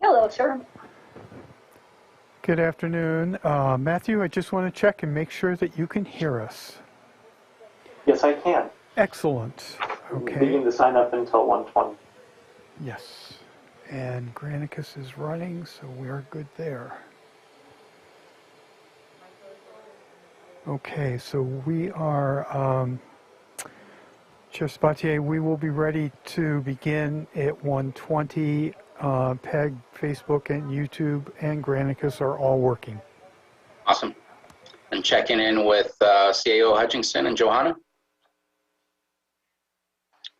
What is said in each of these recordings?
Hello, sir. Good afternoon. Matthew, I just want to check and make sure that you can hear us. Yes, I can. Excellent. Okay. Begin to sign up until 1:20. Yes. And Granicus is running, so we're good there. Okay, so we are, Chair Sabatier, we will be ready to begin at 1:20. PEG, Facebook, and YouTube, and Granicus are all working. Awesome. And checking in with CAO Hutchinson and Johanna.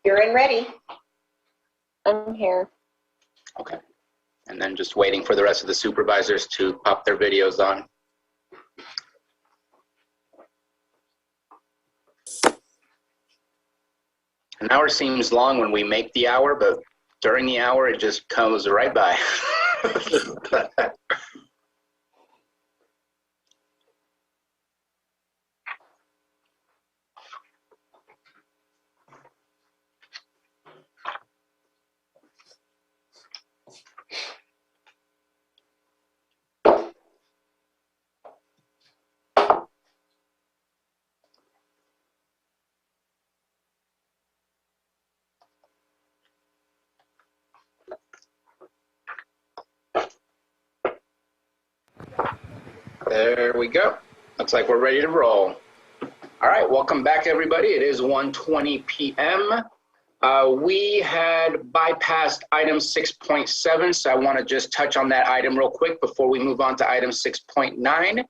You're in ready. I'm here. Okay. And then just waiting for the rest of the supervisors to pop their videos on. An hour seems long when we make the hour, but during the hour, it just comes right by. There we go. Looks like we're ready to roll. All right, welcome back, everybody. It is 1:20 p.m. We had bypassed item 6.7, so I want to just touch on that item real quick before we move on to item 6.9.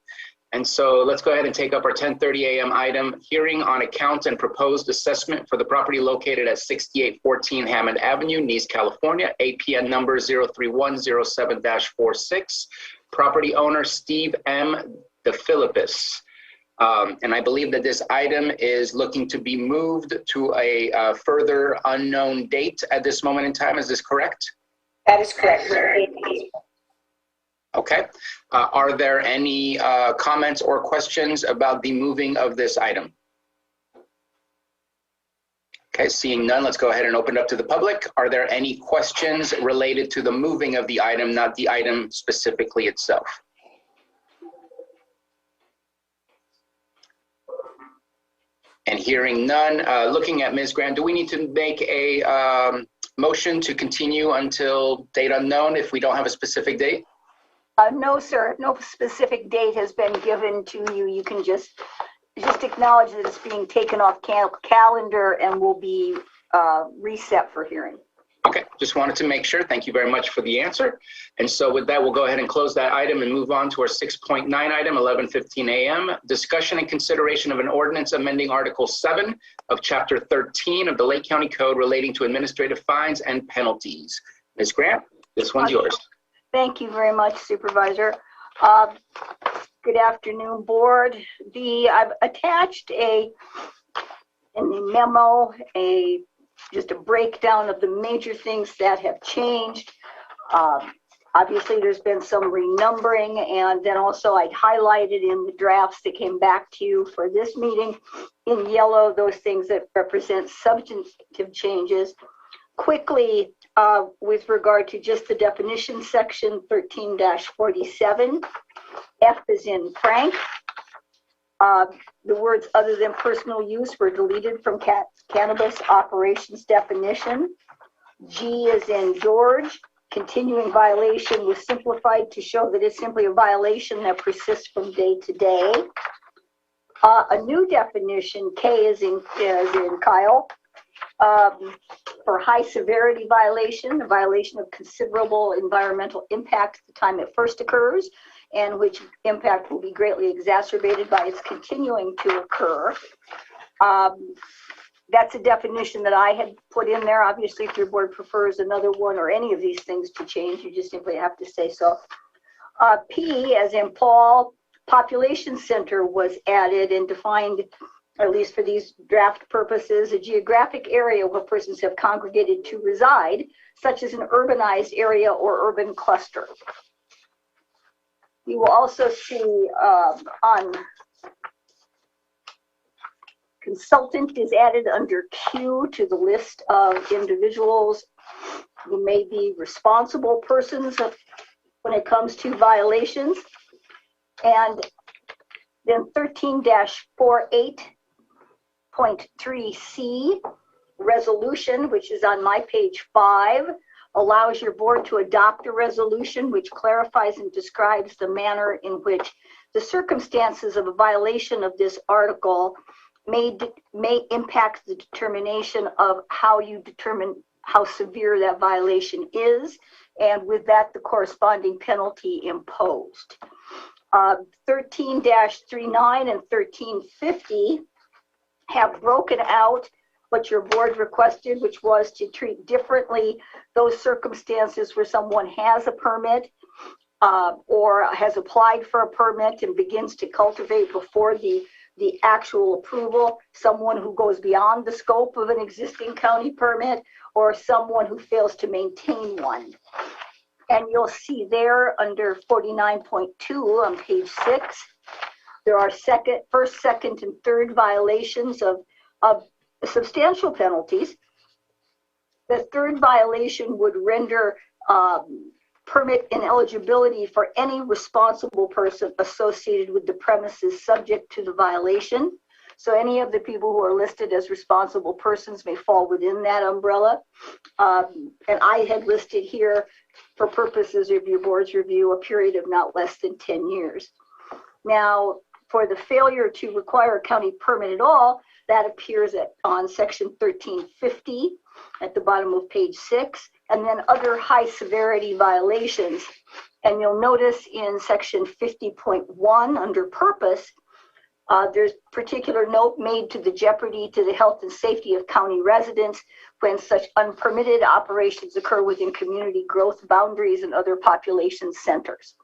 And so let's go ahead and take up our 10:30 a.m. item, hearing on account and proposed assessment for the property located at 6814 Hammond Avenue, Nice, California, APN number 03107-46. Property owner Steve M. DeFilippis. And I believe that this item is looking to be moved to a further unknown date at this moment in time. Is this correct? That is correct. Okay. Are there any comments or questions about the moving of this item? Okay, seeing none, let's go ahead and open it up to the public. Are there any questions related to the moving of the item, not the item specifically itself? And hearing none, looking at Ms. Grant, do we need to make a motion to continue until date unknown if we don't have a specific date? No, sir. No specific date has been given to you. You can just acknowledge that it's being taken off calendar and will be reset for hearing. Okay, just wanted to make sure. Thank you very much for the answer. And so with that, we'll go ahead and close that item and move on to our 6.9 item, 11:15 a.m. Discussion and consideration of an ordinance amending Article 7 of Chapter 13 of the Lake County Code relating to administrative fines and penalties. Ms. Grant, this one's yours. Thank you very much, Supervisor. Good afternoon, Board. I've attached in the memo just a breakdown of the major things that have changed. Obviously, there's been some renumbering, and then also I highlighted in the drafts that came back to you for this meeting in yellow those things that represent substantive changes. Quickly, with regard to just the definition section 13-47, F is in Frank. The words other than personal use were deleted from cannabis operations definition. G is in George. Continuing violation was simplified to show that it's simply a violation that persists from day to day. A new definition, K is in Kyle. For high severity violation, a violation of considerable environmental impact at the time it first occurs, and which impact will be greatly exacerbated by its continuing to occur. That's a definition that I had put in there. Obviously, if your board prefers another one or any of these things to change, you just simply have to say so. P, as in Paul, population center was added and defined, at least for these draft purposes, a geographic area where persons have congregated to reside, such as an urbanized area or urban cluster. You will also see on consultant is added under Q to the list of individuals who may be responsible persons when it comes to violations. And then 13-48.3C, resolution, which is on my page 5, allows your board to adopt a resolution which clarifies and describes the manner in which the circumstances of a violation of this article may impact the determination of how you determine how severe that violation is, and with that, the corresponding penalty imposed. 13-39 and 1350 have broken out what your board requested, which was to treat differently those circumstances where someone has a permit or has applied for a permit and begins to cultivate before the actual approval, someone who goes beyond the scope of an existing county permit, or someone who fails to maintain one. And you'll see there under 49.2 on page 6, there are first, second, and third violations of substantial penalties. The third violation would render permit ineligibility for any responsible person associated with the premises subject to the violation. So any of the people who are listed as responsible persons may fall within that umbrella. And I had listed here, for purposes of your board's review, a period of not less than 10 years. Now, for the failure to require a county permit at all, that appears on section 1350 at the bottom of page 6, and then other high severity violations. And you'll notice in section 50.1 under purpose, there's particular note made to the jeopardy to the health and safety of county residents when such unpermitted operations occur within community growth boundaries and other population centers.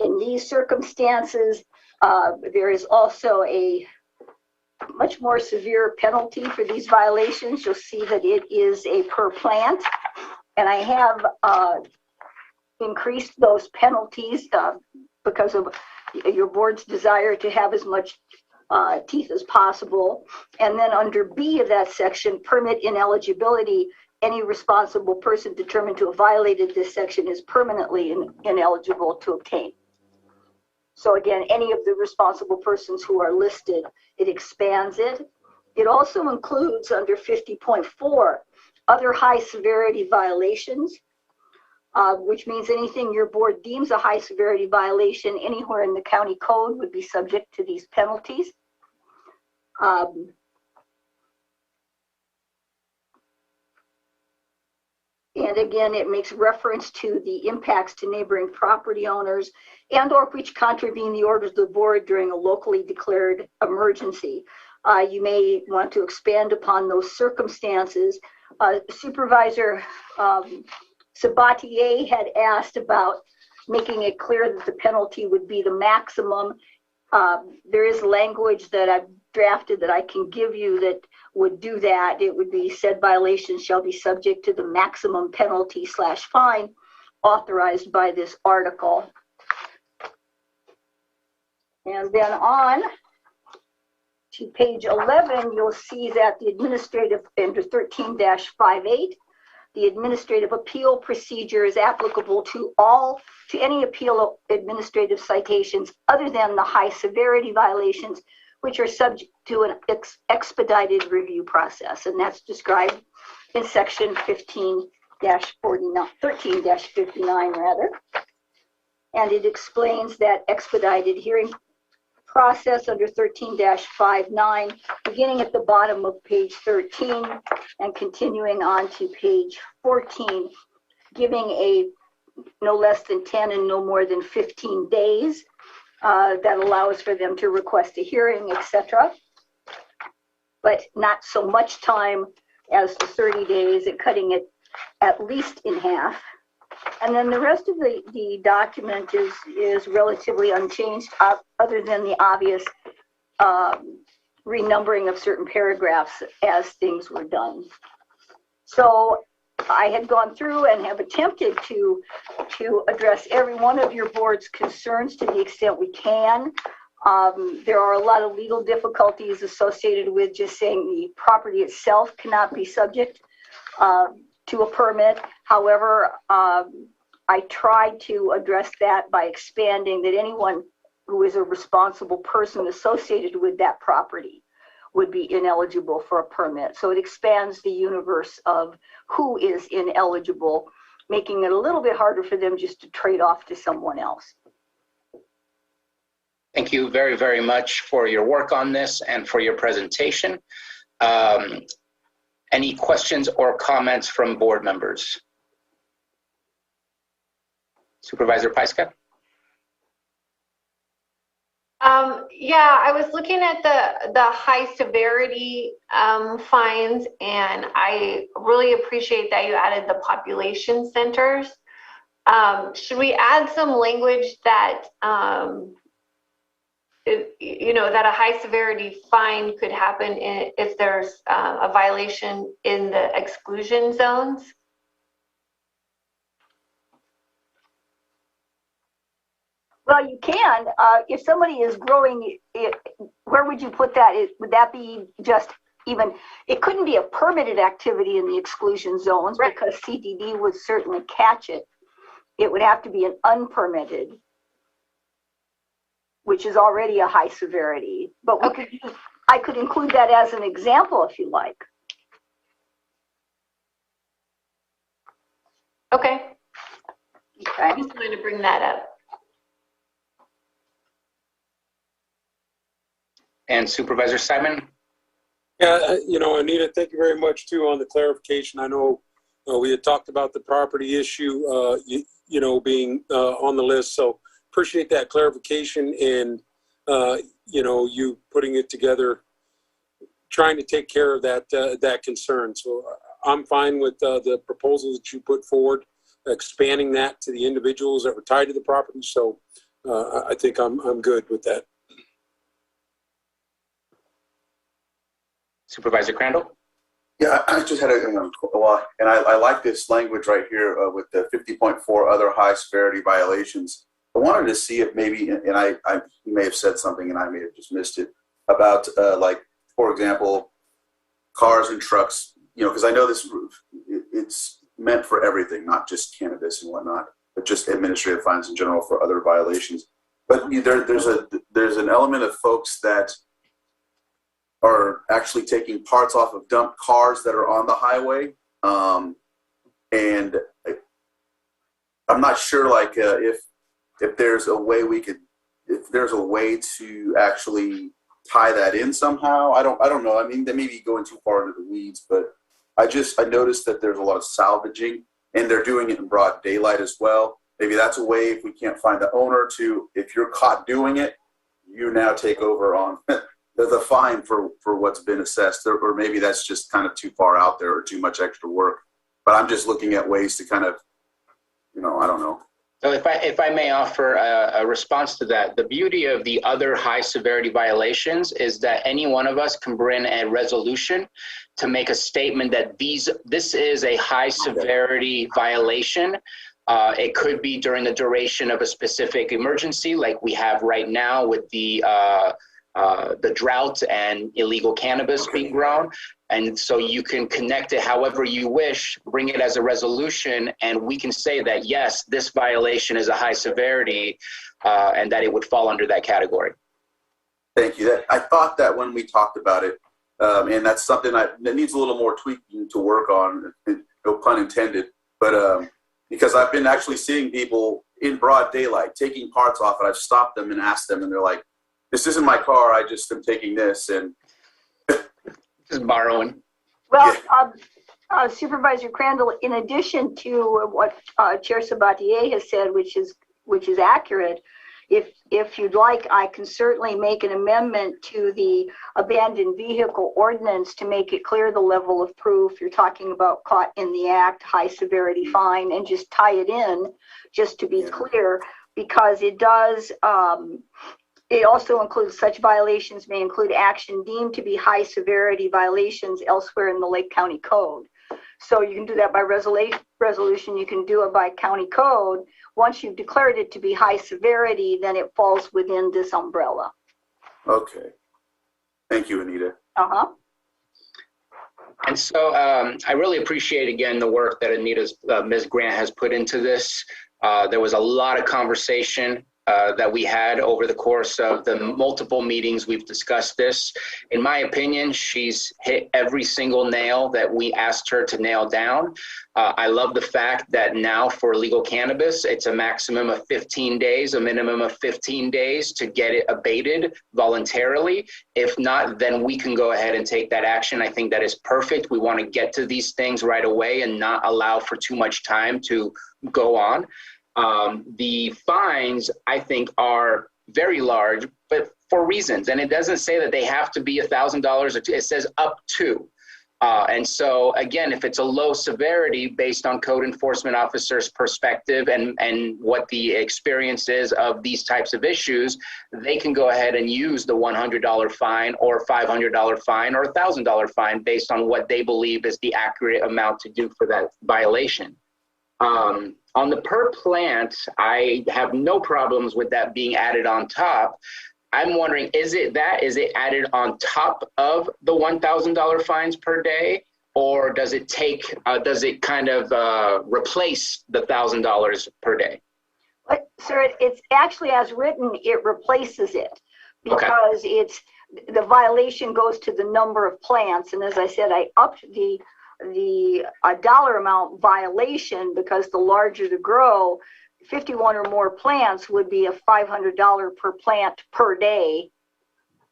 In these circumstances, there is also a much more severe penalty for these violations. You'll see that it is a per plant, and I have increased those penalties because of your board's desire to have as much teeth as possible. And then under B of that section, permit ineligibility, any responsible person determined to have violated this section is permanently ineligible to obtain. So again, any of the responsible persons who are listed, it expands it. It also includes under 50.4 other high severity violations, which means anything your board deems a high severity violation anywhere in the county code would be subject to these penalties. And again, it makes reference to the impacts to neighboring property owners and or which contravene the orders of the board during a locally declared emergency. You may want to expand upon those circumstances. Supervisor Sabatier had asked about making it clear that the penalty would be the maximum. There is language that I've drafted that I can give you that would do that. It would be said violations shall be subject to the maximum penalty / fine authorized by this article. And then on to page 11, you'll see that the administrative, under 13-58, the administrative appeal procedure is applicable to any appeal of administrative citations other than the high severity violations, which are subject to an expedited review process. And that's described in section 13-59 rather. And it explains that expedited hearing process under 13-59, beginning at the bottom of page 13 and continuing on to page 14, giving a no less than 10 and no more than 15 days that allows for them to request a hearing, etc. But not so much time as the 30 days, and cutting it at least in half. And then the rest of the document is relatively unchanged, other than the obvious renumbering of certain paragraphs as things were done. So I had gone through and have attempted to address every one of your board's concerns to the extent we can. There are a lot of legal difficulties associated with just saying the property itself cannot be subject to a permit. However, I tried to address that by expanding that anyone who is a responsible person associated with that property would be ineligible for a permit. So it expands the universe of who is ineligible, making it a little bit harder for them just to trade off to someone else. Thank you very, very much for your work on this and for your presentation. Any questions or comments from board members? Supervisor Pyska? Yeah, I was looking at the high severity fines, and I really appreciate that you added the population centers. Should we add some language that that a high severity fine could happen if there's a violation in the exclusion zones? Well, you can. If somebody is growing it, where would you put that? Would that be just even, it couldn't be a permitted activity in the exclusion zones, right, because CDD would certainly catch it. It would have to be an unpermitted, which is already a high severity. But we I could include that as an example if you like. Okay. I just wanted to bring that up. And Supervisor Simon? Yeah, Anita, thank you very much too on the clarification. I know we had talked about the property issue, being on the list. So appreciate that clarification and, you putting it together, trying to take care of that concern. So I'm fine with the proposal that you put forward, expanding that to the individuals that were tied to the property. So I think I'm good with that. Supervisor Crandall? Yeah, I just had and I like this language right here with the 50.4 other high severity violations. I wanted to see if maybe, and you may have said something and I may have just missed it, about for example, cars and trucks, because I know it's meant for everything, not just cannabis and whatnot, but just administrative fines in general for other violations. But there's an element of folks that are actually taking parts off of dumped cars that are on the highway. And I'm not sure if there's a way to actually tie that in somehow. I don't know. I mean, they may be going too far into the weeds, but I noticed that there's a lot of salvaging and they're doing it in broad daylight as well. Maybe that's a way, if we can't find the owner, to, if you're caught doing it, you now take over on the fine for what's been assessed, or maybe that's just kind of too far out there or too much extra work. But I'm just looking at ways to kind of, I don't know. So if I may offer a response to that, the beauty of the other high severity violations is that any one of us can bring a resolution to make a statement that this is a high severity violation. It could be during the duration of a specific emergency, like we have right now with the drought and illegal cannabis being grown. And so you can connect it however you wish, bring it as a resolution, and we can say that, yes, this violation is a high severity, and that it would fall under that category. Thank you. I thought that when we talked about it, and that's something that needs a little more tweaking to work on, no pun intended, but because I've been actually seeing people in broad daylight taking parts off, and I've stopped them and asked them, and they're like, this isn't my car, I just am taking this, and just borrowing. Well, yeah. Supervisor Crandall, in addition to what Chair Sabatier has said, which is accurate, if you'd like, I can certainly make an amendment to the abandoned vehicle ordinance to make it clear the level of proof. You're talking about caught in the act, high severity fine, and just tie it in just to be clear, because it does. It also includes such violations may include action deemed to be high severity violations elsewhere in the Lake County Code. So you can do that by resolution. You can do it by county code. Once you've declared it to be high severity, then it falls within this umbrella. Okay. Thank you, Anita. Uh-huh. And so I really appreciate, again, the work that Ms. Grant has put into this. There was a lot of conversation that we had over the course of the multiple meetings we've discussed this. In my opinion, she's hit every single nail that we asked her to nail down. I love the fact that now for legal cannabis, it's a maximum of 15 days, a minimum of 15 days to get it abated voluntarily. If not, then we can go ahead and take that action. I think that is perfect. We want to get to these things right away and not allow for too much time to go on. The fines, I think, are very large, but for reasons. And it doesn't say that they have to be $1,000. It says up to. And so, again, if it's a low severity based on code enforcement officers' perspective and what the experience is of these types of issues, they can go ahead and use the $100 fine or $500 fine or $1,000 fine based on what they believe is the accurate amount to do for that violation. On the per plant, I have no problems with that being added on top. I'm wondering, is it added on top of the $1,000 fines per day, or does it kind of replace the $1,000 per day? But, sir, it's actually, as written, it replaces it, because it's the violation goes to the number of plants. And as I said, I upped the dollar amount violation, because the larger the grow, 51 or more plants would be a $500 per plant per day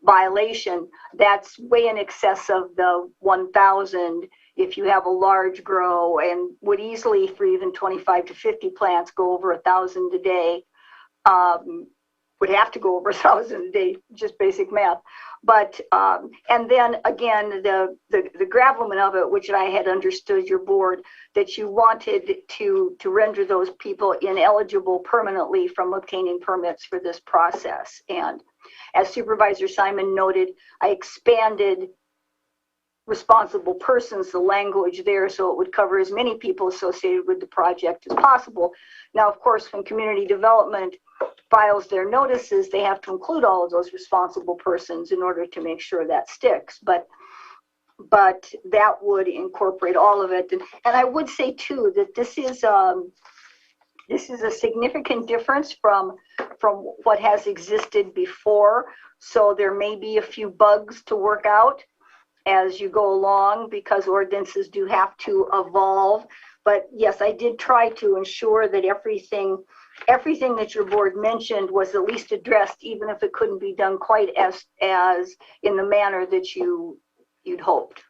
violation. That's way in excess of the 1,000 if you have a large grow, and would easily, for even 25 to 50 plants, go over 1,000 a day. Would have to go over 1,000 a day, just basic math. But and then again, the gravamen of it, which I had understood your board, that you wanted to render those people ineligible permanently from obtaining permits for this process. And as Supervisor Simon noted, I expanded responsible persons, the language there, so it would cover as many people associated with the project as possible. Now, of course, when community development files their notices, they have to include all of those responsible persons in order to make sure that sticks. But that would incorporate all of it. And I would say too that this is a significant difference from what has existed before. So there may be a few bugs to work out as you go along, because ordinances do have to evolve. But yes, I did try to ensure that everything that your board mentioned was at least addressed, even if it couldn't be done quite as in the manner that you'd hoped.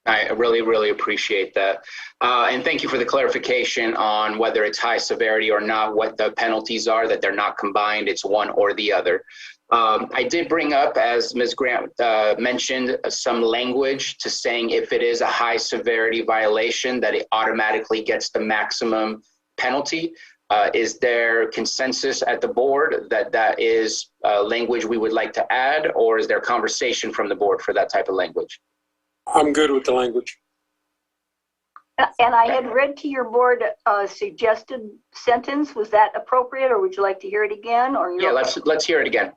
I really, really appreciate that. And thank you for the clarification on whether it's high severity or not, what the penalties are, that they're not combined, it's one or the other. I did bring up, as Ms. Grant mentioned, some language to saying if it is a high severity violation, that it automatically gets the maximum penalty. Is there consensus at the board that that is language we would like to add, or is there conversation from the board for that type of language? I'm good with the language. And I had read to your board a suggested sentence. Was that appropriate, or would you like to hear it again? Or yeah, let's hear it again.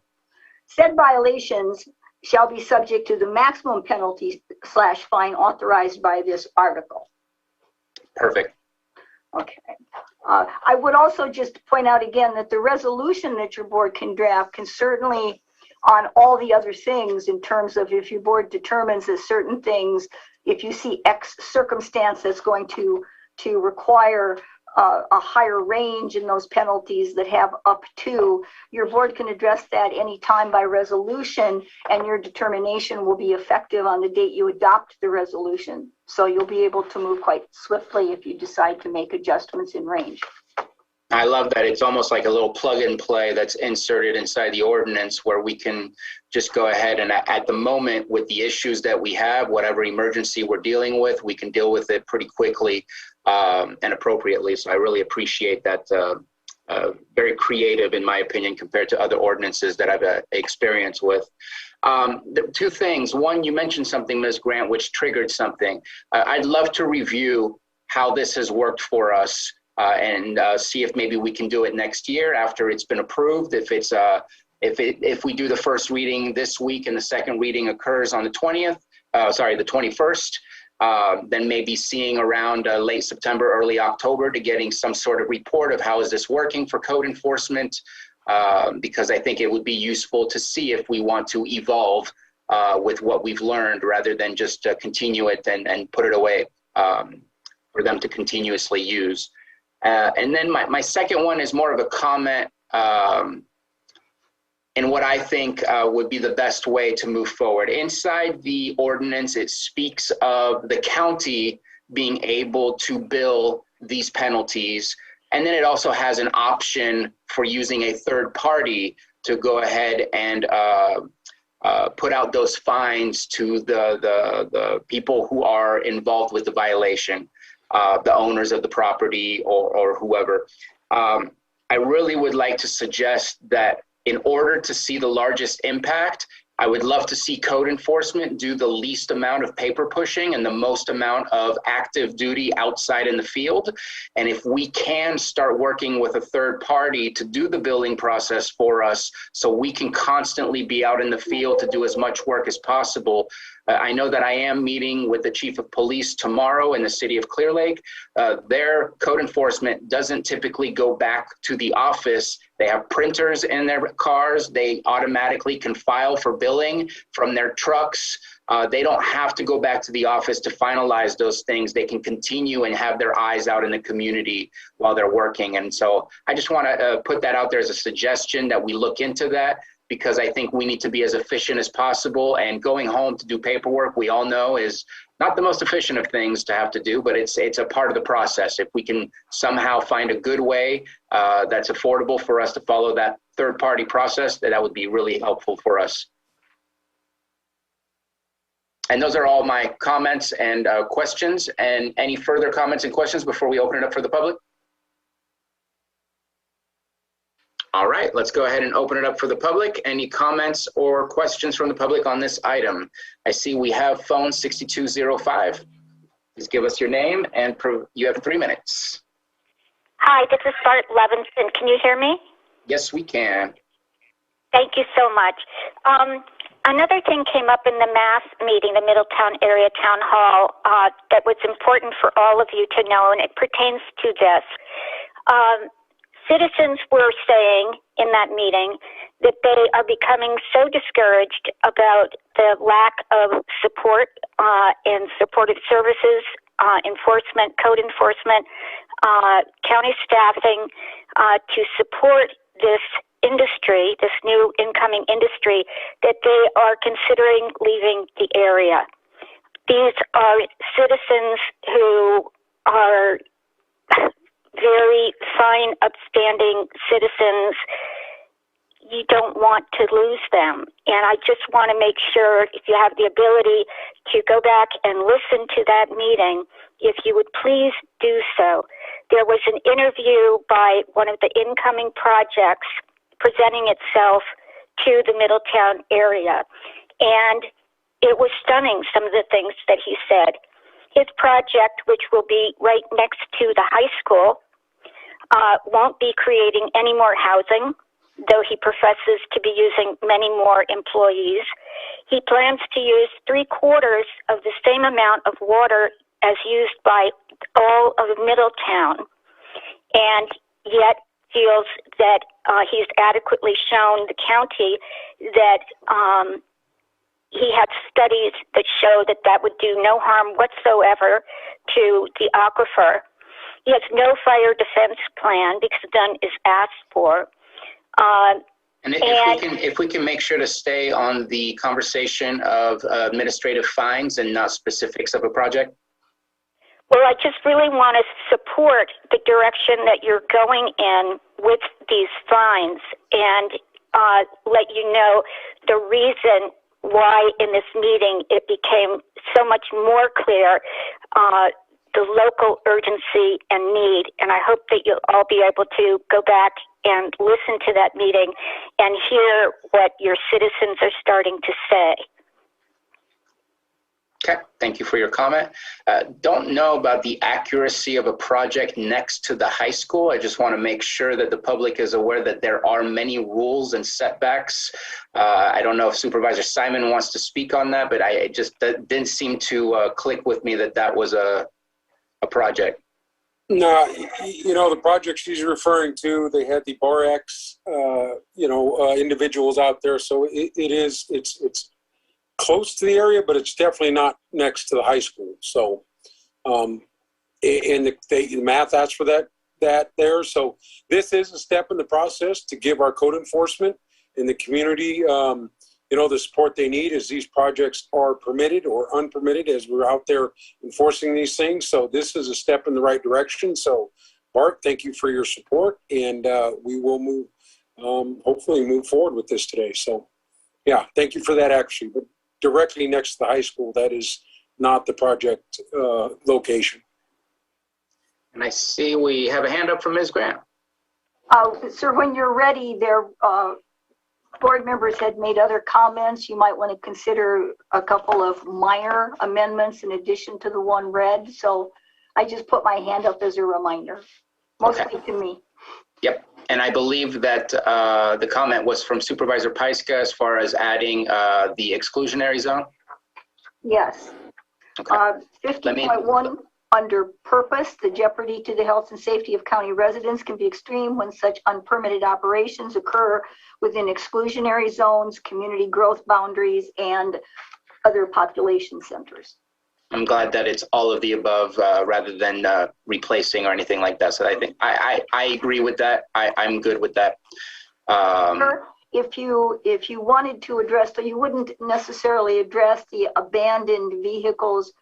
Said violations shall be subject to the maximum penalty / fine authorized by this article. Perfect. Okay. I would also just point out again that the resolution that your board can draft can certainly, on all the other things, in terms of if your board determines that certain things, if you see X circumstance that's going to require a higher range in those penalties that have up to, your board can address that anytime by resolution, and your determination will be effective on the date you adopt the resolution. So you'll be able to move quite swiftly if you decide to make adjustments in range. I love that. It's almost like a little plug and play that's inserted inside the ordinance, where we can just go ahead and at the moment, with the issues that we have, whatever emergency we're dealing with, we can deal with it pretty quickly and appropriately. So I really appreciate that. Very creative, in my opinion, compared to other ordinances that I've experienced with. Two things. One, you mentioned something, Ms. Grant, which triggered something. I'd love to review how this has worked for us and see if maybe we can do it next year after it's been approved. If it's If we do the first reading this week and the second reading occurs on the 21st, then maybe seeing around late September, early October to getting some sort of report of how is this working for code enforcement, because I think it would be useful to see if we want to evolve with what we've learned rather than just continue it and put it away for them to continuously use. And then my second one is more of a comment in what I think would be the best way to move forward. Inside the ordinance, it speaks of the county being able to bill these penalties. And then it also has an option for using a third party to go ahead and put out those fines to the people who are involved with the violation, the owners of the property or whoever. I really would like to suggest that in order to see the largest impact, I would love to see code enforcement do the least amount of paper pushing and the most amount of active duty outside in the field. And if we can start working with a third party to do the billing process for us so we can constantly be out in the field to do as much work as possible. I know that I am meeting with the chief of police tomorrow in the city of Clear Lake. Their code enforcement doesn't typically go back to the office. They have printers in their cars. They automatically can file for billing from their trucks. They don't have to go back to the office to finalize those things. They can continue and have their eyes out in the community while they're working. And so I just want to put that out there as a suggestion that we look into that, because I think we need to be as efficient as possible. And going home to do paperwork, we all know, is not the most efficient of things to have to do, but it's a part of the process. If we can somehow find a good way that's affordable for us to follow that third-party process, that would be really helpful for us. And those are all my comments and questions. And any further comments and questions before we open it up for the public? All right, let's go ahead and open it up for the public. Any comments or questions from the public on this item? I see we have phone 6205. Please give us your name and you have 3 minutes. Hi, this is Bart Levinson. Can you hear me? Yes, we can. Thank you so much. Another thing came up in the mass meeting, the Middletown Area Town Hall, that was important for all of you to know, and it pertains to this. Citizens were saying in that meeting that they are becoming so discouraged about the lack of support and supportive services, enforcement, code enforcement, county staffing to support this industry, this new incoming industry, that they are considering leaving the area. These are citizens who are very fine, upstanding citizens. You don't want to lose them. And I just want to make sure, if you have the ability to go back and listen to that meeting, if you would please do so. There was an interview by one of the incoming projects presenting itself to the Middletown area. And it was stunning, some of the things that he said. His project, which will be right next to the high school, won't be creating any more housing, though he professes to be using many more employees. He plans to use 3/4 of the same amount of water as used by all of Middletown, and yet feels that he's adequately shown the county that he had studies that show that that would do no harm whatsoever to the aquifer. He has no fire defense plan because none is asked for. And if we can make sure to stay on the conversation of administrative fines and not specifics of a project. Well, I just really want to support the direction that you're going in with these fines and let you know the reason why in this meeting it became so much more clear the local urgency and need. And I hope that you'll all be able to go back and listen to that meeting and hear what your citizens are starting to say. Okay, thank you for your comment. Don't know about the accuracy of a project next to the high school. I just want to make sure that the public is aware that there are many rules and setbacks. I don't know if Supervisor Simon wants to speak on that, but it just didn't seem to click with me that that was a project. No, you know, the project she's referring to, they had the BarX, individuals out there. So it's close to the area, but it's definitely not next to the high school. So, and the math asks for that there. So this is a step in the process to give our code enforcement and the community, the support they need as these projects are permitted or unpermitted as we're out there enforcing these things. So this is a step in the right direction. So Bart, thank you for your support, and we will hopefully move forward with this today. So yeah, thank you for that actually. But directly next to the high school, that is not the project location. And I see we have a hand up from Ms. Grant. Sir, when you're ready, there board members had made other comments. You might want to consider a couple of minor amendments in addition to the one read. So I just put my hand up as a reminder, mostly to me. Yep. And I believe that the comment was from Supervisor Paiska as far as adding the exclusionary zone. Yes. Okay. 50.1 under purpose, the jeopardy to the health and safety of county residents can be extreme when such unpermitted operations occur within exclusionary zones, community growth boundaries, and other population centers. I'm glad that it's all of the above rather than replacing or anything like that. So I think I agree with that. I'm good with that. If you wanted to address, so you wouldn't necessarily address the abandoned vehicles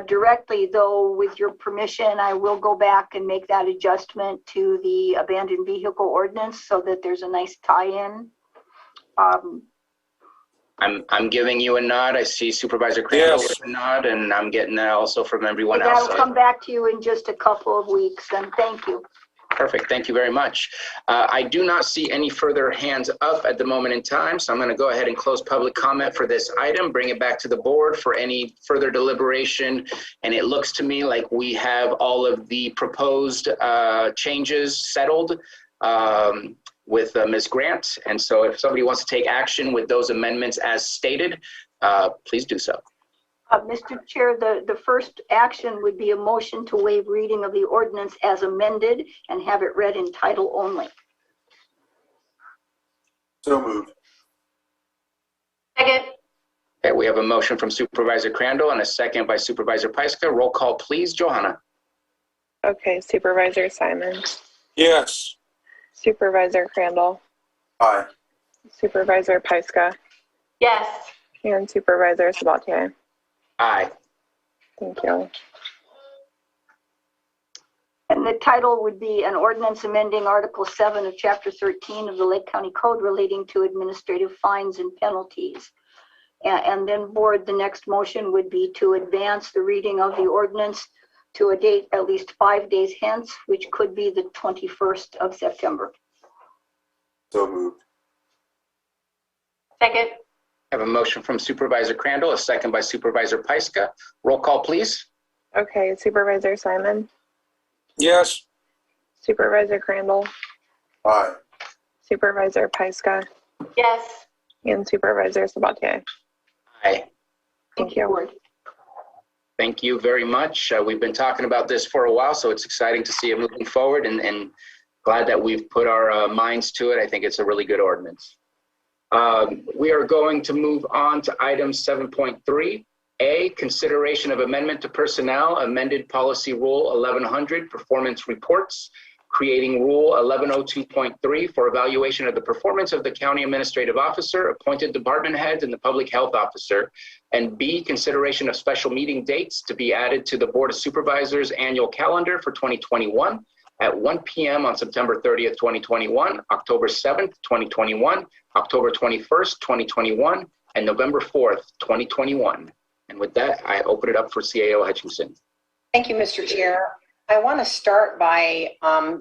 directly, though with your permission, I will go back and make that adjustment to the abandoned vehicle ordinance so that there's a nice tie-in. I'm giving you a nod. I see Supervisor Crandall with a nod, and I'm getting that also from everyone else. I'll come back to you in just a couple of weeks, and thank you. Perfect. Thank you very much. I do not see any further hands up at the moment in time, so I'm going to go ahead and close public comment for this item, bring it back to the board for any further deliberation. And it looks to me like we have all of the proposed changes settled with Ms. Grant. And so if somebody wants to take action with those amendments as stated, please do so. Mr. Chair, the first action would be a motion to waive reading of the ordinance as amended and have it read in title only. So moved. Second. Okay, we have a motion from Supervisor Crandall and a second by Supervisor Paiska. Roll call, please, Johanna. Okay, Supervisor Simon. Yes. Supervisor Crandall. Aye. Supervisor Paiska. Yes. And Supervisor Sabatier. Aye. Thank you. And the title would be an ordinance amending Article 7 of Chapter 13 of the Lake County Code relating to administrative fines and penalties. And then, board, the next motion would be to advance the reading of the ordinance to a date at least 5 days hence, which could be the 21st of September. So moved. Second. I have a motion from Supervisor Crandall, a second by Supervisor Paiska. Roll call, please. Okay, Supervisor Simon. Yes. Supervisor Crandall. Aye. Supervisor Paiska. Yes. And Supervisor Sabatier. Aye. Thank you. Board. Thank you very much. We've been talking about this for a while, so it's exciting to see it moving forward, and glad that we've put our minds to it. I think it's a really good ordinance. We are going to move on to item 7.3. A, consideration of amendment to personnel, amended policy rule 1100, performance reports, creating rule 1102.3 for evaluation of the performance of the county administrative officer, appointed department heads, and the public health officer. And B, consideration of special meeting dates to be added to the Board of Supervisors annual calendar for 2021 at 1 p.m. on September 30th, 2021, October 7th, 2021, October 21st, 2021, and November 4th, 2021. And with that, I open it up for CAO Hutchinson. Thank you, Mr. Chair. I want to start by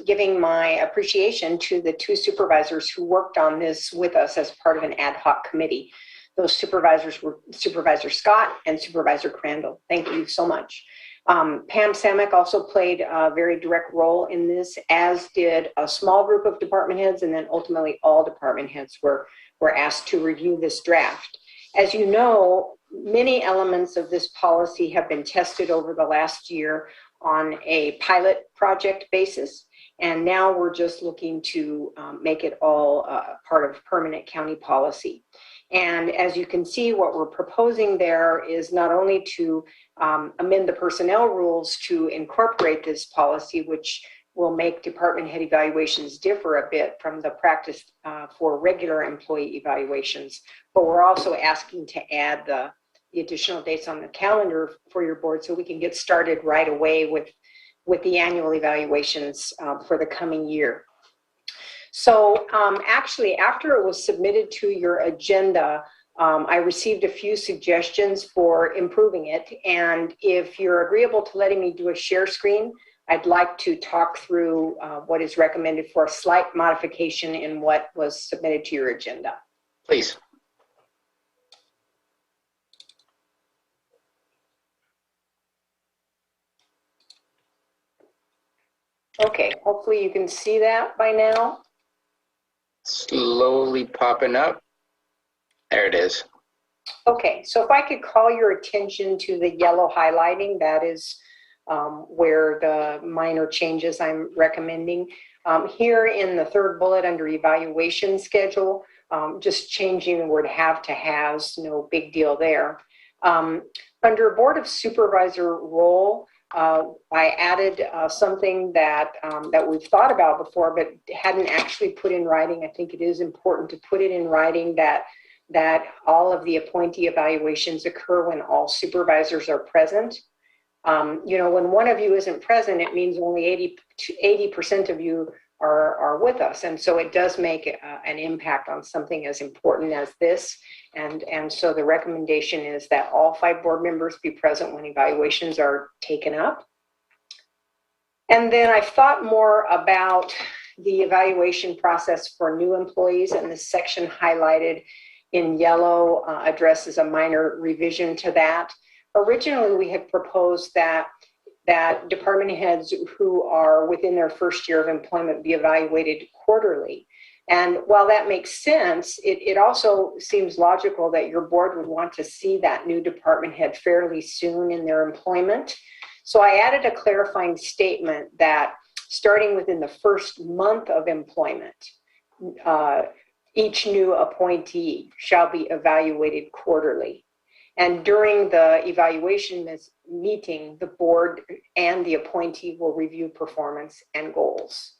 giving my appreciation to the two supervisors who worked on this with us as part of an ad hoc committee. Those supervisors were Supervisor Scott and Supervisor Crandall. Thank you so much. Pam Samek also played a very direct role in this, as did a small group of department heads, and then ultimately all department heads were asked to review this draft. As you know, many elements of this policy have been tested over the last year on a pilot project basis, and now we're just looking to make it all part of permanent county policy. And as you can see, what we're proposing there is not only to amend the personnel rules to incorporate this policy, which will make department head evaluations differ a bit from the practice for regular employee evaluations, but we're also asking to add the additional dates on the calendar for your board so we can get started right away with the annual evaluations for the coming year. So actually, after it was submitted to your agenda, I received a few suggestions for improving it. And if you're agreeable to letting me do a share screen, I'd like to talk through what is recommended for a slight modification in what was submitted to your agenda. Please. Okay, hopefully you can see that by now. Slowly popping up. There it is. Okay, so if I could call your attention to the yellow highlighting, that is where the minor changes I'm recommending. Here in the third bullet under evaluation schedule, just changing the word have to has, no big deal there. Under Board of Supervisor role, I added something that we've thought about before, but hadn't actually put in writing. I think it is important to put it in writing that all of the appointee evaluations occur when all supervisors are present. You know, when one of you isn't present, it means only 80% of you are with us. And so it does make an impact on something as important as this. And so the recommendation is that all 5 board members be present when evaluations are taken up. And then I thought more about the evaluation process for new employees, and this section highlighted in yellow addresses a minor revision to that. Originally, we had proposed that department heads who are within their first year of employment be evaluated quarterly. And while that makes sense, it also seems logical that your board would want to see that new department head fairly soon in their employment. So I added a clarifying statement that starting within the first month of employment, each new appointee shall be evaluated quarterly. And during the evaluation meeting, the board and the appointee will review performance and goals.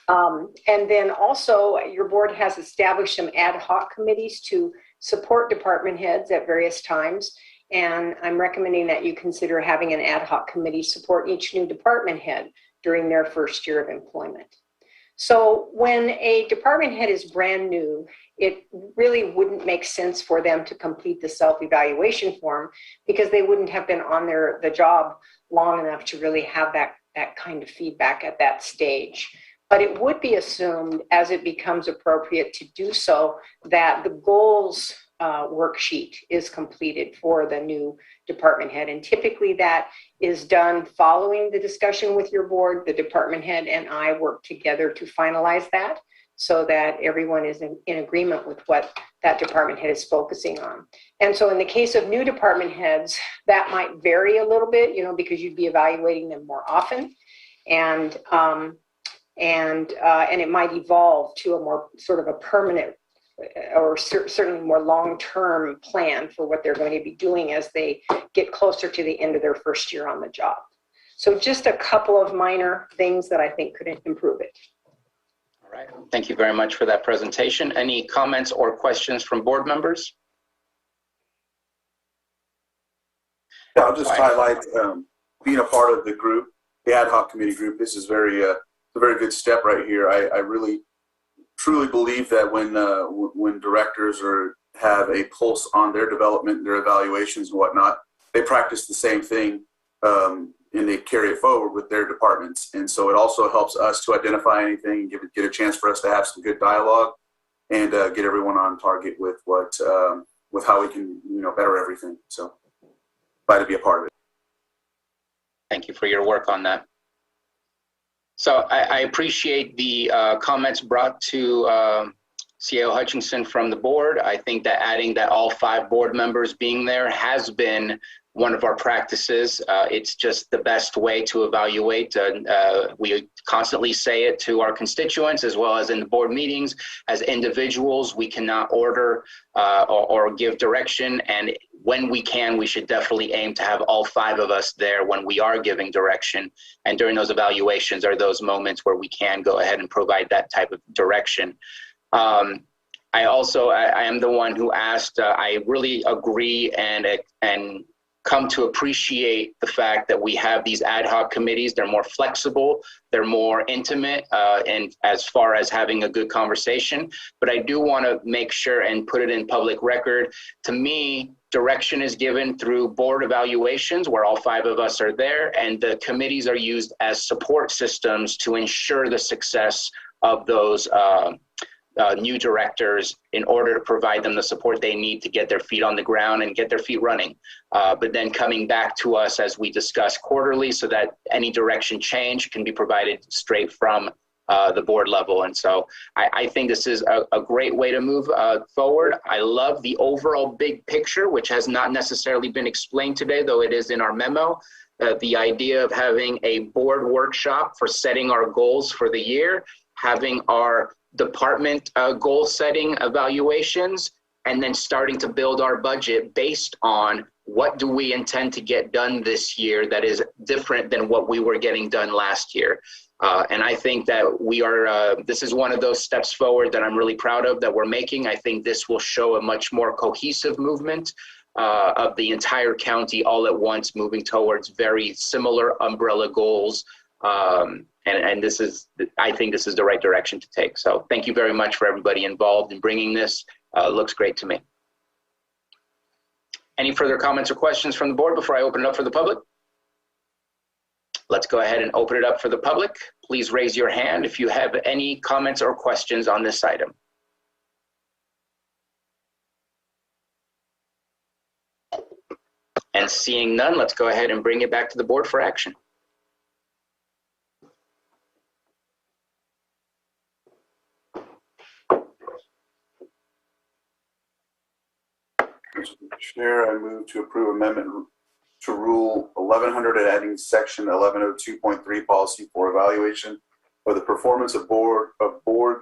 And then also, your board has established some ad hoc committees to support department heads at various times. And I'm recommending that you consider having an ad hoc committee support each new department head during their first year of employment. So when a department head is brand new, it really wouldn't make sense for them to complete the self-evaluation form because they wouldn't have been on the job long enough to really have that kind of feedback at that stage. But it would be assumed as it becomes appropriate to do so that the goals worksheet is completed for the new department head. And typically that is done following the discussion with your board. The department head and I work together to finalize that so that everyone is in agreement with what that department head is focusing on. And so in the case of new department heads, that might vary a little bit, you know, because you'd be evaluating them more often. And it might evolve to a more sort of a permanent or certainly more long-term plan for what they're going to be doing as they get closer to the end of their first year on the job. So just a couple of minor things that I think could improve it. All right, thank you very much for that presentation. Any comments or questions from board members? Yeah, I'll just highlight being a part of the group, the ad hoc committee group. This is a very good step right here. I really truly believe that when directors have a pulse on their development, their evaluations and whatnot, they practice the same thing and they carry it forward with their departments. And so it also helps us to identify anything, get a chance for us to have some good dialogue. and get everyone on target with what with how we can better everything. So glad to be a part of it. Thank you for your work on that. So I appreciate the comments brought to CAO Hutchinson from the board. I think that adding that all 5 board members being there has been one of our practices. It's just the best way to evaluate. We constantly say it to our constituents as well as in the board meetings. As individuals, we cannot order or give direction. And when we can, we should definitely aim to have all 5 of us there when we are giving direction. And during those evaluations are those moments where we can go ahead and provide that type of direction. I am the one who asked, I really agree and come to appreciate the fact that we have these ad hoc committees. They're more flexible, they're more intimate, and as far as having a good conversation. But I do want to make sure and put it in public record. To me, direction is given through board evaluations where all 5 of us are there, and the committees are used as support systems to ensure the success of those new directors in order to provide them the support they need to get their feet on the ground and get their feet running. But then coming back to us as we discuss quarterly so that any direction change can be provided straight from the board level. And so I think this is a great way to move forward. I love the overall big picture, which has not necessarily been explained today, though it is in our memo. The idea of having a board workshop for setting our goals for the year, having our department goal setting evaluations, and then starting to build our budget based on what do we intend to get done this year that is different than what we were getting done last year. And I think that we are, this is one of those steps forward that I'm really proud of that we're making. I think this will show a much more cohesive movement of the entire county all at once, moving towards very similar umbrella goals. And this is, I think this is the right direction to take. So thank you very much for everybody involved in bringing this. Looks great to me. Any further comments or questions from the board before I open it up for the public? Let's go ahead and open it up for the public. Please raise your hand if you have any comments or questions on this item. And seeing none, let's go ahead and bring it back to the board for action. Mr. Chair, I move to approve amendment to Rule 1100 and adding Section 1102.3 policy for evaluation of the performance of board,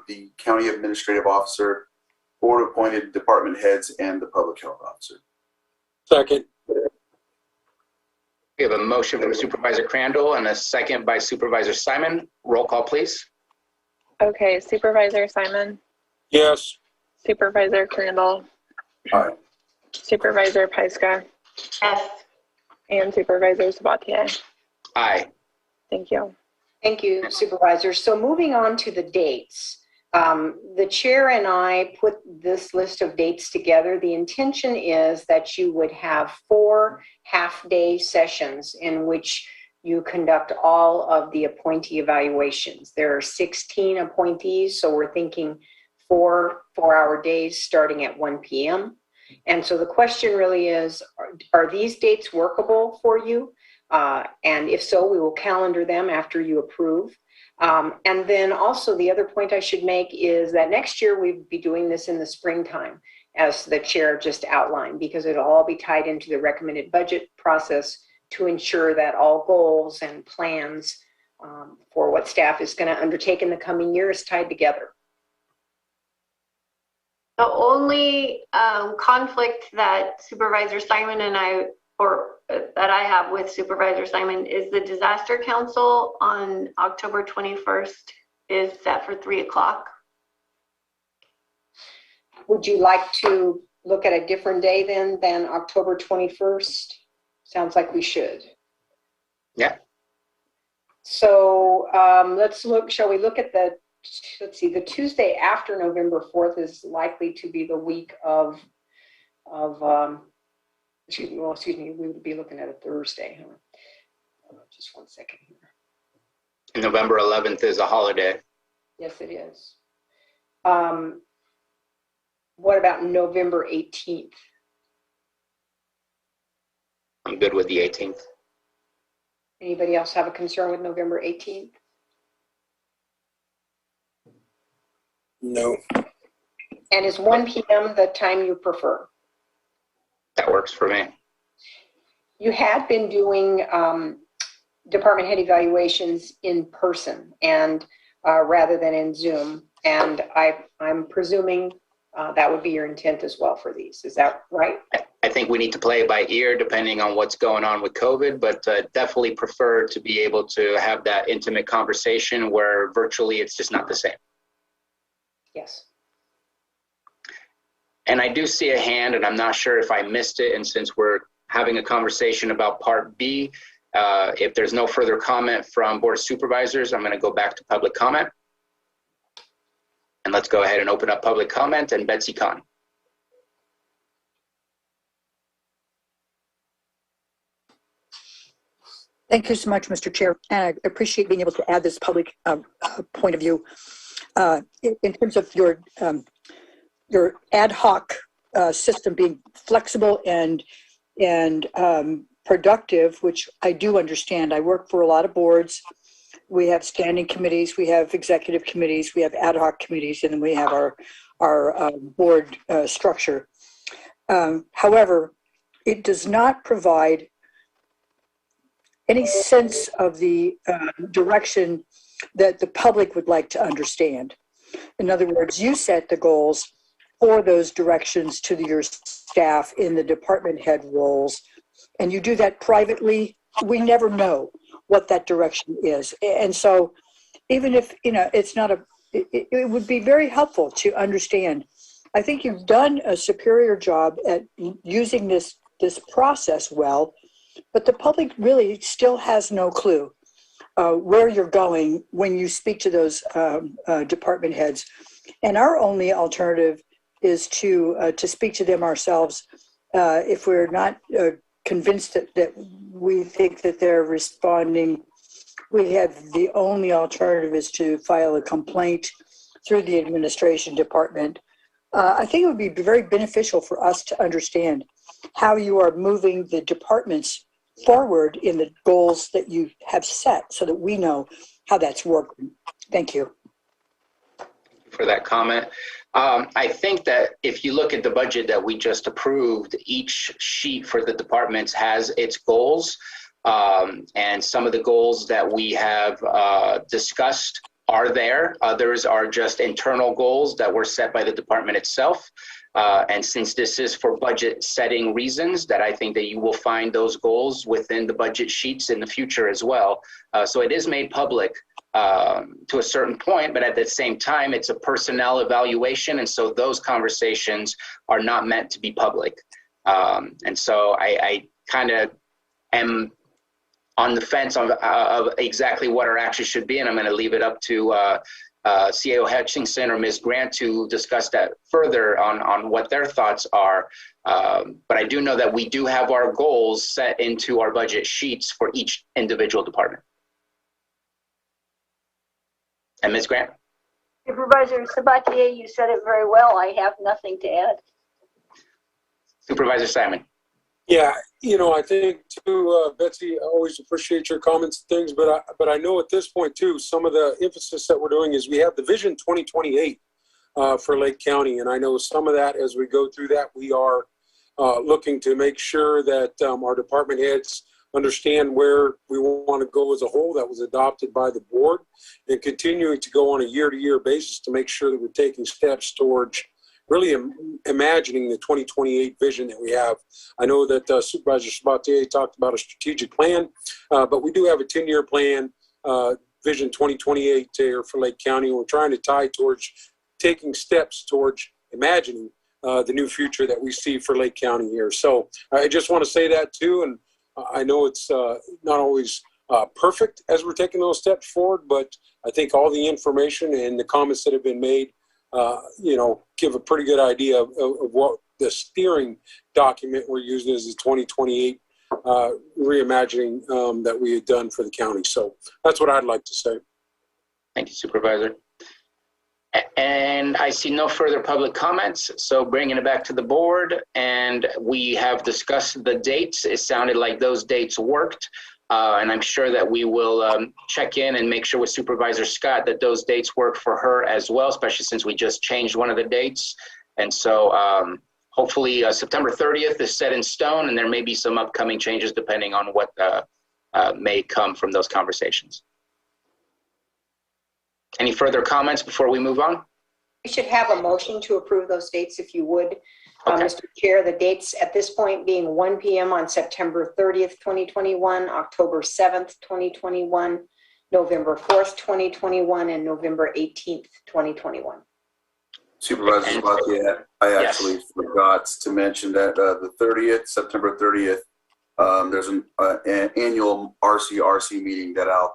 the county administrative officer, board appointed department heads, and the public health officer. Second. We have a motion from Supervisor Crandall and a second by Supervisor Simon. Roll call, please. Okay, Supervisor Simon, Yes. Supervisor Crandall, Aye. Supervisor Pyska, Yes. and Supervisor Sabatier. Aye. Thank you. Thank you, Supervisor. So moving on to the dates. The chair and I put this list of dates together. The intention is that you would have 4 half-day sessions in which you conduct all of the appointee evaluations. There are 16 appointees, so we're thinking 4 4-hour days starting at 1 p.m. And so the question really is, are these dates workable for you? And if so, we will calendar them after you approve. And then also the other point I should make is that next year we'll be doing this in the springtime, as the chair just outlined, because it'll all be tied into the recommended budget process to ensure that all goals and plans for what staff is going to undertake in the coming year is tied together. The only conflict that Supervisor Simon and I, or that I have with Supervisor Simon, is the Disaster Council on October 21st is set for 3 o'clock. Would you like to look at a different day then than October 21st? Sounds like we should. Yeah. So let's look, shall we look at the, let's see, the Tuesday after November 4th is likely to be the week of excuse me, we would be looking at a Thursday, huh? Just 1 second here. November 11th is a holiday. Yes, it is. What about November 18th? I'm good with the 18th. Anybody else have a concern with November 18th? No. And is 1 p.m. the time you prefer? That works for me. You had been doing department head evaluations in person and rather than in Zoom. And I'm presuming that would be your intent as well for these. Is that right? I think we need to play it by ear depending on what's going on with COVID, but definitely prefer to be able to have that intimate conversation where virtually it's just not the same. Yes. And I do see a hand, and I'm not sure if I missed it. And since we're having a conversation about Part B, if there's no further comment from Board of Supervisors, I'm going to go back to public comment. And let's go ahead and open up public comment. And Betsy Kahn. Thank you so much, Mr. Chair. And I appreciate being able to add this public point of view. In terms of your ad hoc system being flexible and productive, which I do understand. I work for a lot of boards. We have standing committees, we have executive committees, we have ad hoc committees, and then we have our board structure. However, it does not provide any sense of the direction that the public would like to understand. In other words, you set the goals for those directions to your staff in the department head roles, and you do that privately. We never know what that direction is. And so even if, it's not it would be very helpful to understand. I think you've done a superior job at using this process well, but the public really still has no clue where you're going when you speak to those department heads. And our only alternative is to speak to them ourselves if we're not convinced that we think that they're responding. We have the only alternative is to file a complaint through the administration department. I think it would be very beneficial for us to understand how you are moving the departments forward in the goals that you have set so that we know how that's working. Thank you. For that comment. I think that if you look at the budget that we just approved, each sheet for the departments has its goals. And some of the goals that we have discussed are there. Others are just internal goals that were set by the department itself. And since this is for budget setting reasons, that I think that you will find those goals within the budget sheets in the future as well. So it is made public to a certain point, but at the same time, it's a personnel evaluation. And so those conversations are not meant to be public. And so I kind of am on the fence of exactly what our action should be. And I'm going to leave it up to CAO Hutchinson or Ms. Grant to discuss that further on what their thoughts are. But I do know that we do have our goals set into our budget sheets for each individual department. And Ms. Grant? Supervisor Sabatier, you said it very well. I have nothing to add. Supervisor Simon? Yeah, I think too, Betsy, I always appreciate your comments and things, but I know at this point too, some of the emphasis that we're doing is we have the Vision 2028 for Lake County, and I know some of that as we go through that, we are looking to make sure that our department heads understand where we want to go as a whole. That was adopted by the board, and continuing to go on a year-to-year basis to make sure that we're taking steps towards really imagining the 2028 vision that we have. I know that Supervisor Sabatier talked about a strategic plan, but we do have a 10-year plan, Vision 2028 here for Lake County. We're trying to tie towards taking steps towards imagining the new future that we see for Lake County here. So I just want to say that too, and I know it's not always perfect as we're taking those steps forward, but I think all the information and the comments that have been made give a pretty good idea of what the steering document we're using is the 2028 reimagining that we had done for the county. So that's what I'd like to say. Thank you, Supervisor. And I see no further public comments, so bringing it back to the board, and we have discussed the dates. It sounded like those dates worked, and I'm sure that we will check in and make sure with Supervisor Scott that those dates work for her as well, especially since we just changed one of the dates. And so hopefully September 30th is set in stone, and there may be some upcoming changes depending on what may come from those conversations. Any further comments before we move on? We should have a motion to approve those dates if you would. Okay. Mr. Chair, the dates at this point being 1 p.m. on September 30th, 2021, October 7th, 2021, November 4th, 2021, and November 18th, 2021. Supervisor Sabatier, I actually forgot to mention that the 30th, September 30th, there's an annual RCRC meeting that I will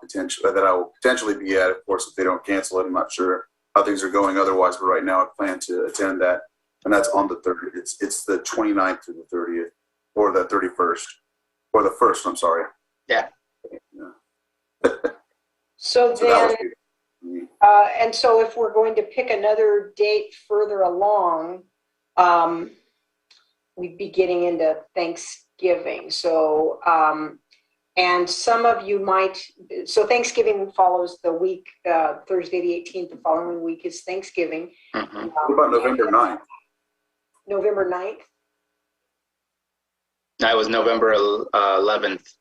potentially be at. Of course, if they don't cancel it, I'm not sure how things are going otherwise, but right now I plan to attend that, and that's on the 30th. It's the 29th to the 30th, or the 31st, or the 1st. I'm sorry. Yeah. So then, and so if we're going to pick another date further along, we'd be getting into Thanksgiving. So, and some of you might, so Thanksgiving follows the week, Thursday the 18th, the following week is Thanksgiving. What about November 9th? November 9th? That was November 11th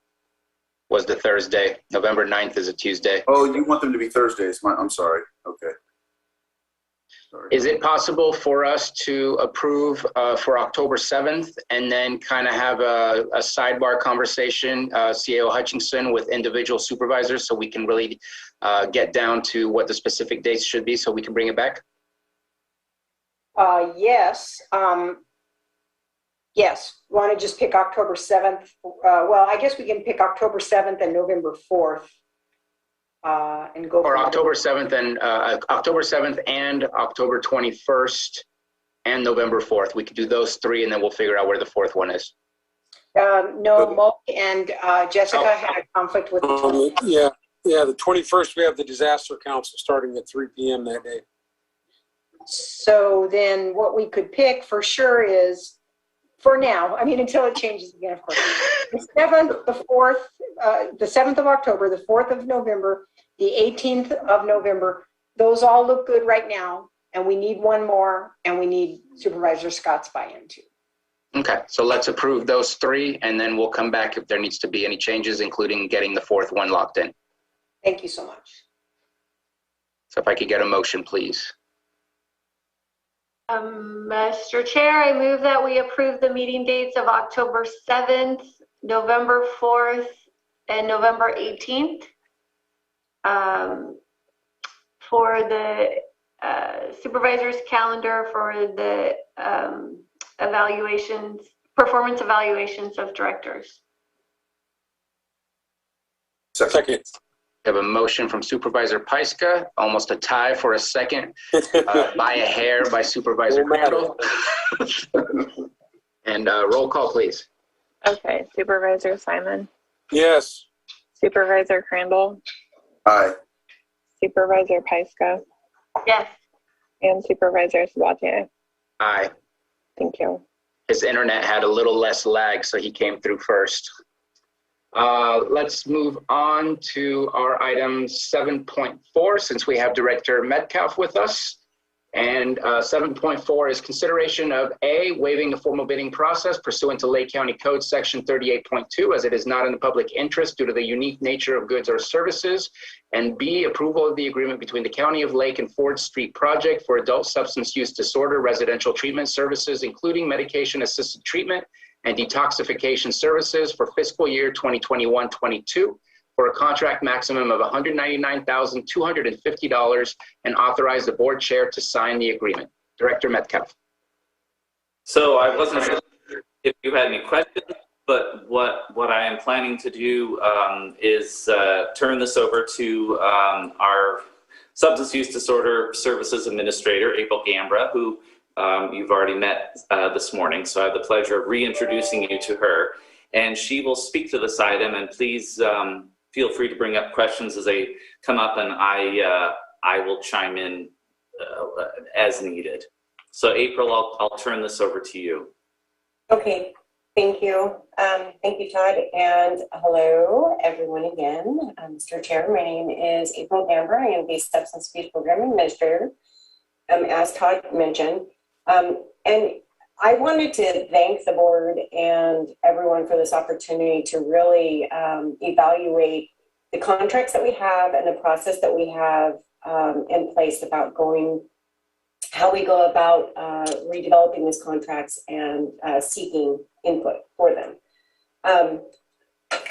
was the Thursday. November 9th is a Tuesday. Oh, you want them to be Thursdays. I'm sorry. Okay. Sorry. Is it possible for us to approve for October 7th and then kind of have a sidebar conversation, CAO Hutchinson, with individual supervisors so we can really get down to what the specific dates should be so we can bring it back? Yes. Yes. Want to just pick October 7th? Well, I guess we can pick October 7th and November 4th. And go or October 7th and October 7th and October 21st and November 4th. We could do those three, and then we'll figure out where the fourth one is. No, Mo and Jessica had a conflict with the 20th. Yeah, the 21st, we have the disaster council starting at 3 p.m. that day. So then what we could pick for sure is, for now, I mean, until it changes again, of course, the 7th, the 4th, the 7th of October, the 4th of November, the 18th of November, those all look good right now. And we need one more, and we need Supervisor Scott's buy-in too. Okay, so let's approve those three, and then we'll come back if there needs to be any changes, including getting the fourth one locked in. Thank you so much. So if I could get a motion, please. Mr. Chair, I move that we approve the meeting dates of October 7th, November 4th, and November 18th for the supervisor's calendar for the performance evaluations of directors. Second. We have a motion from Supervisor Pyska, almost a tie for a second, by a hair by Supervisor Crandall. And roll call, please. Okay, Supervisor Simon, Yes. Supervisor Crandall, Aye. Supervisor Pyska, Yes. and Supervisor Sabatier. Aye. Thank you. His internet had a little less lag, so he came through first. Let's move on to our item 7.4, since we have Director Metcalf with us. And 7.4 is consideration of A, waiving the formal bidding process pursuant to Lake County Code Section 38.2, as it is not in the public interest due to the unique nature of goods or services. And B, approval of the agreement between the County of Lake and Ford Street Project for adult substance use disorder residential treatment services, including medication-assisted treatment and detoxification services for fiscal year 2021-22 for a contract maximum of $199,250 and authorize the board chair to sign the agreement. Director Metcalf. So I wasn't sure if you had any questions, but what I am planning to do is turn this over to our Substance Use Disorder Services Administrator, April Gambra, who you've already met this morning. So I have the pleasure of reintroducing you to her. And she will speak to this item, and please feel free to bring up questions as they come up, and I will chime in as needed. So April, I'll turn this over to you. Okay, thank you. Thank you, Todd, and hello, everyone again. Mr. Chair, my name is April Gamber. I am the Substance Abuse Program Administrator, as Todd mentioned. And I wanted to thank the board and everyone for this opportunity to really evaluate the contracts that we have and the process that we have in place about how we go about redeveloping these contracts and seeking input for them.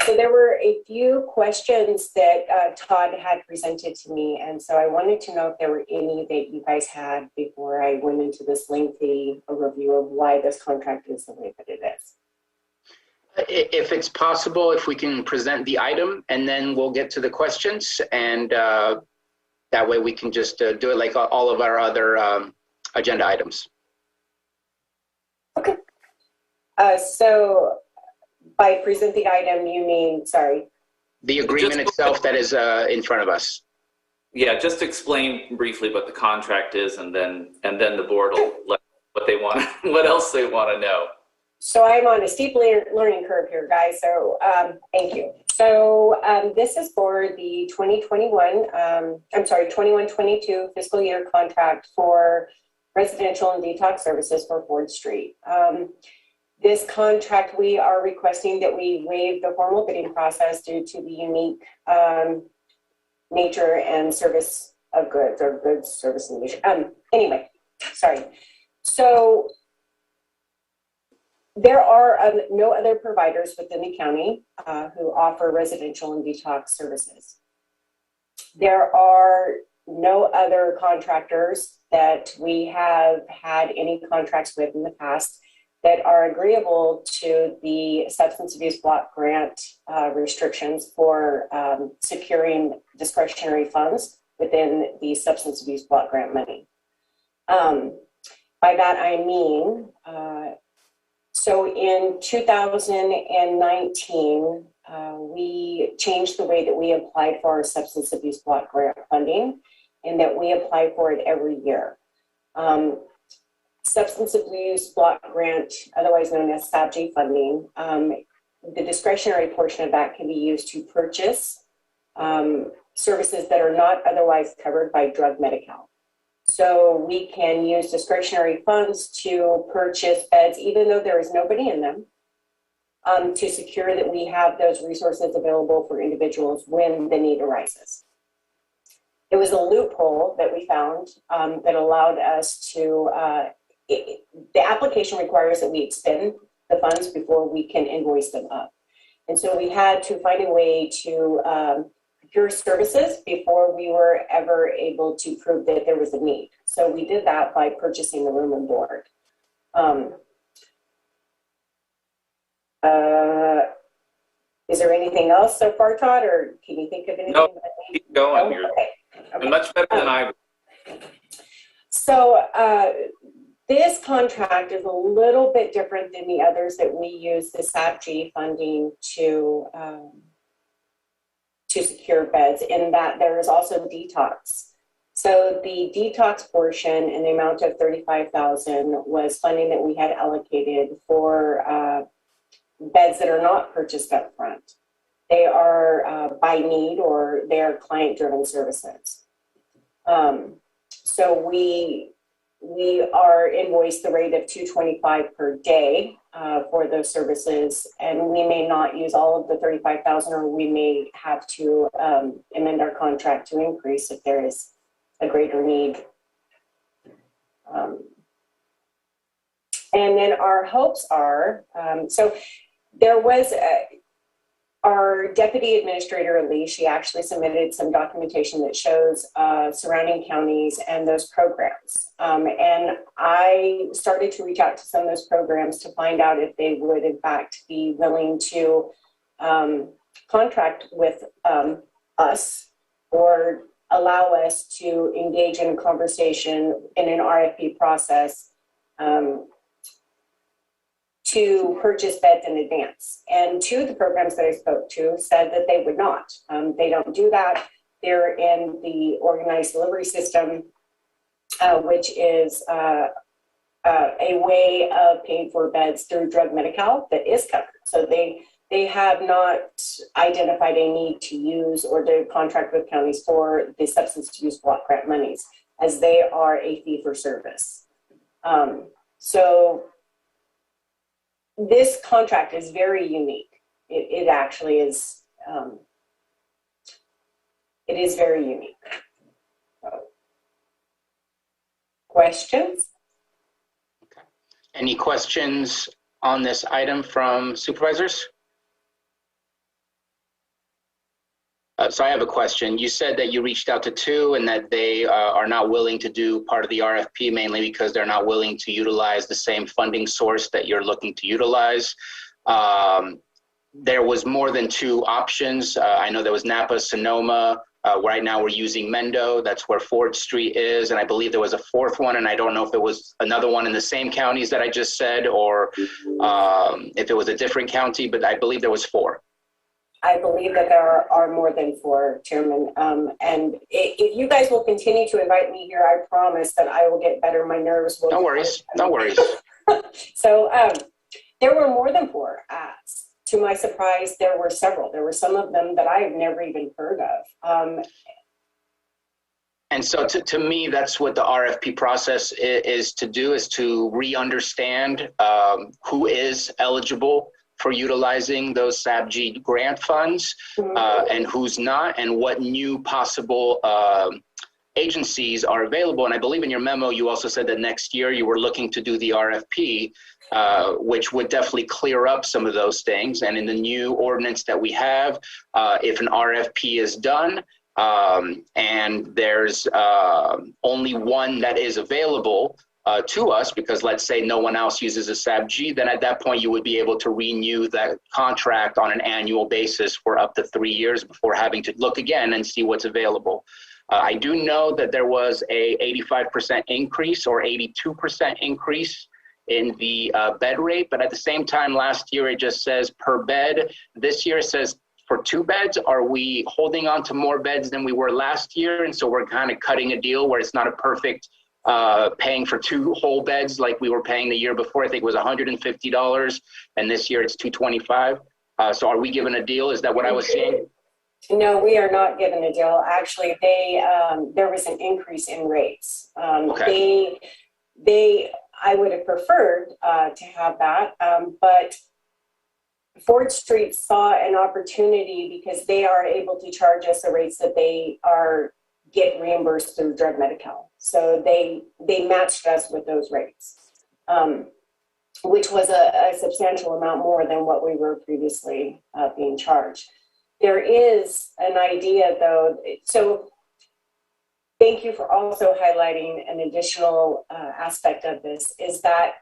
So there were a few questions that Todd had presented to me, and so I wanted to know if there were any that you guys had before I went into this lengthy overview of why this contract is the way that it is. If it's possible, if we can present the item and then we'll get to the questions, and that way we can just do it like all of our other agenda items. Okay. So by present the item, you mean, sorry? The agreement itself that is in front of us. Yeah, just explain briefly what the contract is, and then the board will let what they want, what else they want to know. So I'm on a steep learning curve here, guys. So thank you. So this is for the 21-22 fiscal year contract for residential and detox services for Ford Street. This contract, we are requesting that we waive the formal bidding process due to the unique nature and service of goods, or goods, service, and nature. Anyway, sorry. So there are no other providers within the county who offer residential and detox services. There are no other contractors that we have had any contracts with in the past that are agreeable to the substance abuse block grant restrictions for securing discretionary funds within the substance abuse block grant money. By that I mean, so in 2019, we changed the way that we applied for our substance abuse block grant funding, and that we apply for it every year. Substance abuse block grant, otherwise known as SABG funding, the discretionary portion of that can be used to purchase services that are not otherwise covered by drug Metcalf. So we can use discretionary funds to purchase beds, even though there is nobody in them, to secure that we have those resources available for individuals when the need arises. It was a loophole that we found that allowed us to, the application requires that we expend the funds before we can invoice them up. And so we had to find a way to procure services before we were ever able to prove that there was a need. So we did that by purchasing the room and board. Is there anything else so far, Todd, or can you think of anything? No, keep going. No? You're much better than I would. So this contract is a little bit different than the others that we use the SABG funding to secure beds, in that there is also detox. So the detox portion in the amount of $35,000 was funding that we had allocated for beds that are not purchased up front. They are by need, or they are client-driven services. So we are invoiced the rate of $225 per day for those services, and we may not use all of the $35,000, or we may have to amend our contract to increase if there is a greater need. And then our hopes are, so there was our deputy administrator, Lee, she actually submitted some documentation that shows surrounding counties and those programs. And I started to reach out to some of those programs to find out if they would in fact be willing to contract with us, or allow us to engage in a conversation in an RFP process to purchase beds in advance. And two of the programs that I spoke to said that they would not. They don't do that. They're in the organized delivery system which is a way of paying for beds through drug Metcalf that is covered. So they have not identified a need to use or to contract with counties for the substance abuse block grant monies, as they are a fee for service. So this contract is very unique. It actually is. It is very unique. Questions? Any questions on this item from supervisors? So I have a question. You said that you reached out to two and that they are not willing to do part of the RFP, mainly because they're not willing to utilize the same funding source that you're looking to utilize. There was more than two options. I know there was Napa, Sonoma. Right now we're using Mendo. That's where Ford Street is. And I believe there was a fourth one. And I don't know if there was another one in the same counties that I just said, or if it was a different county, but I believe there was four. I believe that there are more than four, Chairman. And if you guys will continue to invite me here, I promise that I will get better. My nerves will. No worries. No worries. So there were more than four. To my surprise, there were several. There were some of them that I have never even heard of. And so to me, that's what the RFP process is to do, is to re-understand who is eligible for utilizing those SABG grant funds and who's not, and what new possible agencies are available. And I believe in your memo, you also said that next year you were looking to do the RFP, which would definitely clear up some of those things. And in the new ordinance that we have, if an RFP is done and there's only one that is available to us, because let's say no one else uses a SABG, then at that point you would be able to renew that contract on an annual basis for up to 3 years before having to look again and see what's available. I do know that there was a 85% increase or 82% increase in the bed rate, but at the same time last year it just says per bed. This year it says for 2 beds. Are we holding on to more beds than we were last year? And so we're kind of cutting a deal where it's not a perfect paying for 2 whole beds like we were paying the year before. I think it was $150, and this year it's $225. So are we given a deal? Is that what I was seeing? No, we are not given a deal. Actually, there was an increase in rates. Okay. I would have preferred to have that, but Ford Street saw an opportunity because they are able to charge us the rates that they get reimbursed through drug Metcalf. So they matched us with those rates, which was a substantial amount more than what we were previously being charged. There is an idea, though, so thank you for also highlighting an additional aspect of this, is that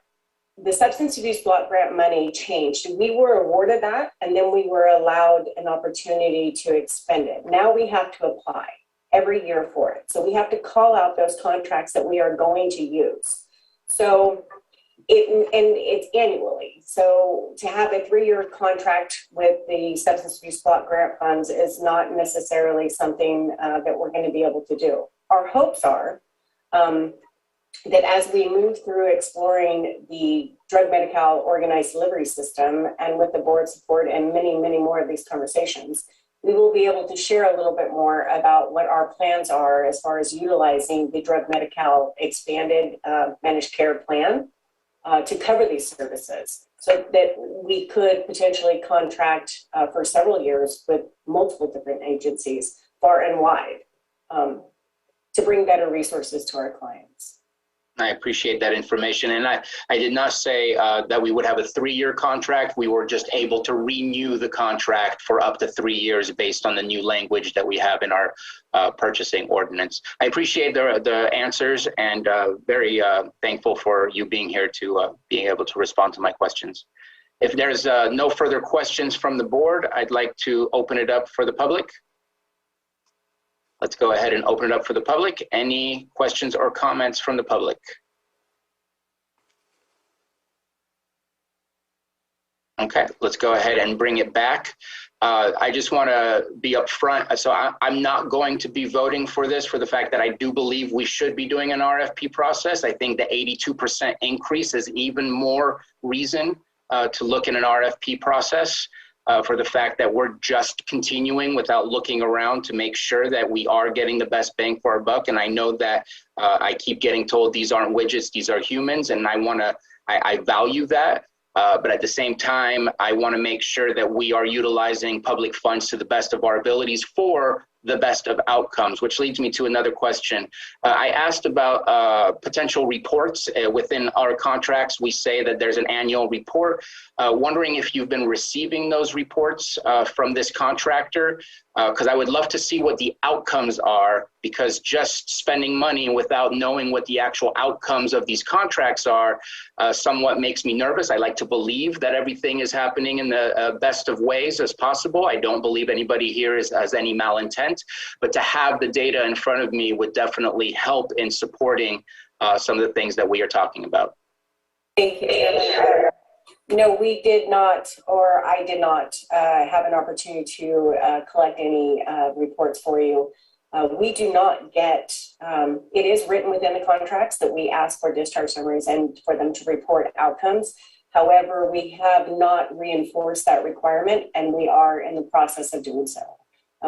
the substance abuse block grant money changed. We were awarded that, and then we were allowed an opportunity to expend it. Now we have to apply every year for it. So we have to call out those contracts that we are going to use. So it's annually. So to have a 3-year contract with the substance abuse block grant funds is not necessarily something that we're going to be able to do. Our hopes are that as we move through exploring the drug Metcalf organized delivery system, and with the board support and many, many more of these conversations, we will be able to share a little bit more about what our plans are as far as utilizing the drug Metcalf expanded managed care plan to cover these services, so that we could potentially contract for several years with multiple different agencies far and wide to bring better resources to our clients. I appreciate that information. And I did not say that we would have a 3-year contract. We were just able to renew the contract for up to 3 years based on the new language that we have in our purchasing ordinance. I appreciate the answers, and very thankful for you being here to being able to respond to my questions. If there's no further questions from the board, I'd like to open it up for the public. Let's go ahead and open it up for the public. Any questions or comments from the public? Okay, let's go ahead and bring it back. I just want to be upfront. So I'm not going to be voting for this for the fact that I do believe we should be doing an RFP process. I think the 82% increase is even more reason to look at an RFP process for the fact that we're just continuing without looking around to make sure that we are getting the best bang for our buck. And I know that I keep getting told these aren't widgets, these are humans, and I value that. But at the same time, I want to make sure that we are utilizing public funds to the best of our abilities for the best of outcomes, which leads me to another question. I asked about potential reports within our contracts. We say that there's an annual report. Wondering if you've been receiving those reports from this contractor, because I would love to see what the outcomes are, because just spending money without knowing what the actual outcomes of these contracts are somewhat makes me nervous. I like to believe that everything is happening in the best of ways as possible. I don't believe anybody here has any malintent, but to have the data in front of me would definitely help in supporting some of the things that we are talking about. Thank you. No, we did not, or I did not have an opportunity to collect any reports for you. We do not get, it is written within the contracts that we ask for discharge summaries and for them to report outcomes. However, we have not reinforced that requirement, and we are in the process of doing so.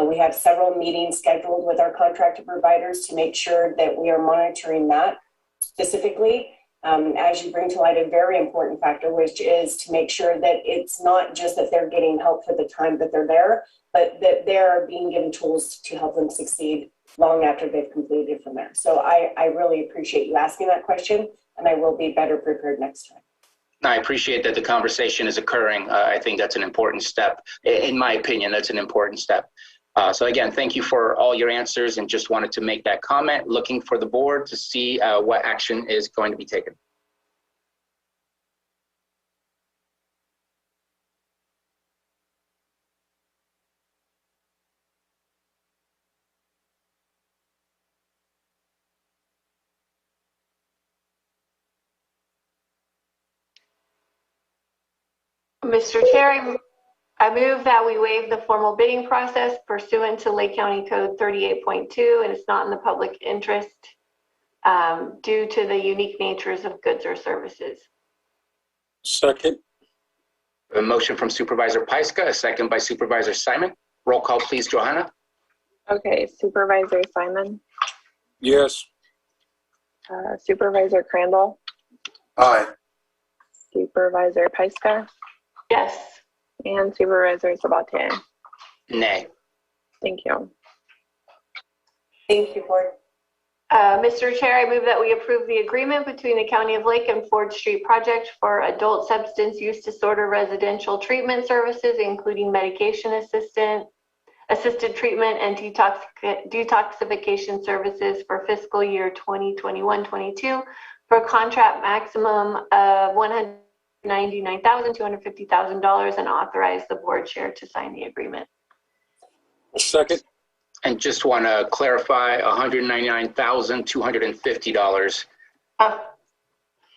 We have several meetings scheduled with our contractor providers to make sure that we are monitoring that specifically. As you bring to light a very important factor, which is to make sure that it's not just that they're getting help for the time that they're there, but that they're being given tools to help them succeed long after they've completed from there. So I really appreciate you asking that question, and I will be better prepared next time. I appreciate that the conversation is occurring. I think that's an important step. In my opinion, that's an important step. So again, thank you for all your answers, and just wanted to make that comment, looking for the board to see what action is going to be taken. Mr. Chair, I move that we waive the formal bidding process pursuant to Lake County Code 38.2, and it's not in the public interest due to the unique natures of goods or services. Second. A motion from Supervisor Pyska, a second by Supervisor Simon. Roll call, please, Johanna. Okay, Supervisor Simon, Yes. Supervisor Crandall, Aye. Supervisor Pyska, Yes. and Supervisor Sabatier. Nay. Thank you. Thank you, Board. Mr. Chair, I move that we approve the agreement between the County of Lake and Ford Street Project for adult substance use disorder residential treatment services, including medication assisted treatment and detoxification services for fiscal year 2021-22 for a contract maximum of $199,250,000, and authorize the board chair to sign the agreement. Second. And just want to clarify, $199,250.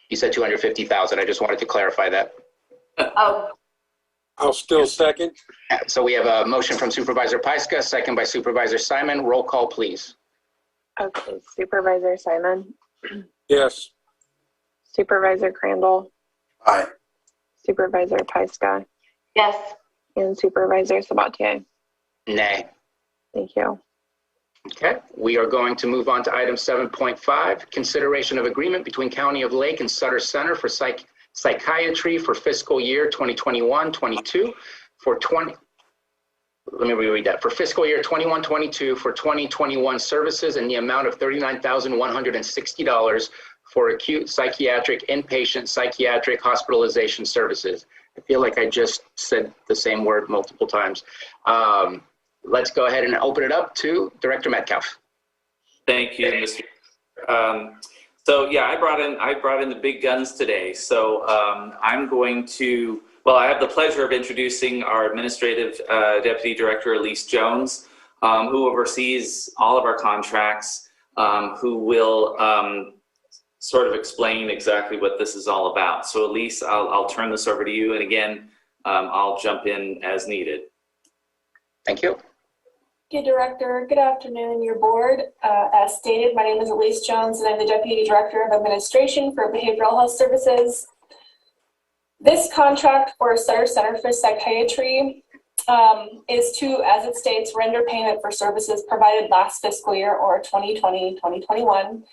You said $250,000. I just wanted to clarify that. Oh. I'll still second. So we have a motion from Supervisor Pyska, second by Supervisor Simon. Roll call, please. Okay, Supervisor Simon, Yes. Supervisor Crandall, Aye. Supervisor Pyska, Yes. and Supervisor Sabatier. Nay. Thank you. Okay, we are going to move on to item 7.5, consideration of agreement between County of Lake and Sutter Center for Psychiatry for fiscal year 2021-22 for fiscal year 21-22 for 2021 services in the amount of $39,160 for acute psychiatric inpatient psychiatric hospitalization services. I feel like I just said the same word multiple times. Let's go ahead and open it up to Director Metcalf. Thank you, Mr. So yeah, I brought in the big guns today. So I'm going to, I have the pleasure of introducing our Administrative Deputy Director, Elise Jones, who oversees all of our contracts, who will sort of explain exactly what this is all about. So Elise, I'll turn this over to you. And again, I'll jump in as needed. Thank you. Good Director, good afternoon, your board. As stated, my name is Elise Jones and I'm the Deputy Director of Administration for Behavioral Health Services. This contract for Sutter Center for Psychiatry is to, as it states, render payment for services provided last fiscal year or 2020-2021.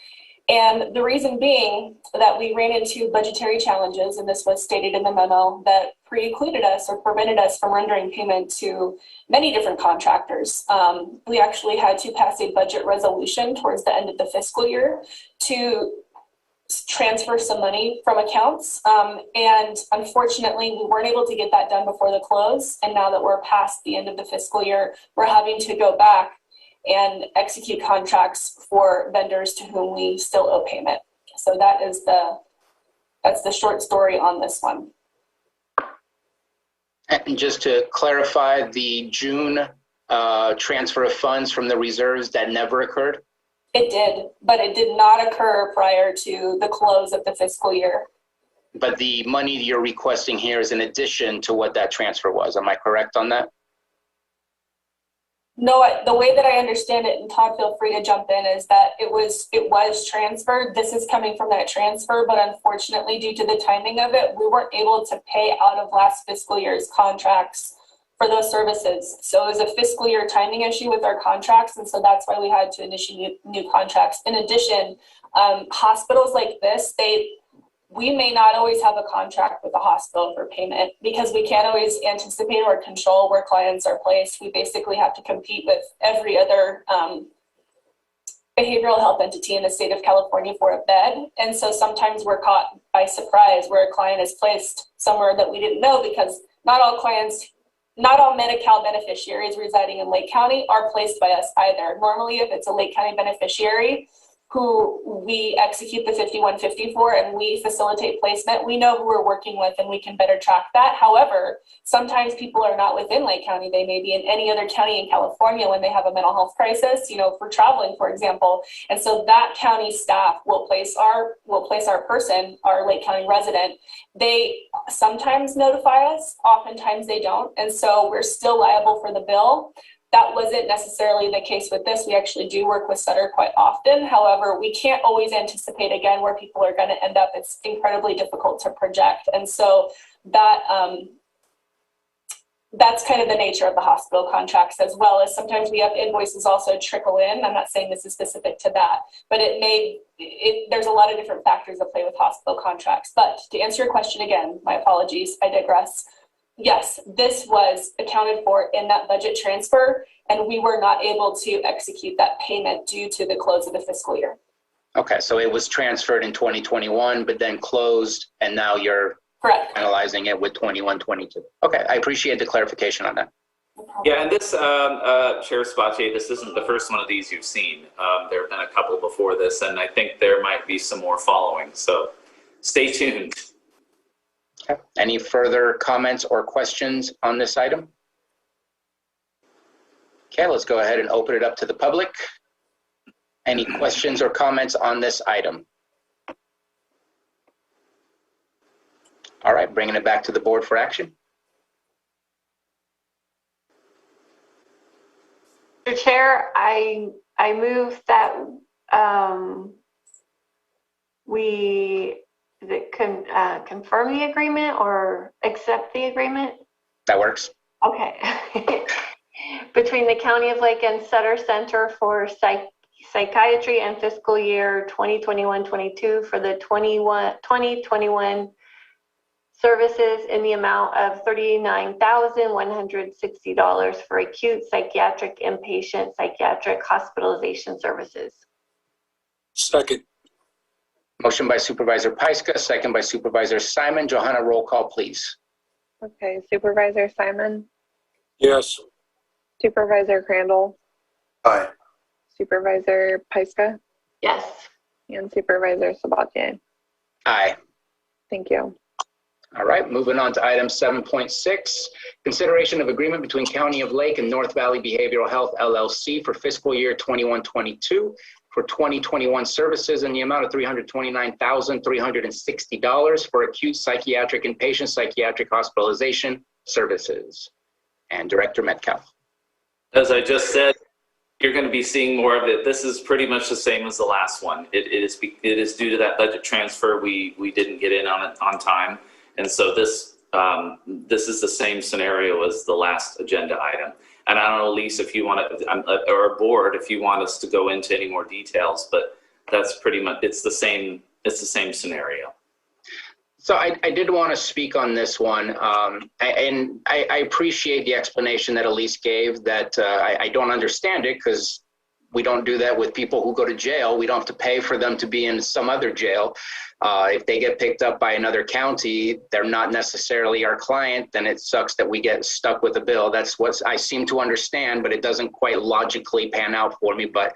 And the reason being that we ran into budgetary challenges, and this was stated in the memo, that precluded us or prevented us from rendering payment to many different contractors. We actually had to pass a budget resolution towards the end of the fiscal year to transfer some money from accounts. And unfortunately, we weren't able to get that done before the close. And now that we're past the end of the fiscal year, we're having to go back and execute contracts for vendors to whom we still owe payment. So that's the short story on this one. And just to clarify, the June transfer of funds from the reserves, that never occurred? It did, but it did not occur prior to the close of the fiscal year. But the money you're requesting here is in addition to what that transfer was. Am I correct on that? No, the way that I understand it, and Todd, feel free to jump in, is that it was transferred. This is coming from that transfer, but unfortunately, due to the timing of it, we weren't able to pay out of last fiscal year's contracts for those services. So it was a fiscal year timing issue with our contracts, and so that's why we had to initiate new contracts. In addition, hospitals like this, we may not always have a contract with the hospital for payment because we can't always anticipate or control where clients are placed. We basically have to compete with every other behavioral health entity in the state of California for a bed. And so sometimes we're caught by surprise where a client is placed somewhere that we didn't know, because not all Medi-Cal beneficiaries residing in Lake County are placed by us either. Normally, if it's a Lake County beneficiary who we execute the 5154 and we facilitate placement, we know who we're working with and we can better track that. However, sometimes people are not within Lake County. They may be in any other county in California when they have a mental health crisis, for traveling, for example. And so that county staff will place our person, our Lake County resident. They sometimes notify us, oftentimes they don't. And so we're still liable for the bill. That wasn't necessarily the case with this. We actually do work with Sutter quite often. However, we can't always anticipate, again, where people are going to end up. It's incredibly difficult to project. And so that's kind of the nature of the hospital contracts, as well as sometimes we have invoices also trickle in. I'm not saying this is specific to that, but there's a lot of different factors that play with hospital contracts. But to answer your question again, my apologies, I digress. Yes, this was accounted for in that budget transfer, and we were not able to execute that payment due to the close of the fiscal year. Okay, so it was transferred in 2021, but then closed, and now you're correct analyzing it with 21-22. Okay, I appreciate the clarification on that. Yeah, and this, Chair Spatier, this isn't the first one of these you've seen. There have been a couple before this, and I think there might be some more following, so stay tuned. Okay. Any further comments or questions on this item? Okay, let's go ahead and open it up to the public. Any questions or comments on this item? All right, bringing it back to the board for action. Mr. Chair, I move that we confirm the agreement or accept the agreement? That works. Okay. Between the County of Lake and Sutter Center for Psychiatry and fiscal year 2021-22 for the 2021 services in the amount of $39,160 for acute psychiatric inpatient psychiatric hospitalization services. Second. Motion by Supervisor Pyska, second by Supervisor Simon. Johanna, roll call, please. Okay, Supervisor Simon, Yes. Supervisor Crandall, Aye. Supervisor Pyska, Yes. and Supervisor Sabatier. Aye. Thank you. All right, moving on to item 7.6, consideration of agreement between County of Lake and North Valley Behavioral Health LLC for fiscal year 21-22 for 2021 services in the amount of $329,360 for acute psychiatric inpatient psychiatric hospitalization Services. And Director Metcalf. As I just said, you're going to be seeing more of it. This is pretty much the same as the last one. It is due to that budget transfer. We didn't get in on it on time, and so this is the same scenario as the last agenda item. And I don't know, Lisa, if you want to, or board, if you want us to go into any more details, but that's pretty much it's the same scenario. So I did want to speak on this one, and I appreciate the explanation that Elise gave, that I don't understand it because we don't do that with people who go to jail. We don't have to pay for them to be in some other jail. If they get picked up by another county, they're not necessarily our client, then it sucks that we get stuck with a bill. That's what I seem to understand, but it doesn't quite logically pan out for me. But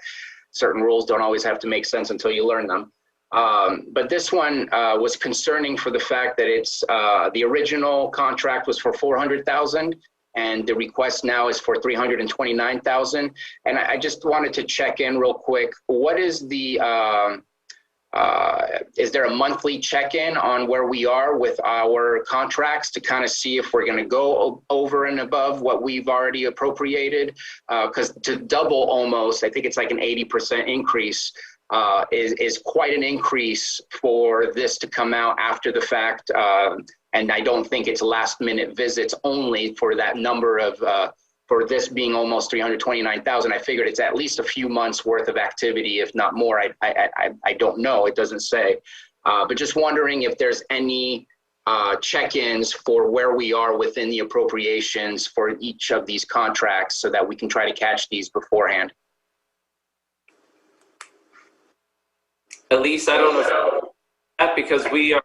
certain rules don't always have to make sense until you learn them. But this one was concerning for the fact that it's the original contract was for $400,000 and the request now is for $329,000. And I just wanted to check in real quick. What is the is there a monthly check-in on where we are with our contracts to kind of see if we're going to go over and above what we've already appropriated? Because to double almost, I think it's like an 80% increase. Is quite an increase for this to come out after the fact. And I don't think it's last minute visits only for that number of, for this being almost 329,000. I figured it's at least a few months worth of activity, if not more. I don't know, it doesn't say. But just wondering if there's any check-ins for where we are within the appropriations for each of these contracts so that we can try to catch these beforehand. At least I don't know that because we are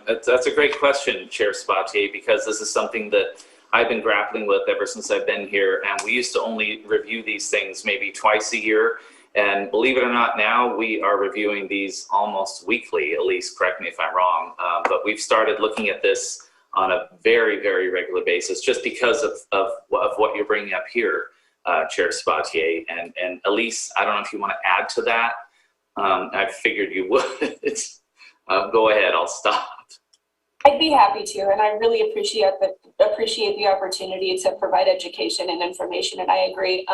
that's a great question, Chair Sabatier, because this is something that I've been grappling with ever since I've been here, and we used to only review these things maybe twice a year, and believe it or not, now we are reviewing these almost weekly. At least, correct me if I'm wrong, but we've started looking at this on a very, very regular basis just because of what you're bringing up here. Chair Sabatier, and Elise, I don't know if you want to add to that. I figured you would. Go ahead, I'll stop. I'd be happy to, and I really appreciate the opportunity to provide education and information, and I agree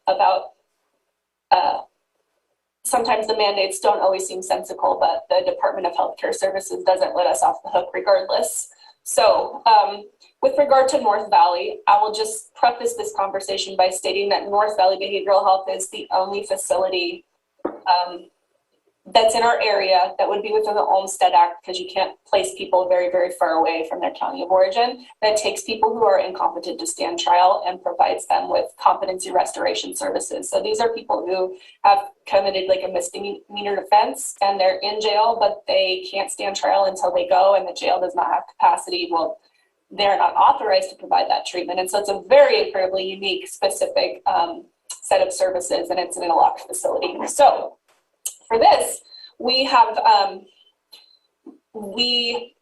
about sometimes the mandates don't always seem sensical, but the Department of Healthcare Services doesn't let us off the hook regardless. So with regard to North Valley, I will just preface this conversation by stating that North Valley Behavioral Health is the only facility that's in our area that would be within the Olmstead Act, because you can't place people very, very far away from their county of origin. That takes people who are incompetent to stand trial and provides them with competency restoration services. So these are people who have committed like a misdemeanor offense and they're in jail, but they can't stand trial until they go, and the jail does not have capacity. Well, they're not authorized to provide that treatment. And so it's a very incredibly unique, specific set of services, and it's in a locked facility. So for this, we have we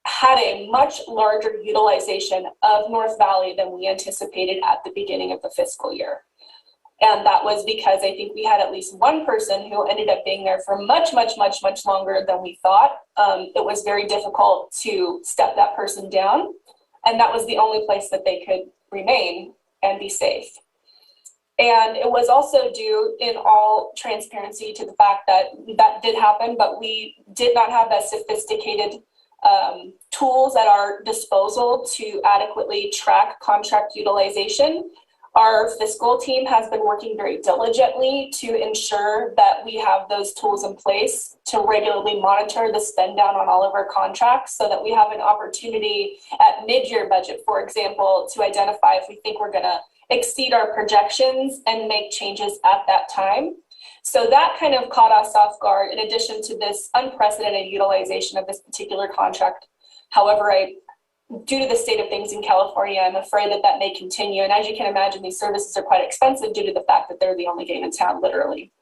had a much larger utilization of North Valley than we anticipated at the beginning of the fiscal year. And that was because I think we had at least one person who ended up being there for much, much, much, much longer than we thought. It was very difficult to step that person down. And that was the only place that they could remain and be safe. And it was also due, in all transparency, to the fact that that did happen, but we did not have that sophisticated tools at our disposal to adequately track contract utilization. Our fiscal team has been working very diligently to ensure that we have those tools in place to regularly monitor the spend down on all of our contracts, so that we have an opportunity at mid-year budget, for example, to identify if we think we're going to exceed our projections and make changes at that time. So that kind of caught us off guard, in addition to this unprecedented utilization of this particular contract. However, due to the state of things in California, I'm afraid that may continue. And as you can imagine, these services are quite expensive due to the fact that they're the only game in town, literally.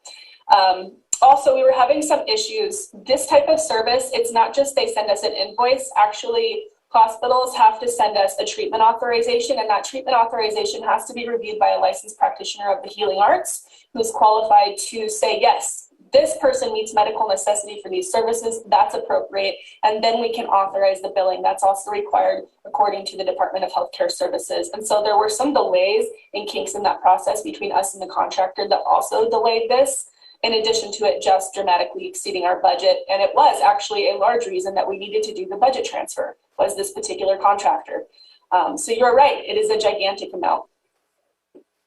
Also, we were having some issues. This type of service, it's not just they send us an invoice. Actually, hospitals have to send us a treatment authorization, and that treatment authorization has to be reviewed by a licensed practitioner of the healing arts who's qualified to say, yes, this person meets medical necessity for these services, that's appropriate. And then we can authorize the billing. That's also required according to the Department of Healthcare Services. And so there were some delays and kinks in that process between us and the contractor that also delayed this, in addition to it just dramatically exceeding our budget. And it was actually a large reason that we needed to do the budget transfer, was this particular contractor. So you're right, it is a gigantic amount.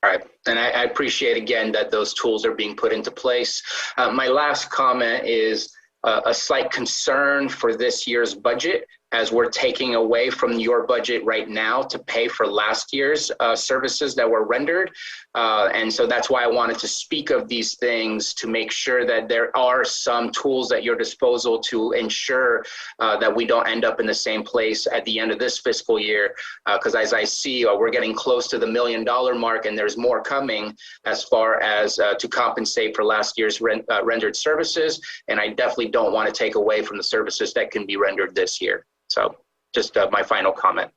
All right, and I appreciate again that those tools are being put into place. My last comment is a slight concern for this year's budget, as we're taking away from your budget right now to pay for last year's services that were rendered. And so that's why I wanted to speak of these things, to make sure that there are some tools at your disposal to ensure that we don't end up in the same place at the end of this fiscal year. Because as I see, we're getting close to the $1 million mark, and there's more coming as far as to compensate for last year's rendered services. And I definitely don't want to take away from the services that can be rendered this year. So just my final comment.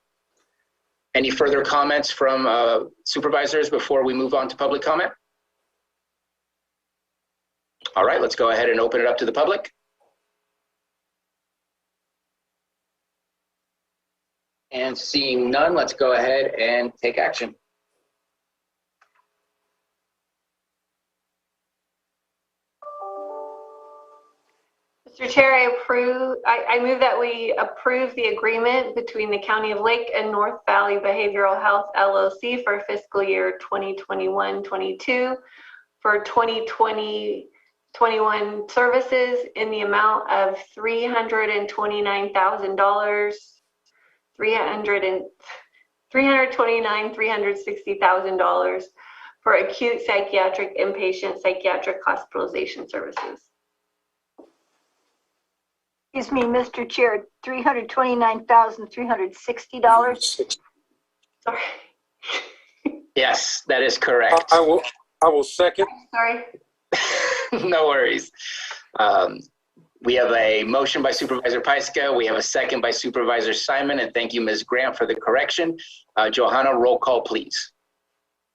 Any further comments from supervisors before we move on to public comment? All right, let's go ahead and open it up to the public. And seeing none, let's go ahead and take action. Mr. Chair, I move that we approve the agreement between the County of Lake and North Valley Behavioral Health LLC for fiscal year 2021-22 for 2020-21 services in the amount of $329,000, $360,000 for acute psychiatric inpatient psychiatric hospitalization services. Excuse me, Mr. Chair, $329,360. Sorry. Yes, that is correct. I will second. Sorry. No worries. We have a motion by Supervisor Pyska. We have a second by Supervisor Simon, and thank you, Ms. Grant, for the correction. Johanna, roll call, please.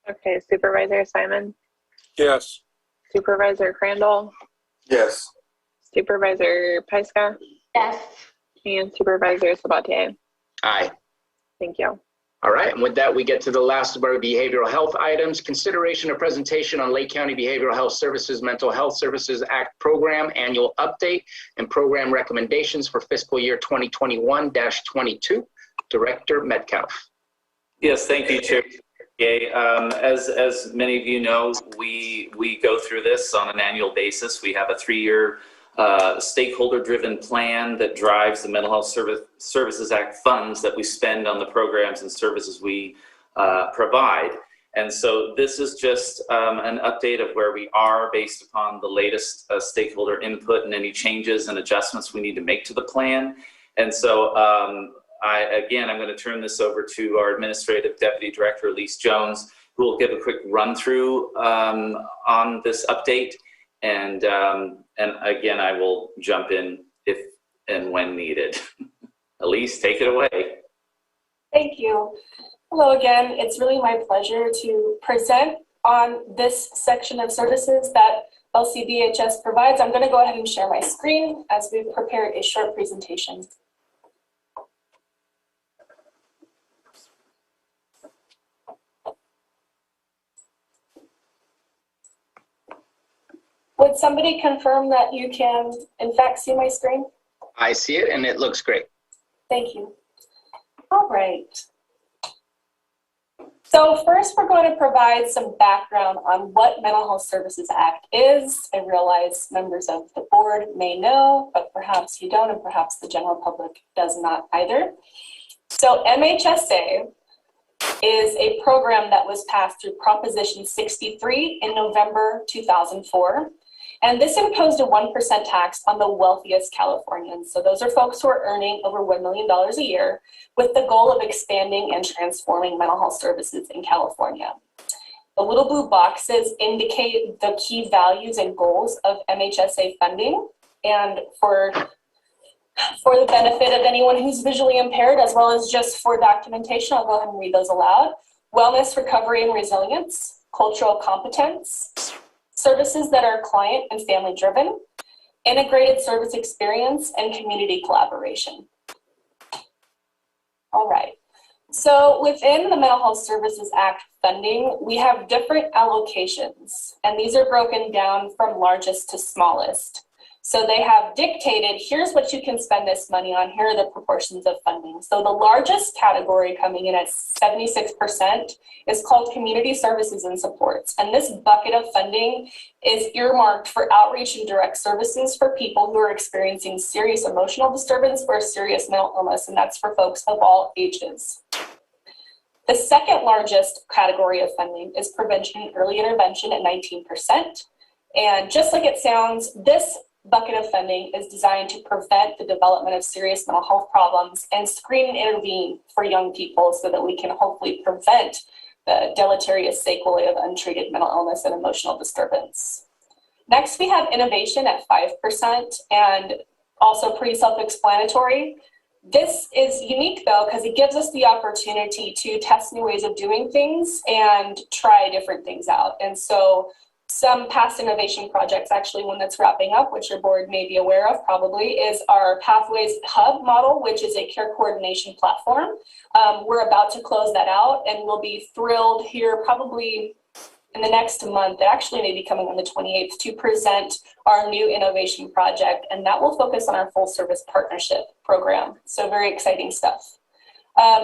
Okay, Supervisor Simon, Yes. Supervisor Crandall, Yes. Supervisor Pyska, Yes. and Supervisor Sabatier. Aye. Thank you. All right, and with that, we get to the last of our behavioral health items. Consideration of presentation on Lake County Behavioral Health Services Mental Health Services Act Program Annual Update and Program Recommendations for fiscal year 2021-22. Director Metcalf. Yes, thank you, Chair. As many of you know, we go through this on an annual basis. We have a 3-year stakeholder-driven plan that drives the Mental Health Services Act funds that we spend on the programs and services we provide. And so this is just an update of where we are based upon the latest stakeholder input and any changes and adjustments we need to make to the plan. And so I'm going to turn this over to our Administrative Deputy Director, Elise Jones, who will give a quick run through on this update. And again, I will jump in if and when needed. Elise, take it away. Thank you. Hello again. It's really my pleasure to present on this section of services that LCBHS provides. I'm going to go ahead and share my screen as we've prepared a short presentation. Would somebody confirm that you can, in fact, see my screen? I see it, and it looks great. Thank you. All right. So first, we're going to provide some background on what Mental Health Services Act is. I realize members of the board may know, but perhaps you don't, and perhaps the general public does not either. So MHSA is a program that was passed through Proposition 63 in November 2004. And this imposed a 1% tax on the wealthiest Californians. So those are folks who are earning over $1 million a year, with the goal of expanding and transforming mental health services in California. The little blue boxes indicate the key values and goals of MHSA funding. And for the benefit of anyone who's visually impaired, as well as just for documentation, I'll go ahead and read those aloud. Wellness, recovery, and resilience, cultural competence, services that are client and family driven, integrated service experience, and community collaboration. All right. So within the Mental Health Services Act funding, we have different allocations, and these are broken down from largest to smallest. So they have dictated, here's what you can spend this money on, here are the proportions of funding. So the largest category coming in at 76% is called community services and supports. And this bucket of funding is earmarked for outreach and direct services for people who are experiencing serious emotional disturbance or serious mental illness, and that's for folks of all ages. The second largest category of funding is prevention and early intervention at 19%. And just like it sounds, this bucket of funding is designed to prevent the development of serious mental health problems and screen and intervene for young people so that we can hopefully prevent the deleterious sequelae of untreated mental illness and emotional disturbance. Next, we have innovation at 5% and also pretty self-explanatory. This is unique though, because it gives us the opportunity to test new ways of doing things and try different things out. And so some past innovation projects, actually one that's wrapping up, which your board may be aware of probably, is our Pathways Hub model, which is a care coordination platform. We're about to close that out, and we'll be thrilled here probably in the next month, actually maybe coming on the 28th, to present our new innovation project, and that will focus on our full service partnership program. So very exciting stuff.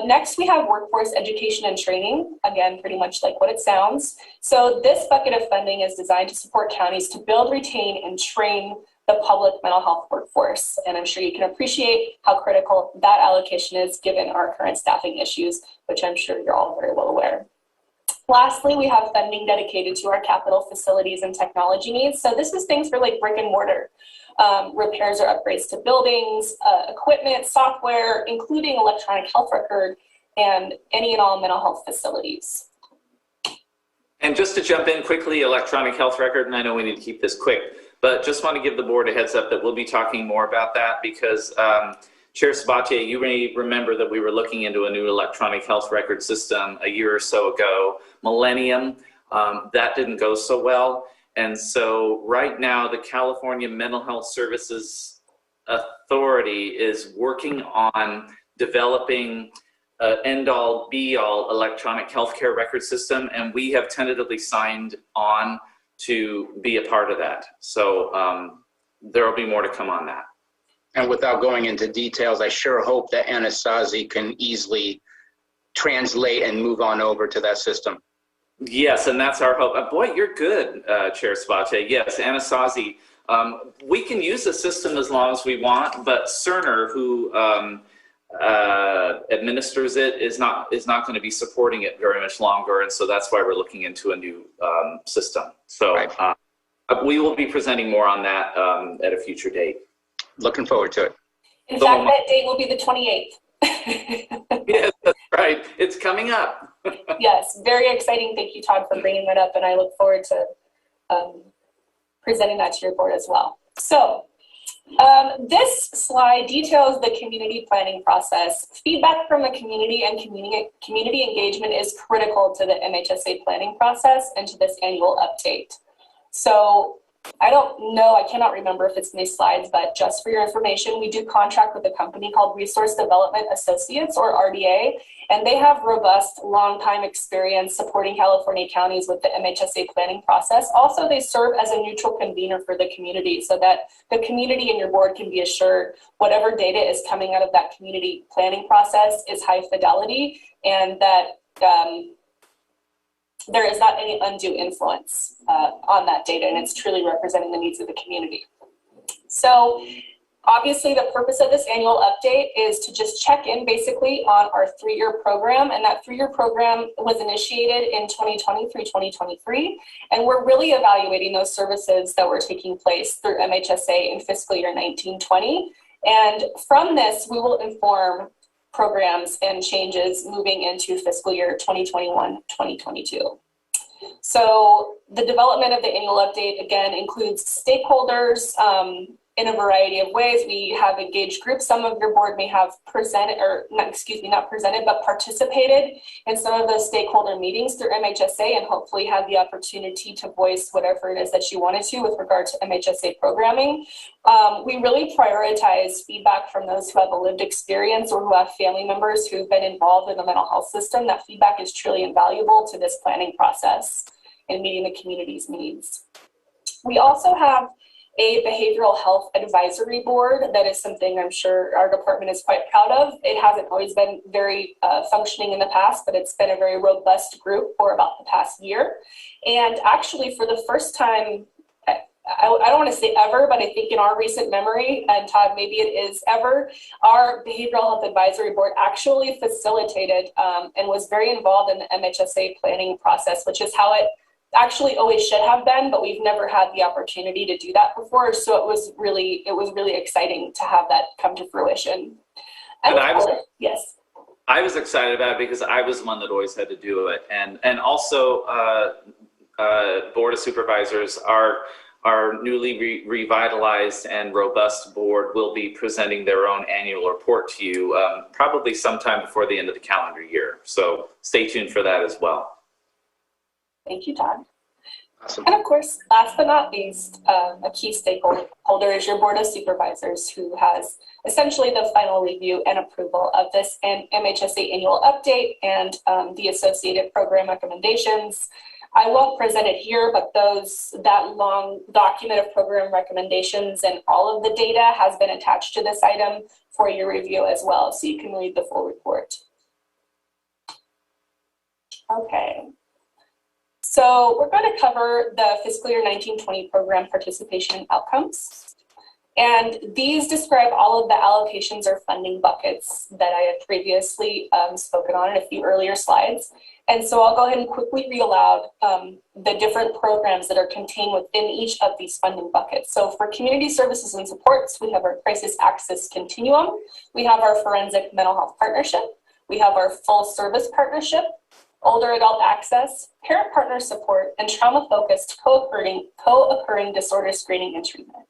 Next, we have workforce education and training. Again, pretty much like what it sounds. So this bucket of funding is designed to support counties to build, retain, and train the public mental health workforce. And I'm sure you can appreciate how critical that allocation is given our current staffing issues, which I'm sure you're all very well aware. Lastly, we have funding dedicated to our capital facilities and technology needs. So this is things for like brick and mortar. Repairs or upgrades to buildings, equipment, software, including electronic health record, and any and all mental health facilities. And just to jump in quickly, electronic health record, and I know we need to keep this quick, but just want to give the board a heads up that we'll be talking more about that because Chair Sabatier, you may remember that we were looking into a new electronic health record system a year or so ago, Millennium. That didn't go so well. And so right now, the California Mental Health Services Authority is working on developing an end-all, be-all electronic healthcare record system, and we have tentatively signed on to be a part of that. So there will be more to come on that. And without going into details, I sure hope that Anasazi can easily translate and move on over to that system. Yes, and that's our hope. Boy, you're good, Chair Sabatier. Yes, Anasazi. We can use the system as long as we want, but Cerner, who administers it, is not going to be supporting it very much longer, and so that's why we're looking into a new system. So right. We will be presenting more on that at a future date. Looking forward to it. In fact, that date will be the 28th. Yes, that's right. It's coming up. Yes, very exciting. Thank you, Todd, for bringing that up, and I look forward to presenting that to your board as well. So this slide details the community planning process. Feedback from the community and community engagement is critical to the MHSA planning process and to this annual update. So I don't know, I cannot remember if it's in these slides, but just for your information, we do contract with a company called Resource Development Associates, or RDA, and they have robust, long-time experience supporting California counties with the MHSA planning process. Also, they serve as a neutral convener for the community so that the community and your board can be assured whatever data is coming out of that community planning process is high fidelity and that there is not any undue influence on that data, and it's truly representing the needs of the community. So obviously the purpose of this annual update is to just check in basically on our 3-year program, and that 3-year program was initiated in 2020 through 2023, and we're really evaluating those services that were taking place through MHSA in fiscal year 19-20, and from this we will inform programs and changes moving into fiscal year 2021-2022. So the development of the annual update, again, includes stakeholders, in a variety of ways. We have engaged groups. Some of your board may have presented, or not, excuse me, not presented, but participated in some of those stakeholder meetings through MHSA, and hopefully had the opportunity to voice whatever it is that you wanted to with regard to MHSA programming. We really prioritize feedback from those who have a lived experience or who have family members who've been involved in the mental health system. That feedback is truly invaluable to this planning process and meeting the community's needs. We also have a behavioral health advisory board. That is something I'm sure our department is quite proud of. It hasn't always been very functioning in the past, but it's been a very robust group for about the past year. And actually for the first time, I don't want to say ever, but I think in our recent memory, and Todd, maybe it is ever, our behavioral health advisory board actually facilitated and was very involved in the MHSA planning process, which is how it actually always should have been, but we've never had the opportunity to do that before. So it was really exciting to have that come to fruition. And yes. I was excited about it because I was the one that always had to do it. And also Board of Supervisors, our newly revitalized and robust board will be presenting their own annual report to you probably sometime before the end of the calendar year. So stay tuned for that as well. Thank you, Todd. Awesome. And of course, last but not least, a key stakeholder is your Board of Supervisors, who has essentially the final review and approval of this MHSA annual update and the associated program recommendations. I won't present it here, but that long document of program recommendations and all of the data has been attached to this item for your review as well, so you can read the full report. Okay. So we're going to cover the fiscal year 19-20 program participation outcomes. And these describe all of the allocations or funding buckets that I had previously spoken on in a few earlier slides. And so I'll go ahead and quickly read aloud the different programs that are contained within each of these funding buckets. So for community services and supports, we have our crisis access continuum. We have our forensic mental health partnership. We have our full service partnership, older adult access, parent partner support, and trauma-focused co-occurring disorder screening and treatment.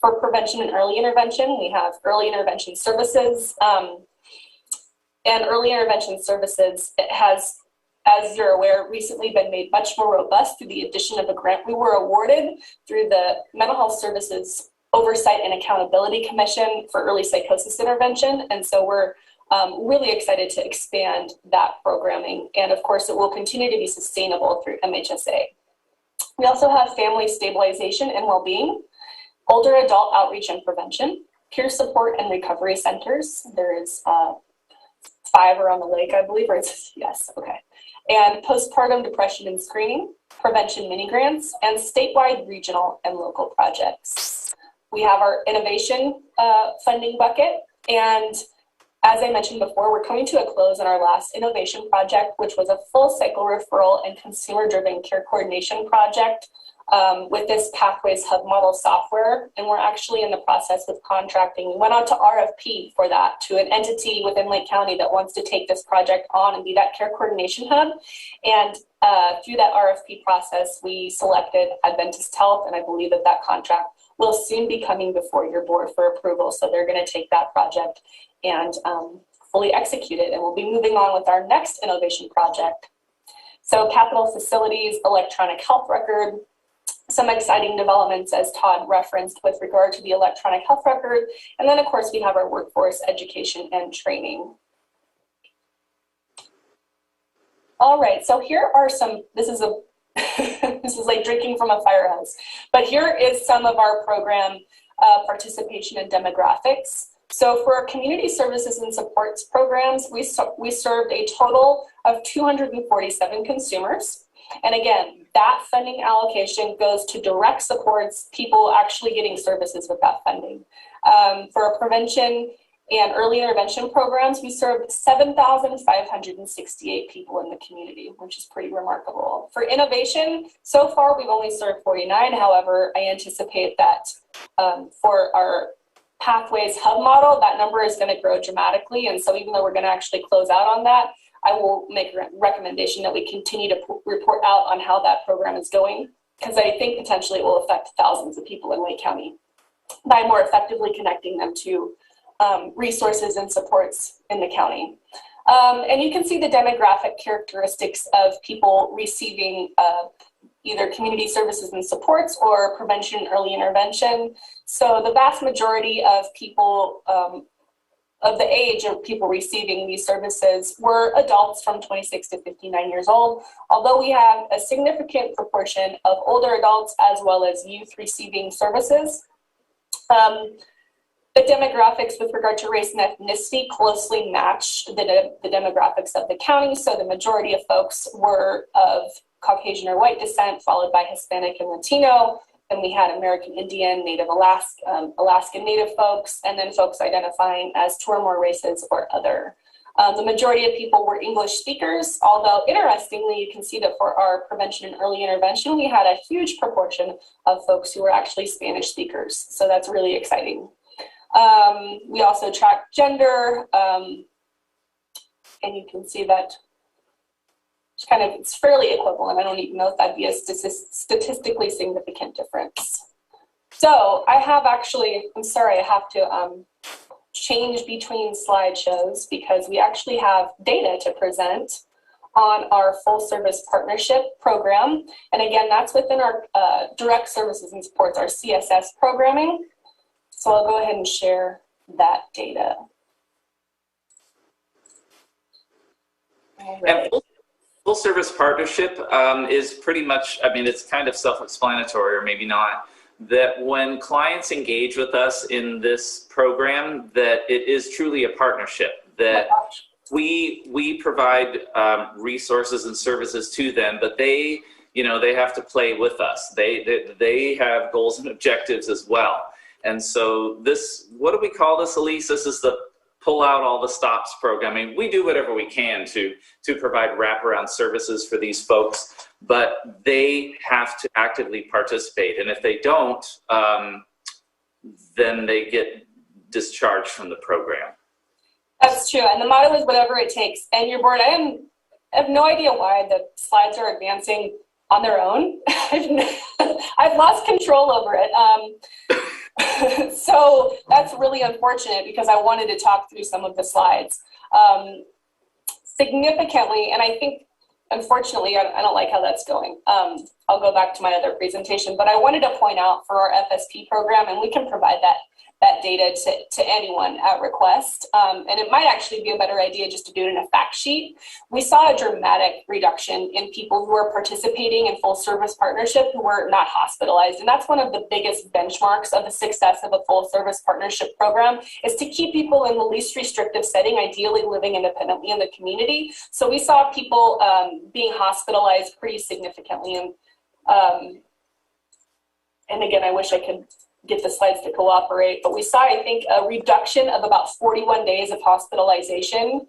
For prevention and early intervention, we have early intervention services. And early intervention services, it has, as you're aware, recently been made much more robust through the addition of a grant we were awarded through the Mental Health Services Oversight and Accountability Commission for early psychosis intervention. And so we're really excited to expand that programming. And of course, it will continue to be sustainable through MHSA. We also have family stabilization and well-being, older adult outreach and prevention, peer support and recovery centers. There is 5 around the lake, I believe, or it's, yes, okay. And postpartum depression and screening, prevention mini grants, and statewide, regional, and local projects. We have our innovation funding bucket, and as I mentioned before, we're coming to a close on our last innovation project, which was a full cycle referral and consumer-driven care coordination project with this Pathways Hub model software. And we're actually in the process of contracting. We went out to RFP for that to an entity within Lake County that wants to take this project on and be that care coordination hub. And through that RFP process, we selected Adventist Health, and I believe that that contract will soon be coming before your board for approval. So they're going to take that project and fully execute it. And we'll be moving on with our next innovation project. So capital facilities, electronic health record, some exciting developments as Todd referenced with regard to the electronic health record. And then of course we have our workforce education and training. All right, so here are some, this is like drinking from a fire hose, but here is some of our program participation and demographics. So for our community services and supports programs, we served a total of 247 consumers. And again, that funding allocation goes to direct supports, people actually getting services with that funding. For our prevention and early intervention programs, we served 7,568 people in the community, which is pretty remarkable. For innovation, so far we've only served 49. However, I anticipate that for our Pathways Hub model, that number is going to grow dramatically. And so even though we're going to actually close out on that, I will make a recommendation that we continue to report out on how that program is going, because I think potentially it will affect thousands of people in Lake County. by more effectively connecting them to resources and supports in the county. And you can see the demographic characteristics of people receiving either community services and supports or prevention and early intervention. So the vast majority of people of the age of people receiving these services were adults from 26 to 59 years old, although we have a significant proportion of older adults as well as youth receiving services. The demographics with regard to race and ethnicity closely match the demographics of the county. So the majority of folks were of Caucasian or white descent, followed by Hispanic and Latino. Then we had American Indian, Native Alaskan Native folks, and then folks identifying as two or more races or other. The majority of people were English speakers, although interestingly, you can see that for our prevention and early intervention, we had a huge proportion of folks who were actually Spanish speakers. So that's really exciting. We also tracked gender, and you can see that it's fairly equivalent. I don't even know if that'd be a statistically significant difference. So I have actually, I'm sorry, I have to change between slideshows because we actually have data to present on our full service partnership program. And again, that's within our direct services and supports, our CSS programming. So I'll go ahead and share that data. And full service partnership is pretty much, I mean, it's kind of self-explanatory, or maybe not, that when clients engage with us in this program, that it is truly a partnership, that we provide resources and services to them, but they, you know, they have to play with us. They have goals and objectives as well. And so this, what do we call this, Elise? This is the pull out all the stops program. I mean, we do whatever we can to provide wraparound services for these folks, but they have to actively participate. And if they don't, then they get discharged from the program. That's true. And the motto is whatever it takes. And your board, I have no idea why the slides are advancing on their own. I've lost control over it. So that's really unfortunate because I wanted to talk through some of the slides. Significantly, and I think, unfortunately, I don't like how that's going. I'll go back to my other presentation, but I wanted to point out for our FSP program, and we can provide that data to anyone at request. And it might actually be a better idea just to do it in a fact sheet. We saw a dramatic reduction in people who are participating in full service partnership who were not hospitalized. And that's one of the biggest benchmarks of the success of a full service partnership program, is to keep people in the least restrictive setting, ideally living independently in the community. So we saw people being hospitalized pretty significantly. And again, I wish I could get the slides to cooperate, but we saw, I think, a reduction of about 41 days of hospitalization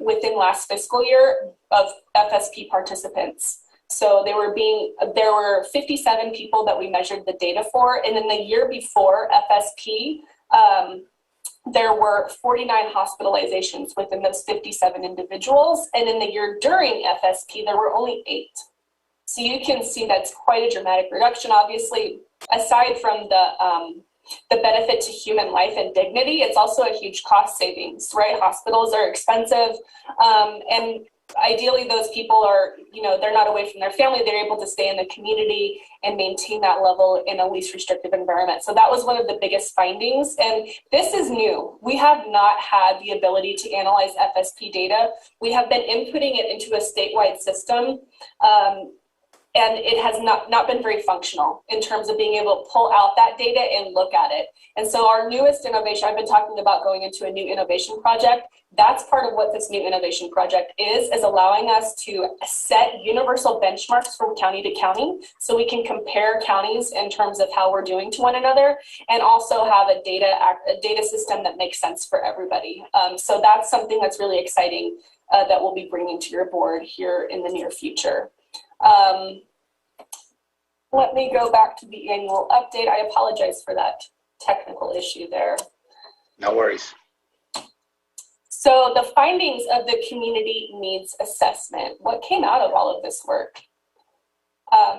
within last fiscal year of FSP participants. So there were 57 people that we measured the data for, and in the year before FSP, there were 49 hospitalizations within those 57 individuals, and in the year during FSP, there were only 8. So you can see that's quite a dramatic reduction. Obviously, aside from the benefit to human life and dignity, it's also a huge cost savings, right? Hospitals are expensive, and ideally those people are, you know, they're not away from their family, they're able to stay in the community and maintain that level in a least restrictive environment. So that was one of the biggest findings, and this is new. We have not had the ability to analyze FSP data. We have been inputting it into a statewide system, and it has not been very functional in terms of being able to pull out that data and look at it. And so our newest innovation, I've been talking about going into a new innovation project. That's part of what this new innovation project is allowing us to set universal benchmarks from county to county so we can compare counties in terms of how we're doing to one another, and also have a data system that makes sense for everybody. So that's something that's really exciting that we'll be bringing to your board here in the near future. Let me go back to the annual update. I apologize for that technical issue there. No worries. So the findings of the community needs assessment. What came out of all of this work?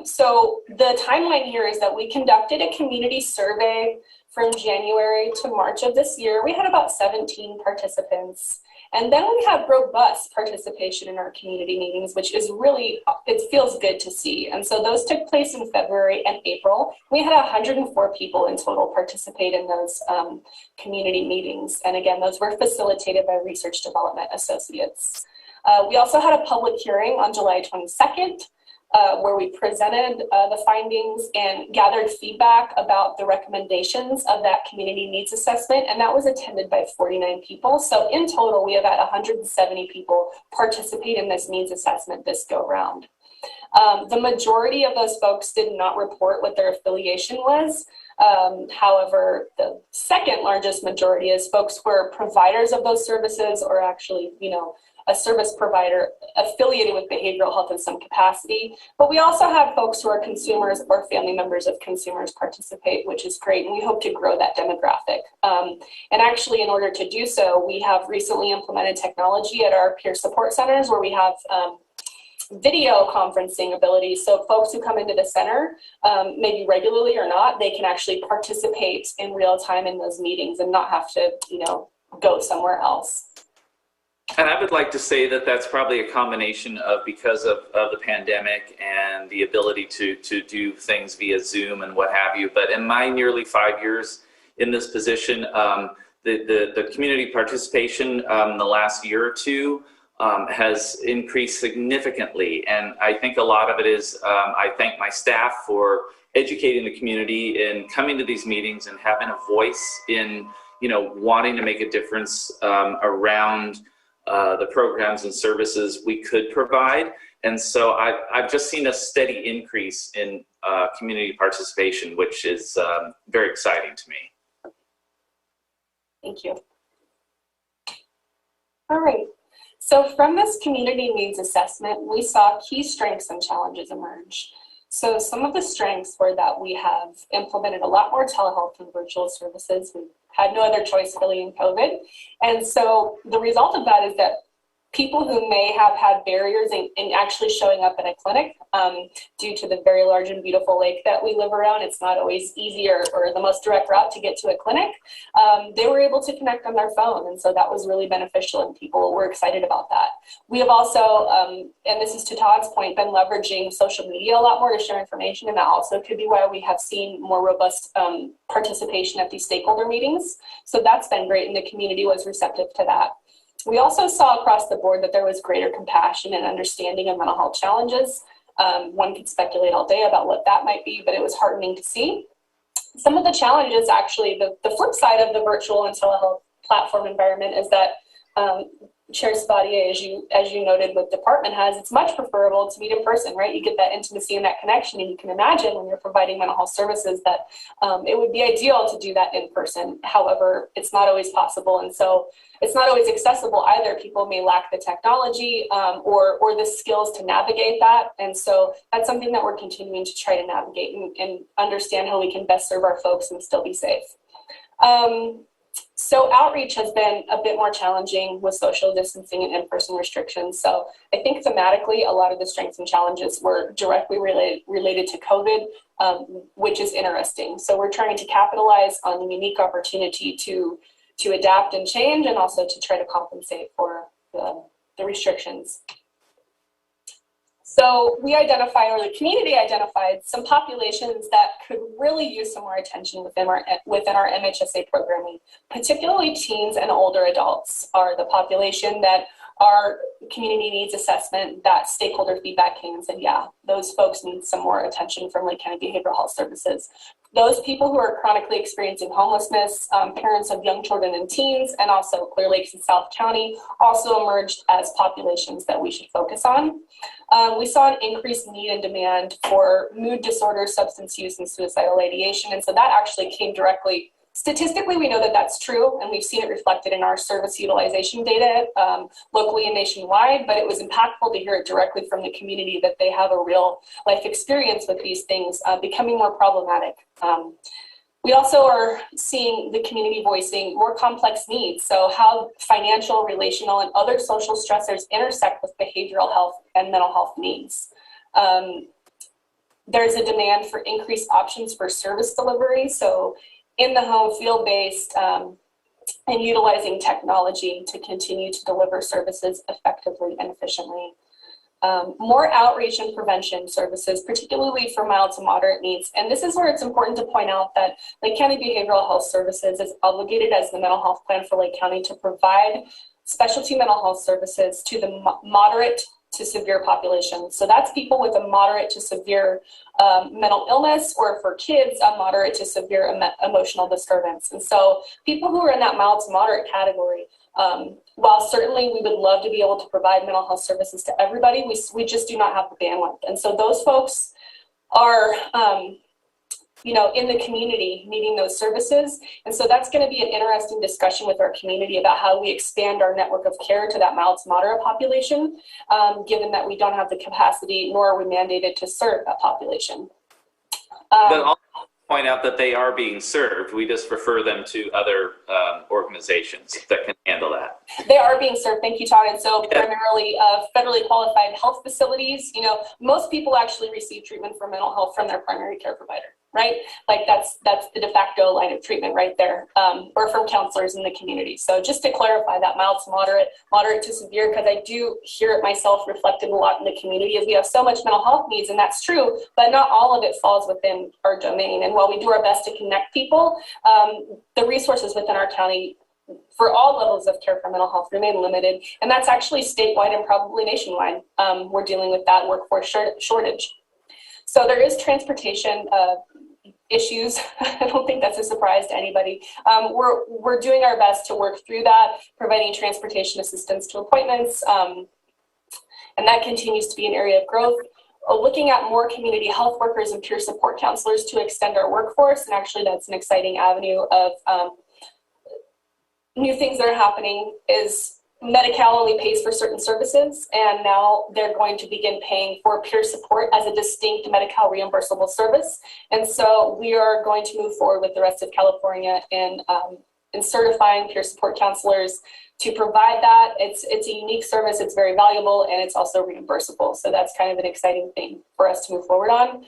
So the timeline here is that we conducted a community survey from January to March of this year. We had about 17 participants. And then we had robust participation in our community meetings, which is really, it feels good to see. And so those took place in February and April. We had 104 people in total participate in those community meetings. And again, those were facilitated by Research Development Associates. We also had a public hearing on July 22nd. Where we presented the findings and gathered feedback about the recommendations of that community needs assessment, and that was attended by 49 people. So in total, we have had 170 people participate in this needs assessment this go round. The majority of those folks did not report what their affiliation was. However, the second largest majority is folks who are providers of those services or actually, you know, a service provider affiliated with behavioral health in some capacity. But we also have folks who are consumers or family members of consumers participate, which is great. And we hope to grow that demographic. And actually, in order to do so, we have recently implemented technology at our peer support centers where we have video conferencing ability. So folks who come into the center, maybe regularly or not, they can actually participate in real time in those meetings and not have to, you know, go somewhere else. And I would like to say that that's probably a combination of because of the pandemic and the ability to do things via Zoom and what have you. But in my nearly 5 years in this position, the community participation the last year or two has increased significantly. And I think a lot of it is I thank my staff for educating the community and coming to these meetings and having a voice in, you know, wanting to make a difference around the programs and services we could provide. And so I've just seen a steady increase in community participation, which is very exciting to me. Thank you. All right. So from this community needs assessment, we saw key strengths and challenges emerge. So some of the strengths were that we have implemented a lot more telehealth and virtual services. We had no other choice really in COVID. And so the result of that is that people who may have had barriers in actually showing up at a clinic due to the very large and beautiful lake that we live around, it's not always easy or the most direct route to get to a clinic. They were able to connect on their phone. And so that was really beneficial and people were excited about that. We have also, and this is to Todd's point, been leveraging social media a lot more to share information. And that also could be why we have seen more robust participation at these stakeholder meetings. So that's been great and the community was receptive to that. We also saw across the board that there was greater compassion and understanding of mental health challenges. One could speculate all day about what that might be, but it was heartening to see. Some of the challenges, actually, the flip side of the virtual and telehealth platform environment is that Chair Sabatier, as you noted with department heads, it's much preferable to meet in person, right? You get that intimacy and that connection, and you can imagine when you're providing mental health services that it would be ideal to do that in person. However, it's not always possible, and so it's not always accessible either. People may lack the technology or the skills to navigate that, and so that's something that we're continuing to try to navigate and understand how we can best serve our folks and still be safe. So outreach has been a bit more challenging with social distancing and in-person restrictions. So I think thematically, a lot of the strengths and challenges were directly related to COVID, which is interesting. So we're trying to capitalize on the unique opportunity to adapt and change and also to try to compensate for the restrictions. So we identified, or the community identified, some populations that could really use some more attention within our MHSA programming. Particularly teens and older adults are the population that our community needs assessment, that stakeholder feedback came and said, yeah, those folks need some more attention from Lake County Behavioral Health Services. Those people who are chronically experiencing homelessness, parents of young children and teens, and also Clear Lakes and South County also emerged as populations that we should focus on. We saw an increased need and demand for mood disorders, substance use, and suicidal ideation. And so that actually came directly. Statistically, we know that that's true, and we've seen it reflected in our service utilization data locally and nationwide, but it was impactful to hear it directly from the community that they have a real life experience with these things becoming more problematic. We also are seeing the community voicing more complex needs, so how financial, relational, and other social stressors intersect with behavioral health and mental health needs. There's a demand for increased options for service delivery. So in the home, field-based, and utilizing technology to continue to deliver services effectively and efficiently. More outreach and prevention services, particularly for mild to moderate needs. And this is where it's important to point out that Lake County Behavioral Health Services is obligated as the mental health plan for Lake County to provide specialty mental health services to the moderate to severe population. So that's people with a moderate to severe mental illness, or for kids, a moderate to severe emotional disturbance. And so people who are in that mild to moderate category, while certainly we would love to be able to provide mental health services to everybody, we just do not have the bandwidth. And so those folks are, in the community needing those services. And so that's going to be an interesting discussion with our community about how we expand our network of care to that mild to moderate population, given that we don't have the capacity nor are we mandated to serve that population. But I'll point out that they are being served. We just refer them to other organizations that can handle that. They are being served. Thank you, Todd. And so primarily federally qualified health facilities. Most people actually receive treatment for mental health from their primary care provider, right? Like that's the de facto line of treatment right there, or from counselors in the community. So just to clarify that mild to moderate to severe, because I do hear it myself reflected a lot in the community, as we have so much mental health needs, and that's true, but not all of it falls within our domain. And while we do our best to connect people, the resources within our county for all levels of care for mental health remain limited, and that's actually statewide and probably nationwide. We're dealing with that workforce shortage. So there is transportation issues. I don't think that's a surprise to anybody. We're doing our best to work through that, providing transportation assistance to appointments, and that continues to be an area of growth. Looking at more community health workers and peer support counselors to extend our workforce, and actually that's an exciting avenue of new things that are happening. Is Metcalf only pays for certain services, and now they're going to begin paying for peer support as a distinct Metcalf reimbursable service. And so we are going to move forward with the rest of California in certifying peer support counselors to provide that. It's a unique service, it's very valuable, and it's also reimbursable. So that's kind of an exciting thing for us to move forward on.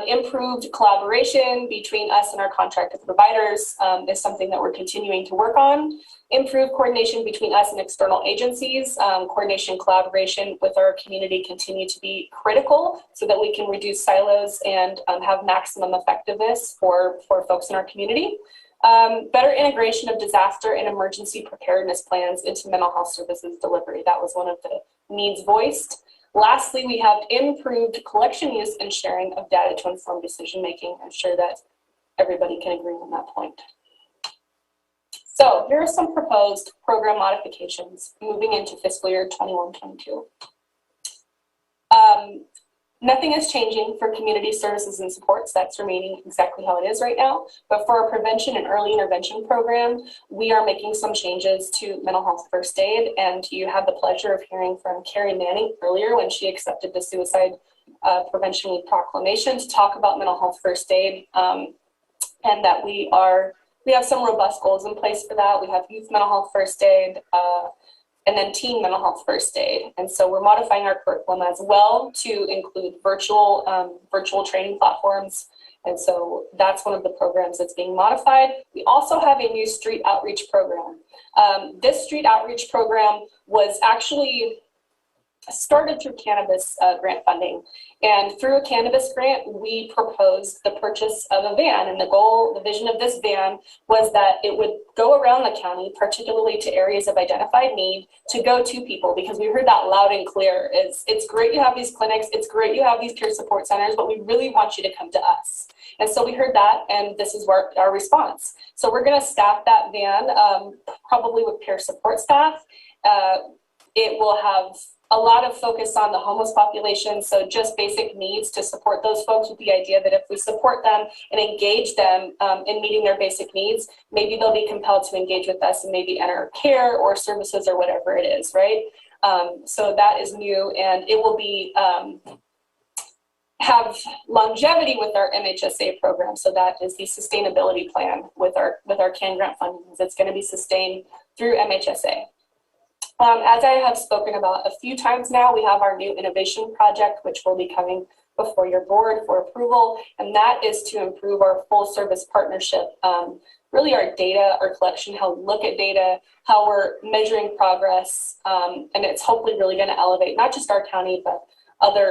Improved collaboration between us and our contracted providers is something that we're continuing to work on. Improved coordination between us and external agencies. Coordination, collaboration with our community continue to be critical so that we can reduce silos and have maximum effectiveness for folks in our community. Better integration of disaster and emergency preparedness plans into mental health services delivery. That was one of the needs voiced. Lastly, we have improved collection, use, and sharing of data to inform decision making. I'm sure that everybody can agree on that point. So here are some proposed program modifications moving into fiscal year 21-22. Nothing is changing for community services and supports. That's remaining exactly how it is right now. But for our prevention and early intervention program, we are making some changes to mental health first aid. And you had the pleasure of hearing from Carrie Manning earlier when she accepted the suicide prevention week proclamation to talk about mental health first aid, and that we have some robust goals in place for that. We have youth mental health first aid, and then teen mental health first aid. And so we're modifying our curriculum as well to include virtual training platforms. And so that's one of the programs that's being modified. We also have a new street outreach program. This street outreach program was actually started through cannabis grant funding. And through a cannabis grant, we proposed the purchase of a van. And the vision of this van was that it would go around the county, particularly to areas of identified need, to go to people, because we heard that loud and clear. It's great you have these clinics, it's great you have these peer support centers, but we really want you to come to us. And so we heard that, and this is our response. So we're gonna staff that van, probably with peer support staff. It will have a lot of focus on the homeless population, so just basic needs to support those folks, with the idea that if we support them and engage them in meeting their basic needs, maybe they'll be compelled to engage with us and maybe enter care or services or whatever it is, right? So that is new, and it will be have longevity with our MHSA program. So that is the sustainability plan with our CAN grant funding. It's going to be sustained through MHSA. As I have spoken about a few times now, we have our new innovation project, which will be coming before your board for approval, and that is to improve our full service partnership. Really our data, our collection, how we look at data, how we're measuring progress, and it's hopefully really going to elevate not just our county, but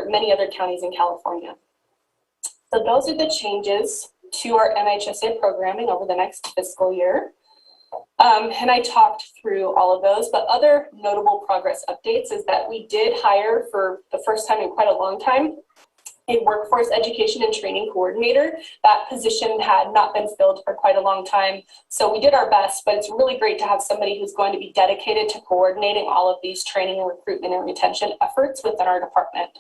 many other counties in California. So those are the changes to our MHSA programming over the next fiscal year. And I talked through all of those, but other notable progress updates is that we did hire for the first time in quite a long time a workforce education and training coordinator. That position had not been filled for quite a long time. So we did our best, but it's really great to have somebody who's going to be dedicated to coordinating all of these training and recruitment and retention efforts within our department.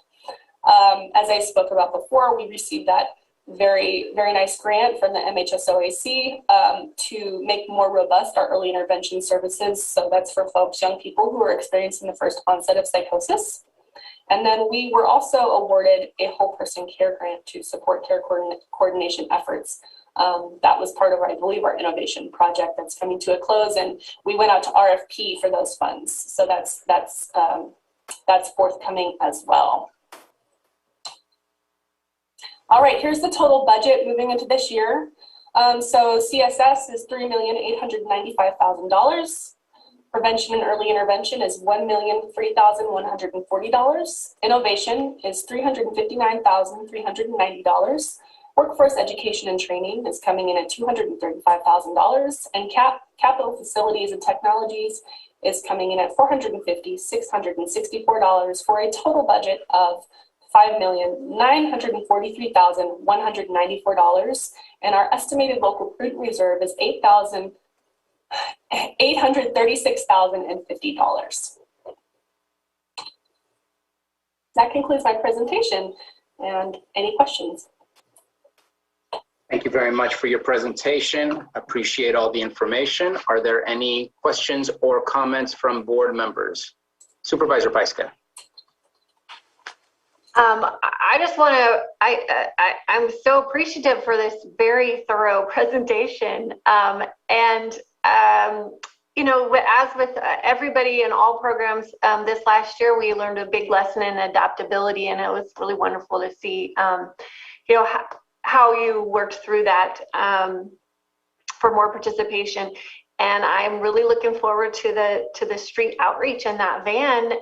As I spoke about before, we received that very, very nice grant from the MHSOAC to make more robust our early intervention services. So that's for folks, young people who are experiencing the first onset of psychosis. And then we were also awarded a whole person care grant to support care coordination efforts. That was part of, I believe, our innovation project that's coming to a close, and we went out to RFP for those funds. So that's forthcoming as well. All right, here's the total budget moving into this year. So CSS is $3,895,000. Prevention and early intervention is $1,003,140. Innovation is $359,390. Workforce education and training is coming in at $235,000. And capital facilities and technologies is coming in at $450,664 for a total budget of $5,943,194. And our estimated local prudent reserve is $836,050. That concludes my presentation. And any questions? Thank you very much for your presentation. Appreciate all the information. Are there any questions or comments from board members? Supervisor Pyska. I just want to, I'm so appreciative for this very thorough presentation. You know, as with everybody in all programs this last year, we learned a big lesson in adaptability, and it was really wonderful to see, you know, how you worked through that for more participation. And I'm really looking forward to the street outreach and that van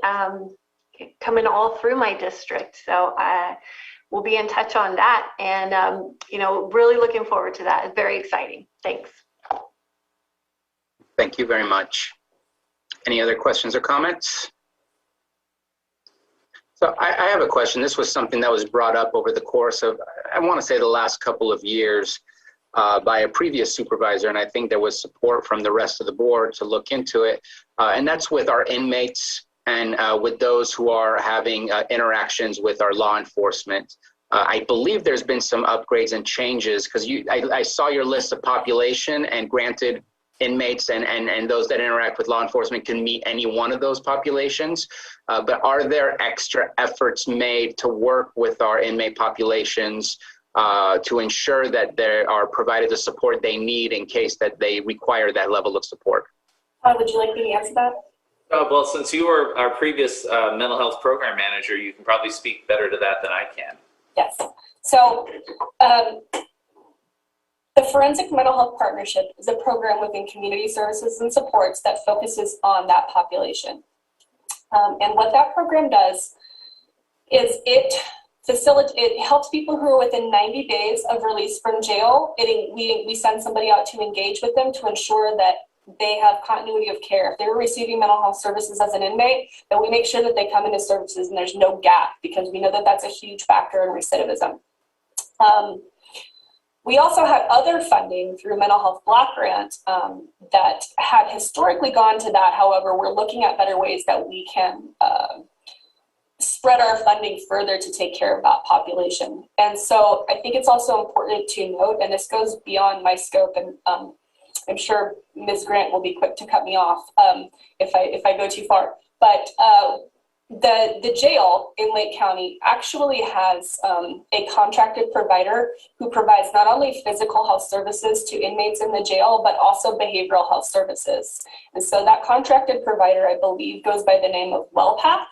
coming all through my district. So we'll be in touch on that, and you know, really looking forward to that. It's very exciting. Thanks. Thank you very much. Any other questions or comments? So I have a question. This was something that was brought up over the course of, I want to say, the last couple of years by a previous supervisor, and I think there was support from the rest of the board to look into it, and that's with our inmates and with those who are having interactions with our law enforcement. I believe there's been some upgrades and changes, because I saw your list of population, and granted, inmates and those that interact with law enforcement can meet any one of those populations. But are there extra efforts made to work with our inmate populations to ensure that they are provided the support they need in case that they require that level of support? Would you like me to answer that? Well, since you were our previous mental health program manager, you can probably speak better to that than I can. Yes. So the Forensic Mental Health Partnership is a program within community services and supports that focuses on that population. And what that program does is it helps people who are within 90 days of release from jail. We send somebody out to engage with them to ensure that they have continuity of care. If they were receiving mental health services as an inmate, then we make sure that they come into services and there's no gap, because we know that that's a huge factor in recidivism. We also had other funding through Mental Health Block Grant that had historically gone to that. However, we're looking at better ways that we can spread our funding further to take care of that population. And so I think it's also important to note, and this goes beyond my scope, and I'm sure Ms. Grant will be quick to cut me off if I go too far. But the jail in Lake County actually has a contracted provider who provides not only physical health services to inmates in the jail, but also behavioral health services. And so that contracted provider, I believe, goes by the name of WellPath.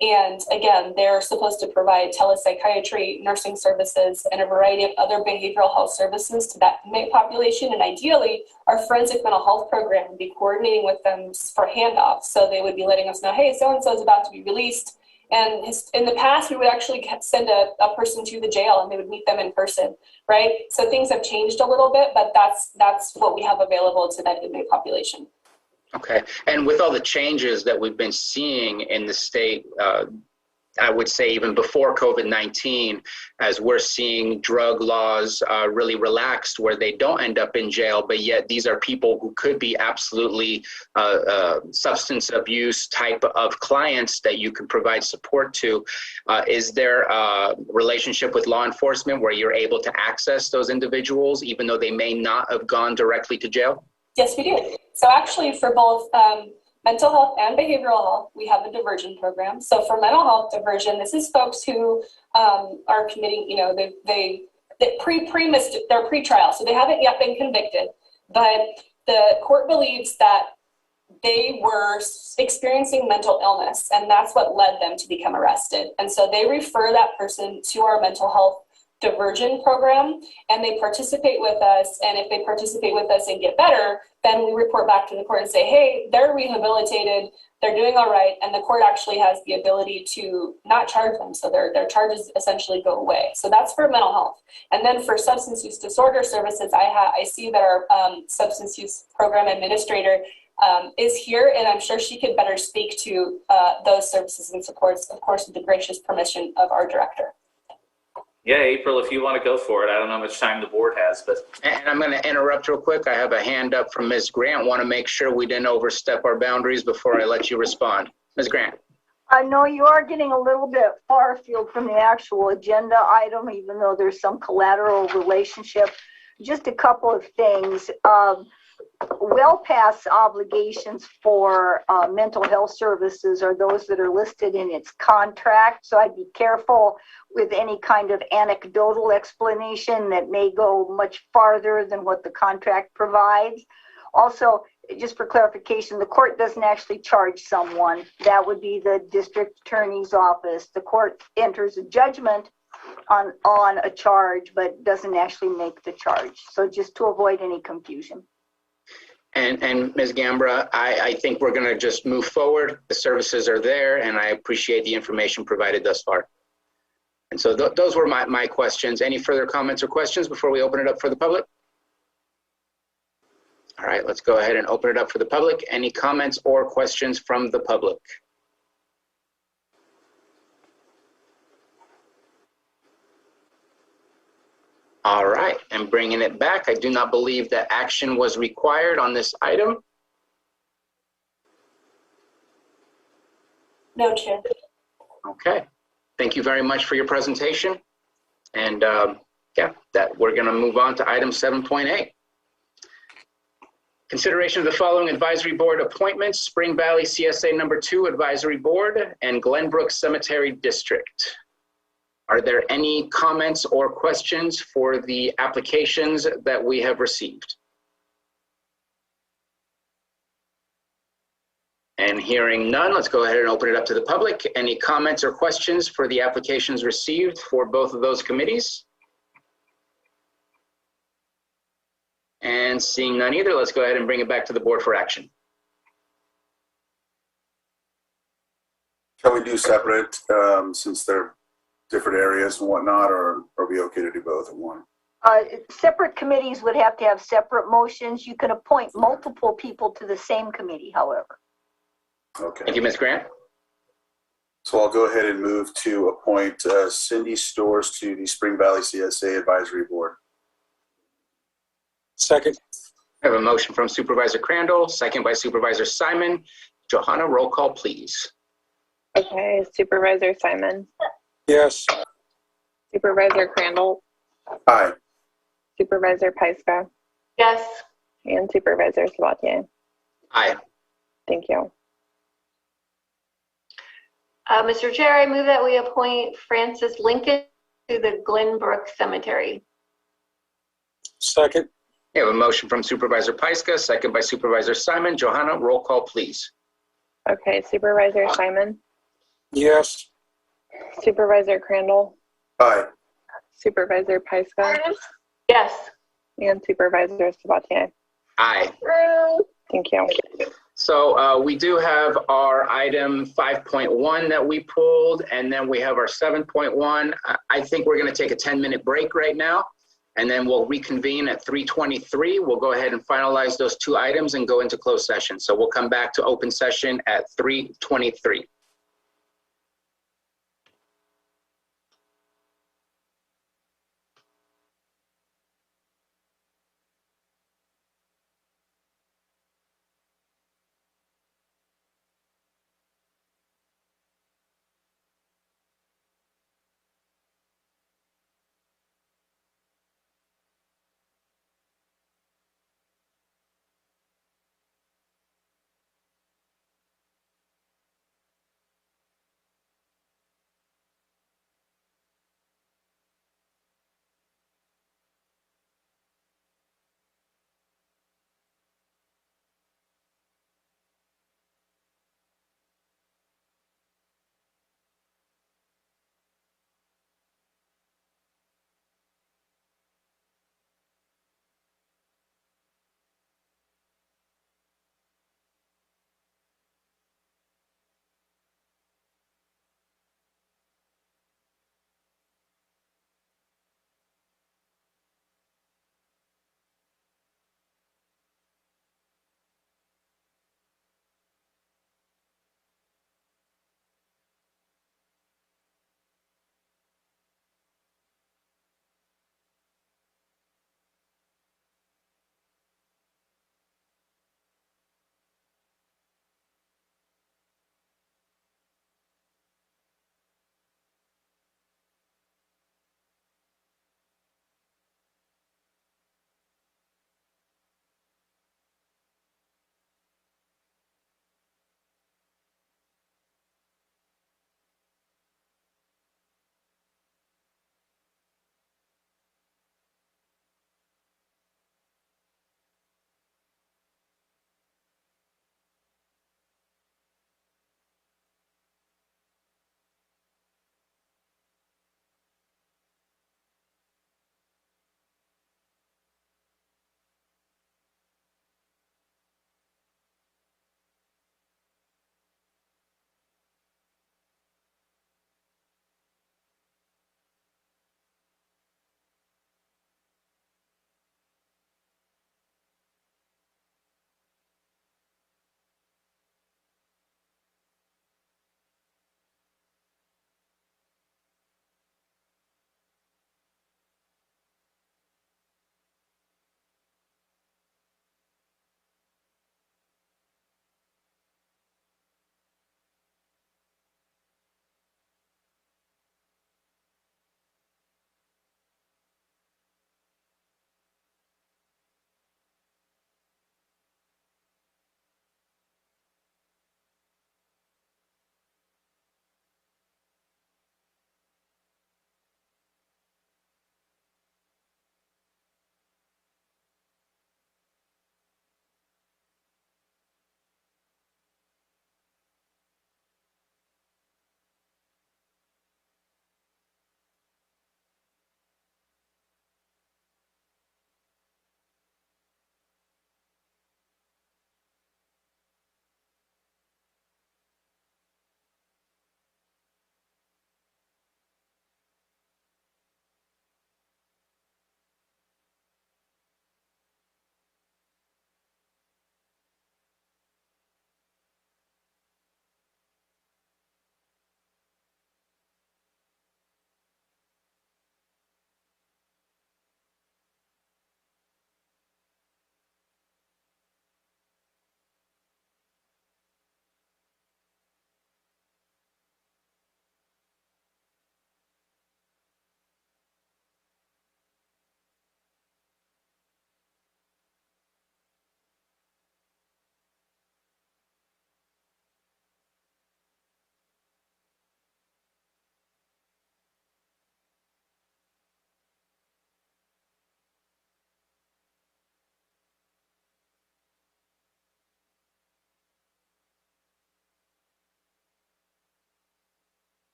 And again, they're supposed to provide telepsychiatry, nursing services, and a variety of other behavioral health services to that inmate population. And ideally, our forensic mental health program would be coordinating with them for handoffs. So they would be letting us know, hey, so-and-so is about to be released. And in the past, we would actually send a person to the jail and they would meet them in person, right? So things have changed a little bit, but that's what we have available to that inmate population. Okay. And with all the changes that we've been seeing in the state, I would say even before COVID-19, as we're seeing drug laws really relaxed where they don't end up in jail, but yet these are people who could be absolutely substance abuse type of clients that you can provide support to. Is there a relationship with law enforcement where you're able to access those individuals even though they may not have gone directly to jail? Yes, we do. So actually for both mental health and behavioral health, we have a diversion program. So for mental health diversion, this is folks who are committing, you know, they're pre-trial, so they haven't yet been convicted, but the court believes that they were experiencing mental illness, and that's what led them to become arrested. And so they refer that person to our mental health diversion program, and they participate with us. And if they participate with us and get better, then we report back to the court and say, hey, they're rehabilitated, they're doing all right, and the court actually has the ability to not charge them, so their charges essentially go away. So that's for mental health. And then for substance use disorder services, I see that our substance use program administrator is here, and I'm sure she could better speak to those services and supports, of course, with the gracious permission of our director. Yeah, April, if you want to go for it. I don't know how much time the board has, but. And I'm going to interrupt real quick. I have a hand up from Ms. Grant. Want to make sure we didn't overstep our boundaries before I let you respond. Ms. Grant. I know you are getting a little bit far afield from the actual agenda item, even though there's some collateral relationship. Just a couple of things. Well past obligations for mental health services are those that are listed in its contract. So I'd be careful with any kind of anecdotal explanation that may go much farther than what the contract provides. Also, just for clarification, the court doesn't actually charge someone. That would be the district attorney's office. The court enters a judgment on a charge, but doesn't actually make the charge. So just to avoid any confusion. And Ms. Gambra, I think we're going to just move forward. The services are there, and I appreciate the information provided thus far. And so those were my questions. Any further comments or questions before we open it up for the public? All right, let's go ahead and open it up for the public. Any comments or questions from the public? All right, and bringing it back, I do not believe that action was required on this item. No, Chair. Okay, thank you very much for your presentation. And yeah, we're gonna move on to item 7.8. Consideration of the following advisory board appointments: Spring Valley CSA number 2 Advisory Board and Glenbrook Cemetery District. Are there any comments or questions for the applications that we have received? And hearing none, let's go ahead and open it up to the public. Any comments or questions for the applications received for both of those committees? And seeing none either, let's go ahead and bring it back to the board for action. Shall we do separate since they're different areas and whatnot, or are we okay to do both at one? Separate committees would have to have separate motions. You can appoint multiple people to the same committee, however. Okay. Thank you, Ms. Grant. So I'll go ahead and move to appoint Cindy Storrs to the Spring Valley CSA Advisory Board. Second. I have a motion from Supervisor Crandall, second by Supervisor Simon. Johanna, roll call, please. Okay, Supervisor Simon. Yes. Supervisor Crandall. Aye. Supervisor Pyska. Yes. And Supervisor Sabatier. Aye. Thank you. Mr. Chair, I move that we appoint Francis Lincoln to the Glenbrook Cemetery. Second. We have a motion from Supervisor Pyska, second by Supervisor Simon. Johanna, roll call, please. Okay, Supervisor Simon. Yes. Supervisor Crandall, Aye. Supervisor Pyska, Yes. and Supervisor Sabatier. Aye. Thank you. So we do have our item 5.1 that we pulled, and then we have our 7.1. I think we're going to take a 10-minute break right now, and then we'll reconvene at 3:23. We'll go ahead and finalize those two items and go into closed session. So we'll come back to open session at 3:23.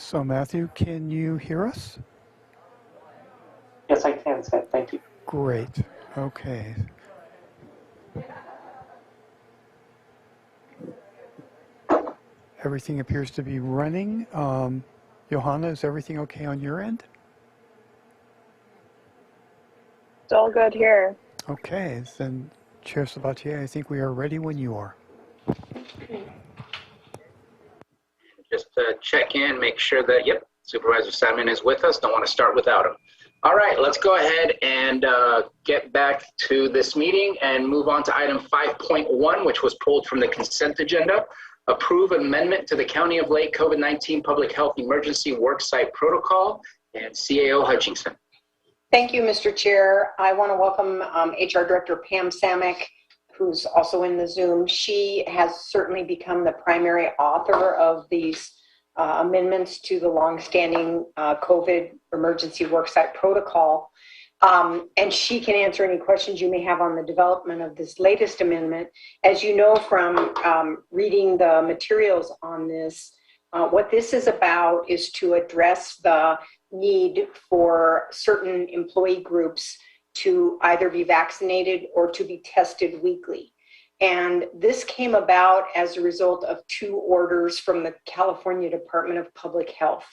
So Matthew, can you hear us? Yes, I can, Seth. Thank you. Great. Okay. Everything appears to be running. Johanna, is everything okay on your end? It's all good here. Okay, then Chair Sabatier, I think we are ready when you are. Just check in, make sure that, yep, Supervisor Simon is with us. Don't want to start without him. All right, let's go ahead and get back to this meeting and move on to item 5.1, which was pulled from the consent agenda. Approve amendment to the County of Lake COVID-19 Public Health Emergency Worksite Protocol, and CAO Hutchinson. Thank you, Mr. Chair. I want to welcome HR Director Pam Samick, who's also in the Zoom. She has certainly become the primary author of these amendments to the longstanding COVID emergency worksite protocol. And she can answer any questions you may have on the development of this latest amendment. As you know from reading the materials on this, what this is about is to address the need for certain employee groups to either be vaccinated or to be tested weekly. And this came about as a result of 2 orders from the California Department of Public Health.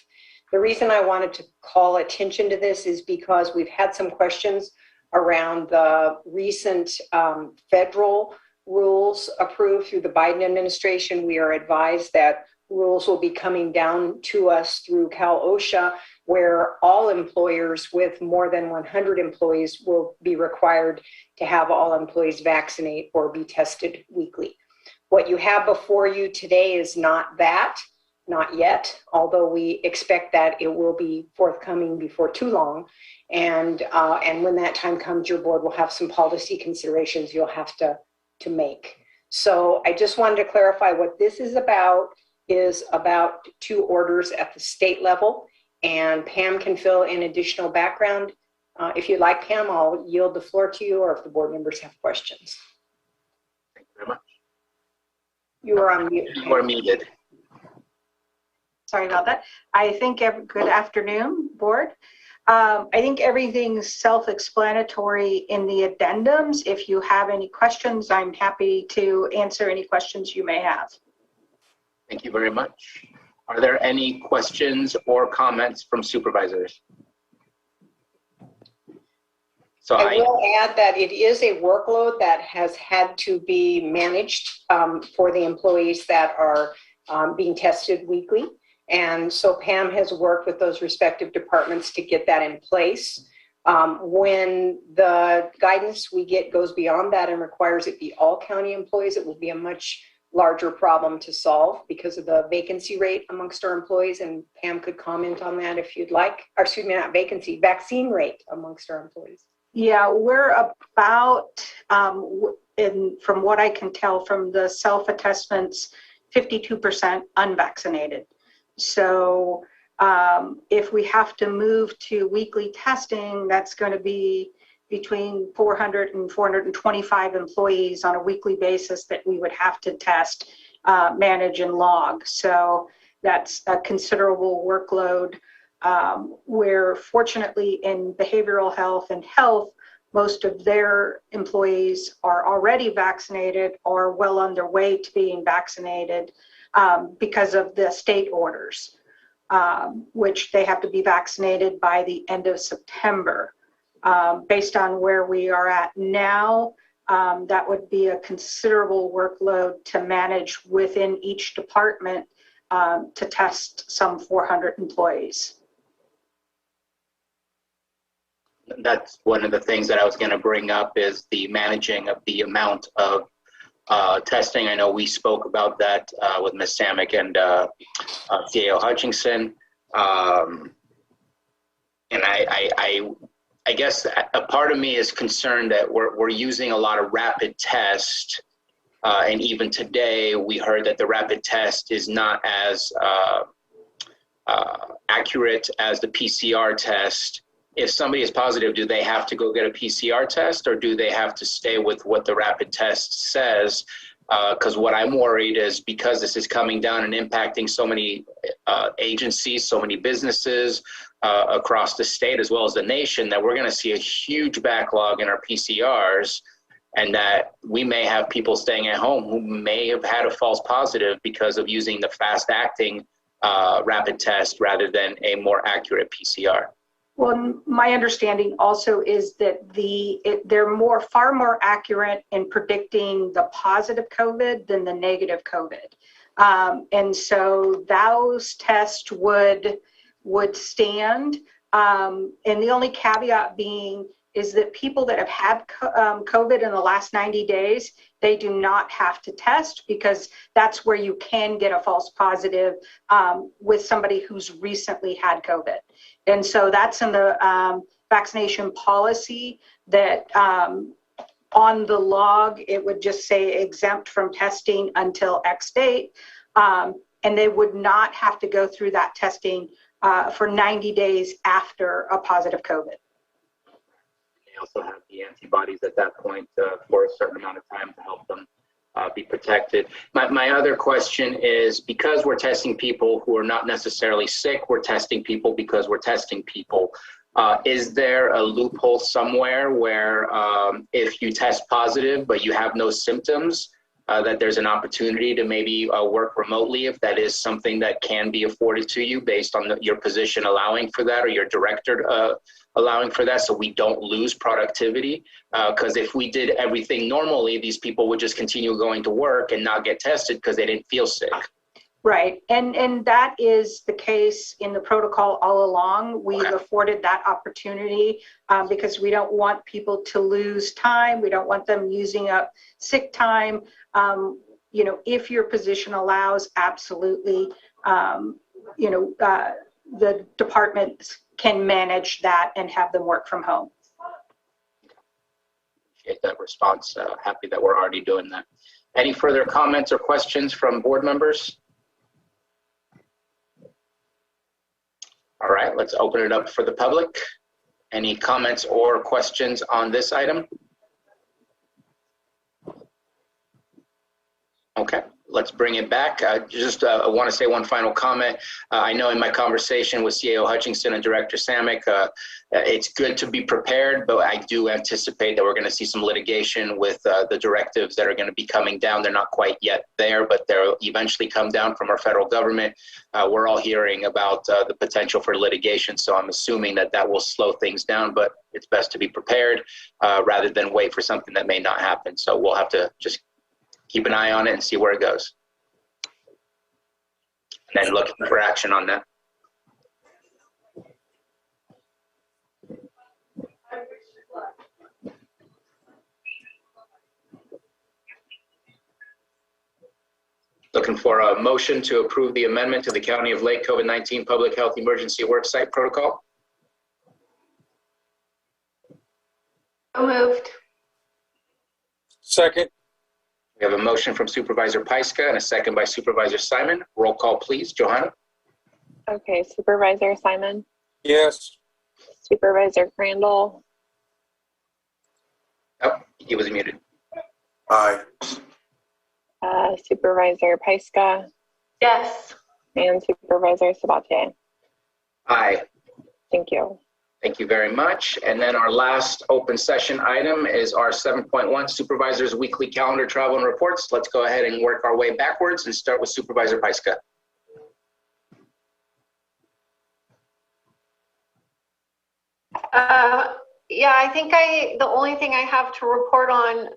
The reason I wanted to call attention to this is because we've had some questions around the recent federal rules approved through the Biden administration. We are advised that rules will be coming down to us through Cal OSHA, where all employers with more than 100 employees will be required to have all employees vaccinate or be tested weekly. What you have before you today is not that, not yet, although we expect that it will be forthcoming before too long. And when that time comes, your board will have some policy considerations you'll have to make. So I just wanted to clarify what this is about 2 orders at the state level, and Pam can fill in additional background. If you'd like, Pam, I'll yield the floor to you, or if the board members have questions. Thank you very much. You are on mute. You are muted. Sorry about that. I think good afternoon, board. I think everything's self-explanatory in the addendums. If you have any questions, I'm happy to answer any questions you may have. Thank you very much. Are there any questions or comments from supervisors? So I will add that it is a workload that has had to be managed for the employees that are being tested weekly. And so Pam has worked with those respective departments to get that in place. When the guidance we get goes beyond that and requires it be all county employees, it will be a much larger problem to solve because of the vacancy rate amongst our employees. And Pam could comment on that if you'd like. Or excuse me, not vacancy, vaccine rate amongst our employees. Yeah, we're about, from what I can tell from the self-attestments, 52% unvaccinated. So if we have to move to weekly testing, that's going to be between 400 and 425 employees on a weekly basis that we would have to test, manage, and log. So that's a considerable workload. Where fortunately in behavioral health and health, most of their employees are already vaccinated or well on their way to being vaccinated because of the state orders, which they have to be vaccinated by the end of September. Based on where we are at now, that would be a considerable workload to manage within each department to test some 400 employees. That's one of the things that I was going to bring up is the managing of the amount of testing. I know we spoke about that with Ms. Samick and CAO Hutchinson. And I guess a part of me is concerned that we're using a lot of rapid tests. And even today, we heard that the rapid test is not as accurate as the PCR test. If somebody is positive, do they have to go get a PCR test, or do they have to stay with what the rapid test says? Because what I'm worried is because this is coming down and impacting so many agencies, so many businesses across the state as well as the nation, that we're going to see a huge backlog in our PCRs, and that we may have people staying at home who may have had a false positive because of using the fast-acting rapid test rather than a more accurate PCR. Well, my understanding also is that they're far more accurate in predicting the positive COVID than the negative COVID. And so those tests would stand. And the only caveat being is that people that have had COVID in the last 90 days, they do not have to test, because that's where you can get a false positive with somebody who's recently had COVID. And so that's in the vaccination policy that on the log, it would just say exempt from testing until X date. And they would not have to go through that testing for 90 days after a positive COVID. They also have the antibodies at that point for a certain amount of time to help them be protected. My other question is, because we're testing people who are not necessarily sick, we're testing people because we're testing people. Is there a loophole somewhere where if you test positive but you have no symptoms, that there's an opportunity to maybe work remotely, if that is something that can be afforded to you based on your position allowing for that, or your director allowing for that, so we don't lose productivity? Because if we did everything normally, these people would just continue going to work and not get tested because they didn't feel sick. Right, and that is the case in the protocol all along. We've afforded that opportunity because we don't want people to lose time. We don't want them using up sick time. You know, if your position allows, absolutely, you know, the departments can manage that and have them work from home. Appreciate that response. Happy that we're already doing that. Any further comments or questions from board members? All right, let's open it up for the public. Any comments or questions on this item? Okay, let's bring it back. I want to say one final comment. I know in my conversation with CAO Hutchinson and Director Samick, it's good to be prepared, but I do anticipate that we're going to see some litigation with the directives that are going to be coming down. They're not quite yet there, but they'll eventually come down from our federal government. We're all hearing about the potential for litigation, so I'm assuming that that will slow things down, but it's best to be prepared rather than wait for something that may not happen. So we'll have to just keep an eye on it and see where it goes. And then looking for action on that. Looking for a motion to approve the amendment to the County of Lake COVID-19 Public Health Emergency Worksite Protocol. So moved. Second. We have a motion from Supervisor Pyska and a second by Supervisor Simon. Roll call, please. Johanna? Okay, Supervisor Simon, Yes. Supervisor Crandall, Oh, he was muted. Aye. Supervisor Pyska, Yes. and Supervisor Sabatier. Aye. Thank you. Thank you very much. And then our last open session item is our 7.1 Supervisors Weekly Calendar Travel and Reports. Let's go ahead and work our way backwards and start with Supervisor Pyska. Yeah, I think the only thing I have to report on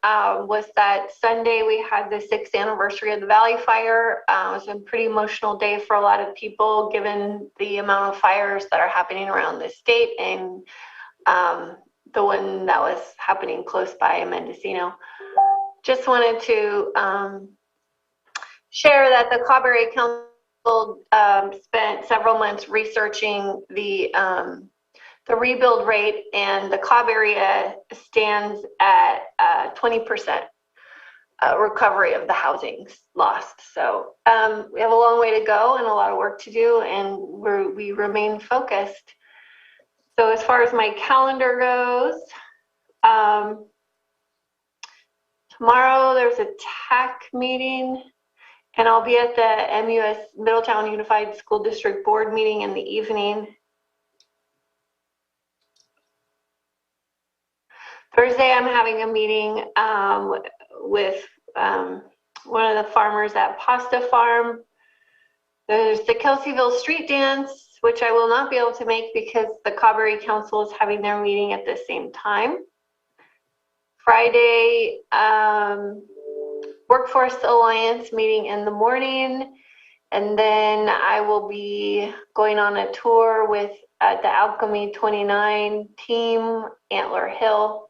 was that Sunday we had the 6th anniversary of the Valley Fire. It was a pretty emotional day for a lot of people, given the amount of fires that are happening around the state, and the one that was happening close by in Mendocino. Just wanted to share that the Cawberry Council spent several months researching the rebuild rate, and the Cobb area stands at 20% recovery of the housing lost. So we have a long way to go and a lot of work to do, and we remain focused. So as far as my calendar goes, Tomorrow there's a TAC meeting, and I'll be at the MUS Middletown Unified School District Board meeting in the evening. Thursday, I'm having a meeting with one of the farmers at Pasta Farm. There's the Kelseyville street dance, which I will not be able to make because the Caubery Council is having their meeting at the same time. Friday, Workforce Alliance meeting in the morning. And then I will be going on a tour with the Alchemy 29 team, Antler Hill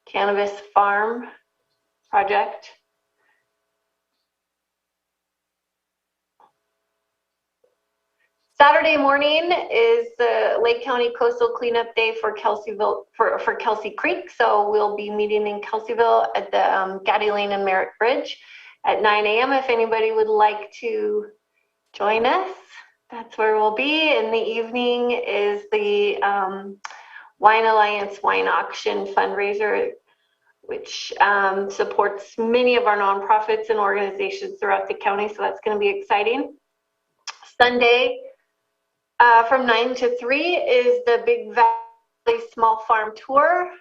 Cannabis Farm project. Saturday morning is the Lake County Coastal Cleanup Day for Kelseyville, for Kelsey Creek. So we'll be meeting in Kelseyville at the Gaddy Lane and Merritt Bridge at 9 a.m. If anybody would like to join us, that's where we'll be. In the evening is the Wine Alliance Wine Auction fundraiser, which supports many of our nonprofits and organizations throughout the county. So that's going to be exciting. Sunday, from 9 to 3 is the Big Valley Small Farm Tour.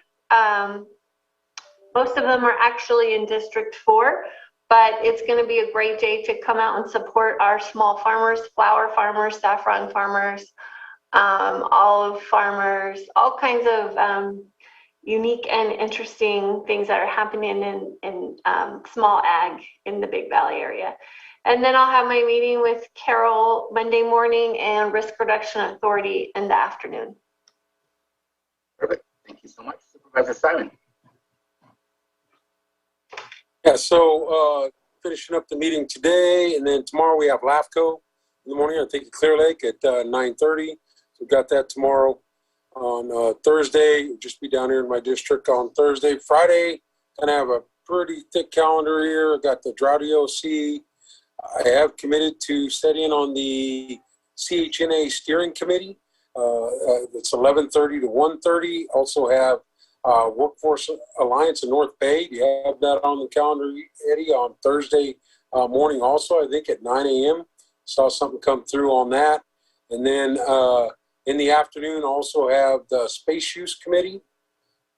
Most of them are actually in District 4, but it's going to be a great day to come out and support our small farmers, flower farmers, saffron farmers, olive farmers, all kinds of unique and interesting things that are happening in small ag in the Big Valley area. And then I'll have my meeting with Carol Monday morning and Risk Reduction Authority in the afternoon. Perfect. Thank you so much, Supervisor Simon. Yeah, so finishing up the meeting today, and then tomorrow we have LAFCO in the morning, I think at Clear Lake at 9:30. So we've got that tomorrow. On Thursday, we'll just be down here in my district on Thursday. Friday, gonna have a pretty thick calendar here. I've got the Droughty OC. I have committed to studying on the CHNA steering committee. It's 11:30 to 1:30. Also have Workforce Alliance in North Bay. You have that on the calendar, Eddie, on Thursday morning also, I think at 9 a.m. Saw something come through on that. And then in the afternoon, also have the Space Use Committee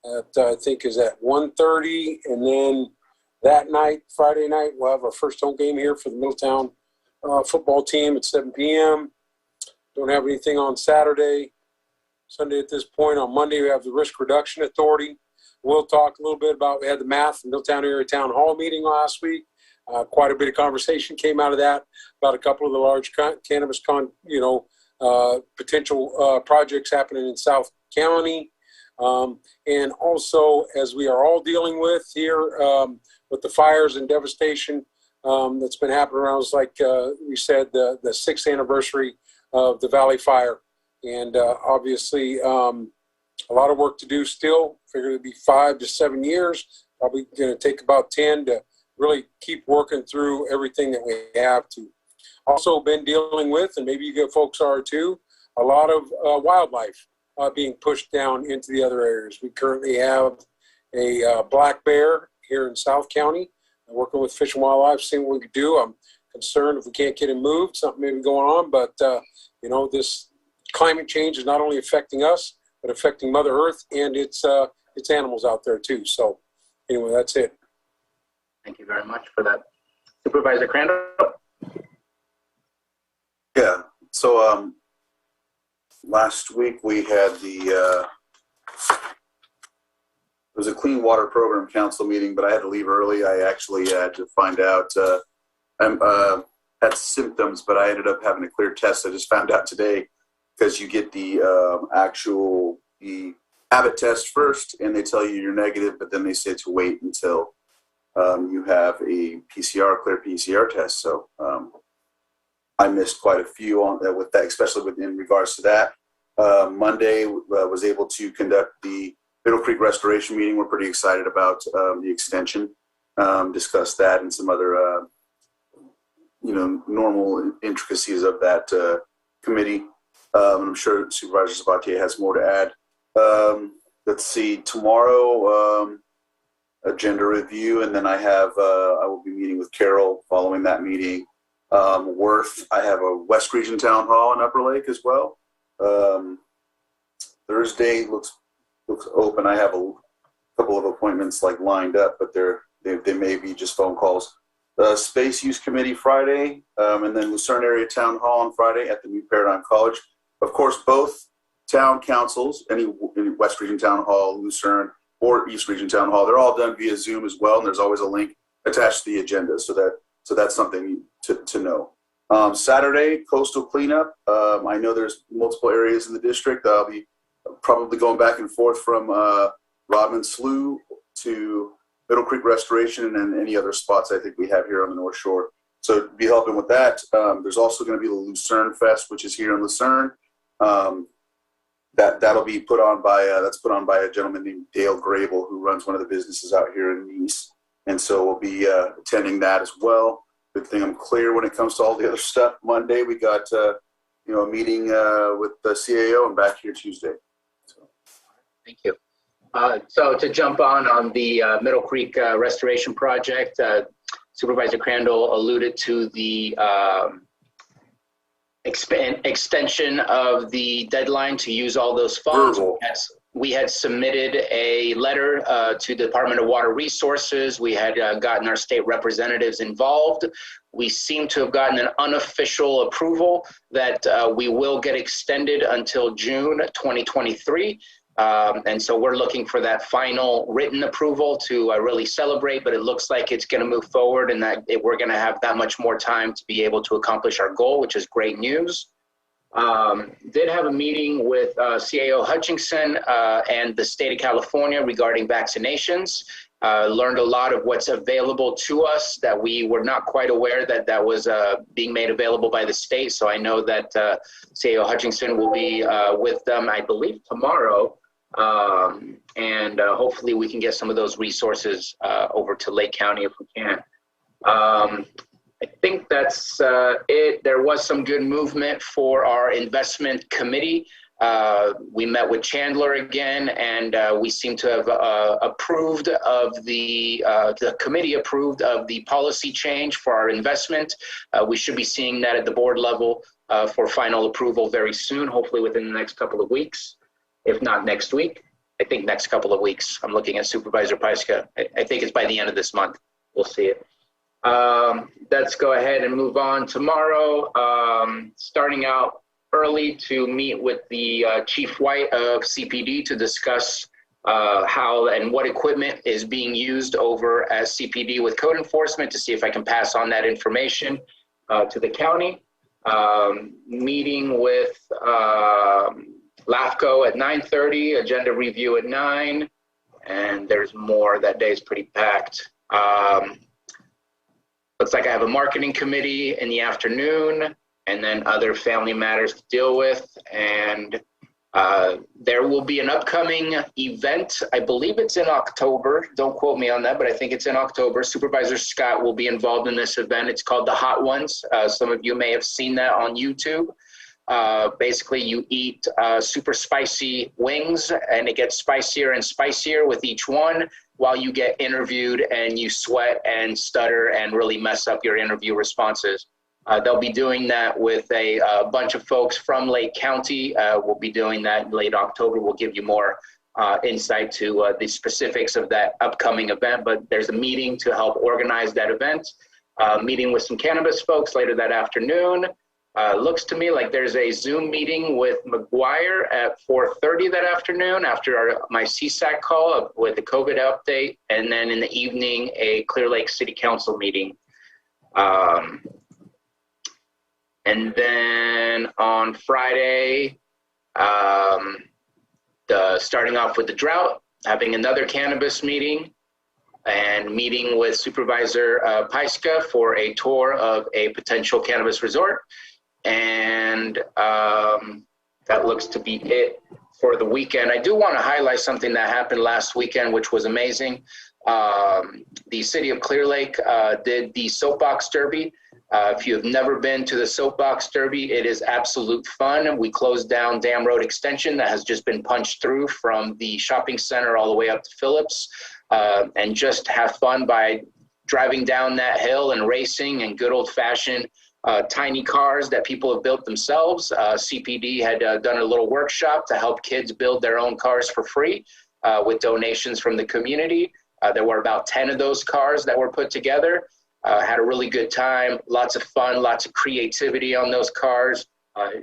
that I think is at 1:30. And then that night, Friday night, we'll have our first home game here for the Middletown football team at 7 p.m. Don't have anything on Saturday. Sunday at this point. On Monday, we have the Risk Reduction Authority. We'll talk a little bit about, we had the Math and Middletown Area Town Hall meeting last week. Quite a bit of conversation came out of that about a couple of the large cannabis potential projects happening in South County. And also, as we are all dealing with here with the fires and devastation that's been happening around, it's like we said, the 6th anniversary of the Valley Fire. And obviously, a lot of work to do still. Figured it'd be 5 to 7 years. Probably going to take about 10 to really keep working through everything that we have to. Also been dealing with, and maybe you folks are too, a lot of wildlife being pushed down into the other areas. We currently have a black bear here in South County. I'm working with Fish and Wildlife, seeing what we can do. I'm concerned if we can't get him moved, something may be going on, but this climate change is not only affecting us, but affecting Mother Earth and its animals out there too. So anyway, that's it. Thank you very much for that. Supervisor Crandall? Yeah, so last week we had it was a Clean Water Program Council meeting, but I had to leave early. I actually had to find out, I had symptoms, but I ended up having a clear test. I just found out today, because you get the the habit test first, and they tell you you're negative, but then they say to wait until you have a clear PCR test. So I missed quite a few on with that, especially in regards to that. Monday was able to conduct the Middle Creek Restoration meeting. We're pretty excited about the extension. Discuss that and some other normal intricacies of that committee. I'm sure Supervisor Sabatier has more to add. Let's see, tomorrow agenda review, and then I will be meeting with Carol following that meeting. Worth, I have a West Region Town Hall in Upper Lake as well. Thursday looks open. I have a couple of appointments lined up, but they may be just phone calls. Space Use Committee Friday, and then Lucerne Area Town Hall on Friday at the New Paradigm College. Of course, both town councils, any West Region Town Hall, Lucerne, or East Region Town Hall, they're all done via Zoom as well, and there's always a link attached to the agenda, so that's something to know. Saturday, coastal cleanup. I know there's multiple areas in the district. I'll be probably going back and forth from Rodman Slough to Middle Creek Restoration and any other spots I think we have here on the North Shore. So be helping with that. There's also going to be the Lucerne Fest, which is here in Lucerne. That'll be put on by a gentleman named Dale Grable, who runs one of the businesses out here in Nice, and so we'll be attending that as well. Good thing I'm clear when it comes to all the other stuff. Monday we got a meeting with the CAO, and back here Tuesday. So. Thank you. So to jump on the Middle Creek Restoration Project, Supervisor Crandall alluded to the extension of the deadline to use all those funds. We had submitted a letter to the Department of Water Resources. We had gotten our state representatives involved. We seem to have gotten an unofficial approval that we will get extended until June 2023. And so we're looking for that final written approval to really celebrate, but it looks like it's going to move forward and that we're going to have that much more time to be able to accomplish our goal, which is great news. Did have a meeting with CAO Hutchinson and the state of California regarding vaccinations. Learned a lot of what's available to us that we were not quite aware that was being made available by the state. So I know that CAO Hutchinson will be with them, I believe, tomorrow. And hopefully we can get some of those resources over to Lake County if we can. I think that's it. There was some good movement for our investment committee. We met with Chandler again, and we seem to have approved of the committee approved of the policy change for our investment. We should be seeing that at the board level for final approval very soon, hopefully within the next couple of weeks, if not next week. I think next couple of weeks. I'm looking at Supervisor Pyska. I think it's by the end of this month. We'll see it. Let's go ahead and move on. Tomorrow, starting out early to meet with the Chief White of CPD to discuss how and what equipment is being used over at CPD with code enforcement, to see if I can pass on that information to the county. Meeting with LAFCO at 9:30, agenda review at 9, and there's more. That day is pretty packed. Looks like I have a marketing committee in the afternoon, and then other family matters to deal with. And there will be an upcoming event. I believe it's in October. Don't quote me on that, but I think it's in October. Supervisor Scott will be involved in this event. It's called the Hot Ones. Some of you may have seen that on YouTube. Basically, you eat super spicy wings, and it gets spicier and spicier with each one, while you get interviewed and you sweat and stutter and really mess up your interview responses. They'll be doing that with a bunch of folks from Lake County. We'll be doing that in late October. We'll give you more insight to the specifics of that upcoming event, but there's a meeting to help organize that event. Meeting with some cannabis folks later that afternoon. Looks to me like there's a Zoom meeting with McGuire at 4:30 that afternoon after my CSAC call with the COVID update, and then in the evening, a Clear Lake City Council meeting. And then on Friday, starting off with the drought, having another cannabis meeting, and meeting with Supervisor Pyska for a tour of a potential cannabis resort. And that looks to be it for the weekend. I do want to highlight something that happened last weekend, which was amazing. The city of Clear Lake did the soapbox derby. If you have never been to the Soapbox Derby, it is absolute fun. We closed down Dam Road Extension that has just been punched through from the shopping center all the way up to Phillips, and just have fun by driving down that hill and racing and good old-fashioned tiny cars that people have built themselves. CPD had done a little workshop to help kids build their own cars for free with donations from the community. There were about 10 of those cars that were put together. Had a really good time, lots of fun, lots of creativity on those cars,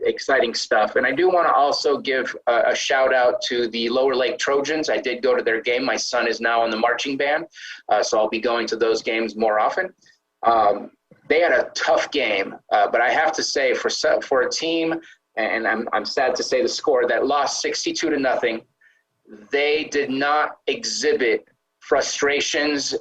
exciting stuff. And I do want to also give a shout out to the Lower Lake Trojans. I did go to their game. My son is now in the marching band, so I'll be going to those games more often. They had a tough game, but I have to say for a team, and I'm sad to say the score, that lost 62-0, they did not exhibit frustrations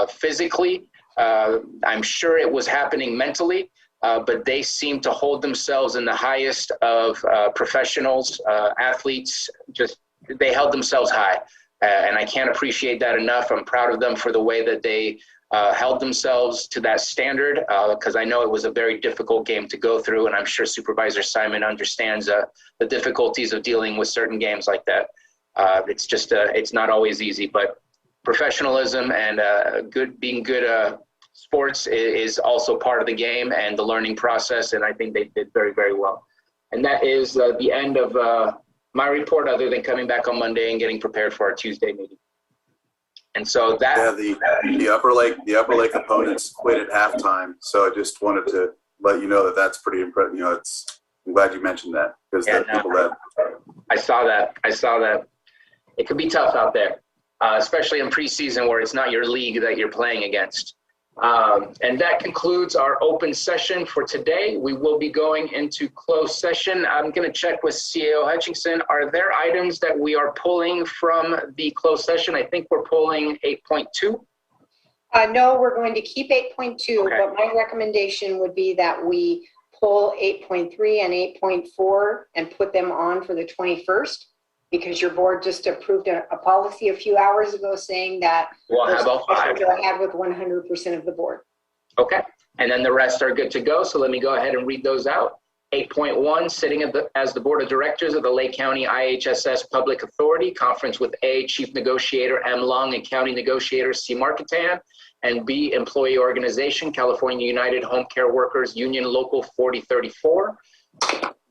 physically. I'm sure it was happening mentally, but they seemed to hold themselves in the highest of professionals, athletes. Just they held themselves high, and I can't appreciate that enough. I'm proud of them for the way that they held themselves to that standard, because I know it was a very difficult game to go through, and I'm sure Supervisor Simon understands the difficulties of dealing with certain games like that. It's just it's not always easy, but professionalism and being good sports is also part of the game and the learning process, and I think they did very, very well. And that is the end of my report, other than coming back on Monday and getting prepared for our Tuesday meeting. And so that the Upper Lake opponents quit at halftime, so I just wanted to let you know that that's pretty impressive. You know, I'm glad you mentioned that, because I saw that. It could be tough out there. Especially in preseason where it's not your league that you're playing against. And that concludes our open session for today. We will be going into closed session. I'm going to check with CAO Hutchinson. Are there items that we are pulling from the closed session? I think we're pulling 8.2. No, we're going to keep 8.2, okay. But my recommendation would be that we pull 8.3 and 8.4 and put them on for the 21st. Because your board just approved a policy a few hours ago saying that we'll have all 5. I had with 100% of the board. Okay, and then the rest are good to go. So let me go ahead and read those out. 8.1, sitting as the Board of Directors of the Lake County IHSS Public Authority, conference with A, Chief Negotiator M. Long and County Negotiator C. Marketan, and B, Employee Organization, California United Home Care Workers Union Local 4034.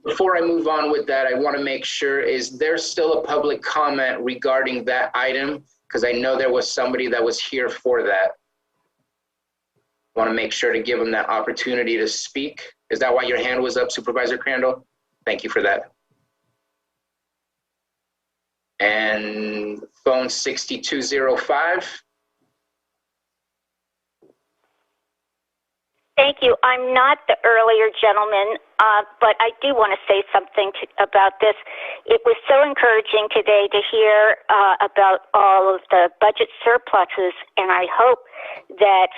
Before I move on with that, I want to make sure, is there still a public comment regarding that item? Because I know there was somebody that was here for that. I want to make sure to give them that opportunity to speak. Is that why your hand was up, Supervisor Crandall? Thank you for that. And phone 6205. Thank you. I'm not the earlier gentleman, but I do want to say something about this. It was so encouraging today to hear about all of the budget surpluses, and I hope that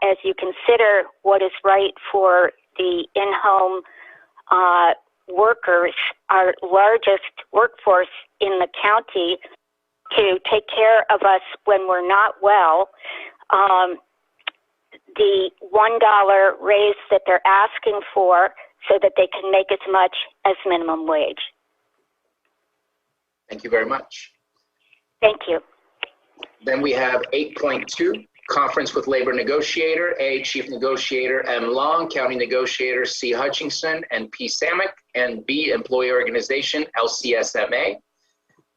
as you consider what is right for the in-home workers, our largest workforce in the county, to take care of us when we're not well, the $1 raise that they're asking for so that they can make as much as minimum wage. Thank you very much. Thank you. Then we have 8.2, conference with labor negotiator, A, Chief Negotiator M. Long, County Negotiator C. Hutchinson and P. Samick, and B, Employee Organization LCSMA.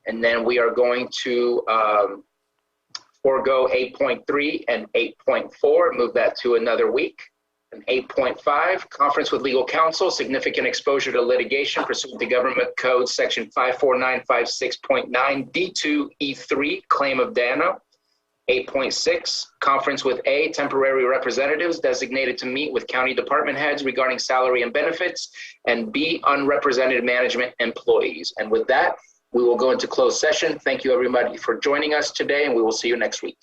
And then we are going to forego 8.3 and 8.4, move that to another week. And 8.5, conference with legal counsel, significant exposure to litigation pursuant to Government Code Section 54956.9 D2 E3, claim of Dano. 8.6, conference with A, temporary representatives designated to meet with county department heads regarding salary and benefits, and B, unrepresented management employees. And with that, we will go into closed session. Thank you, everybody, for joining us today, and we will see you next week.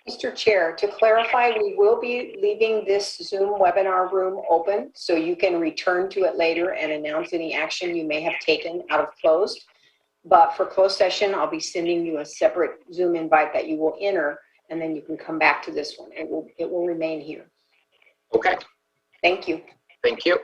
Mr. Chair, to clarify, we will be leaving this Zoom webinar room open so you can return to it later and announce any action you may have taken out of closed. But for closed session, I'll be sending you a separate Zoom invite that you will enter, and then you can come back to this one. It will remain here. Okay. Thank you. Thank you.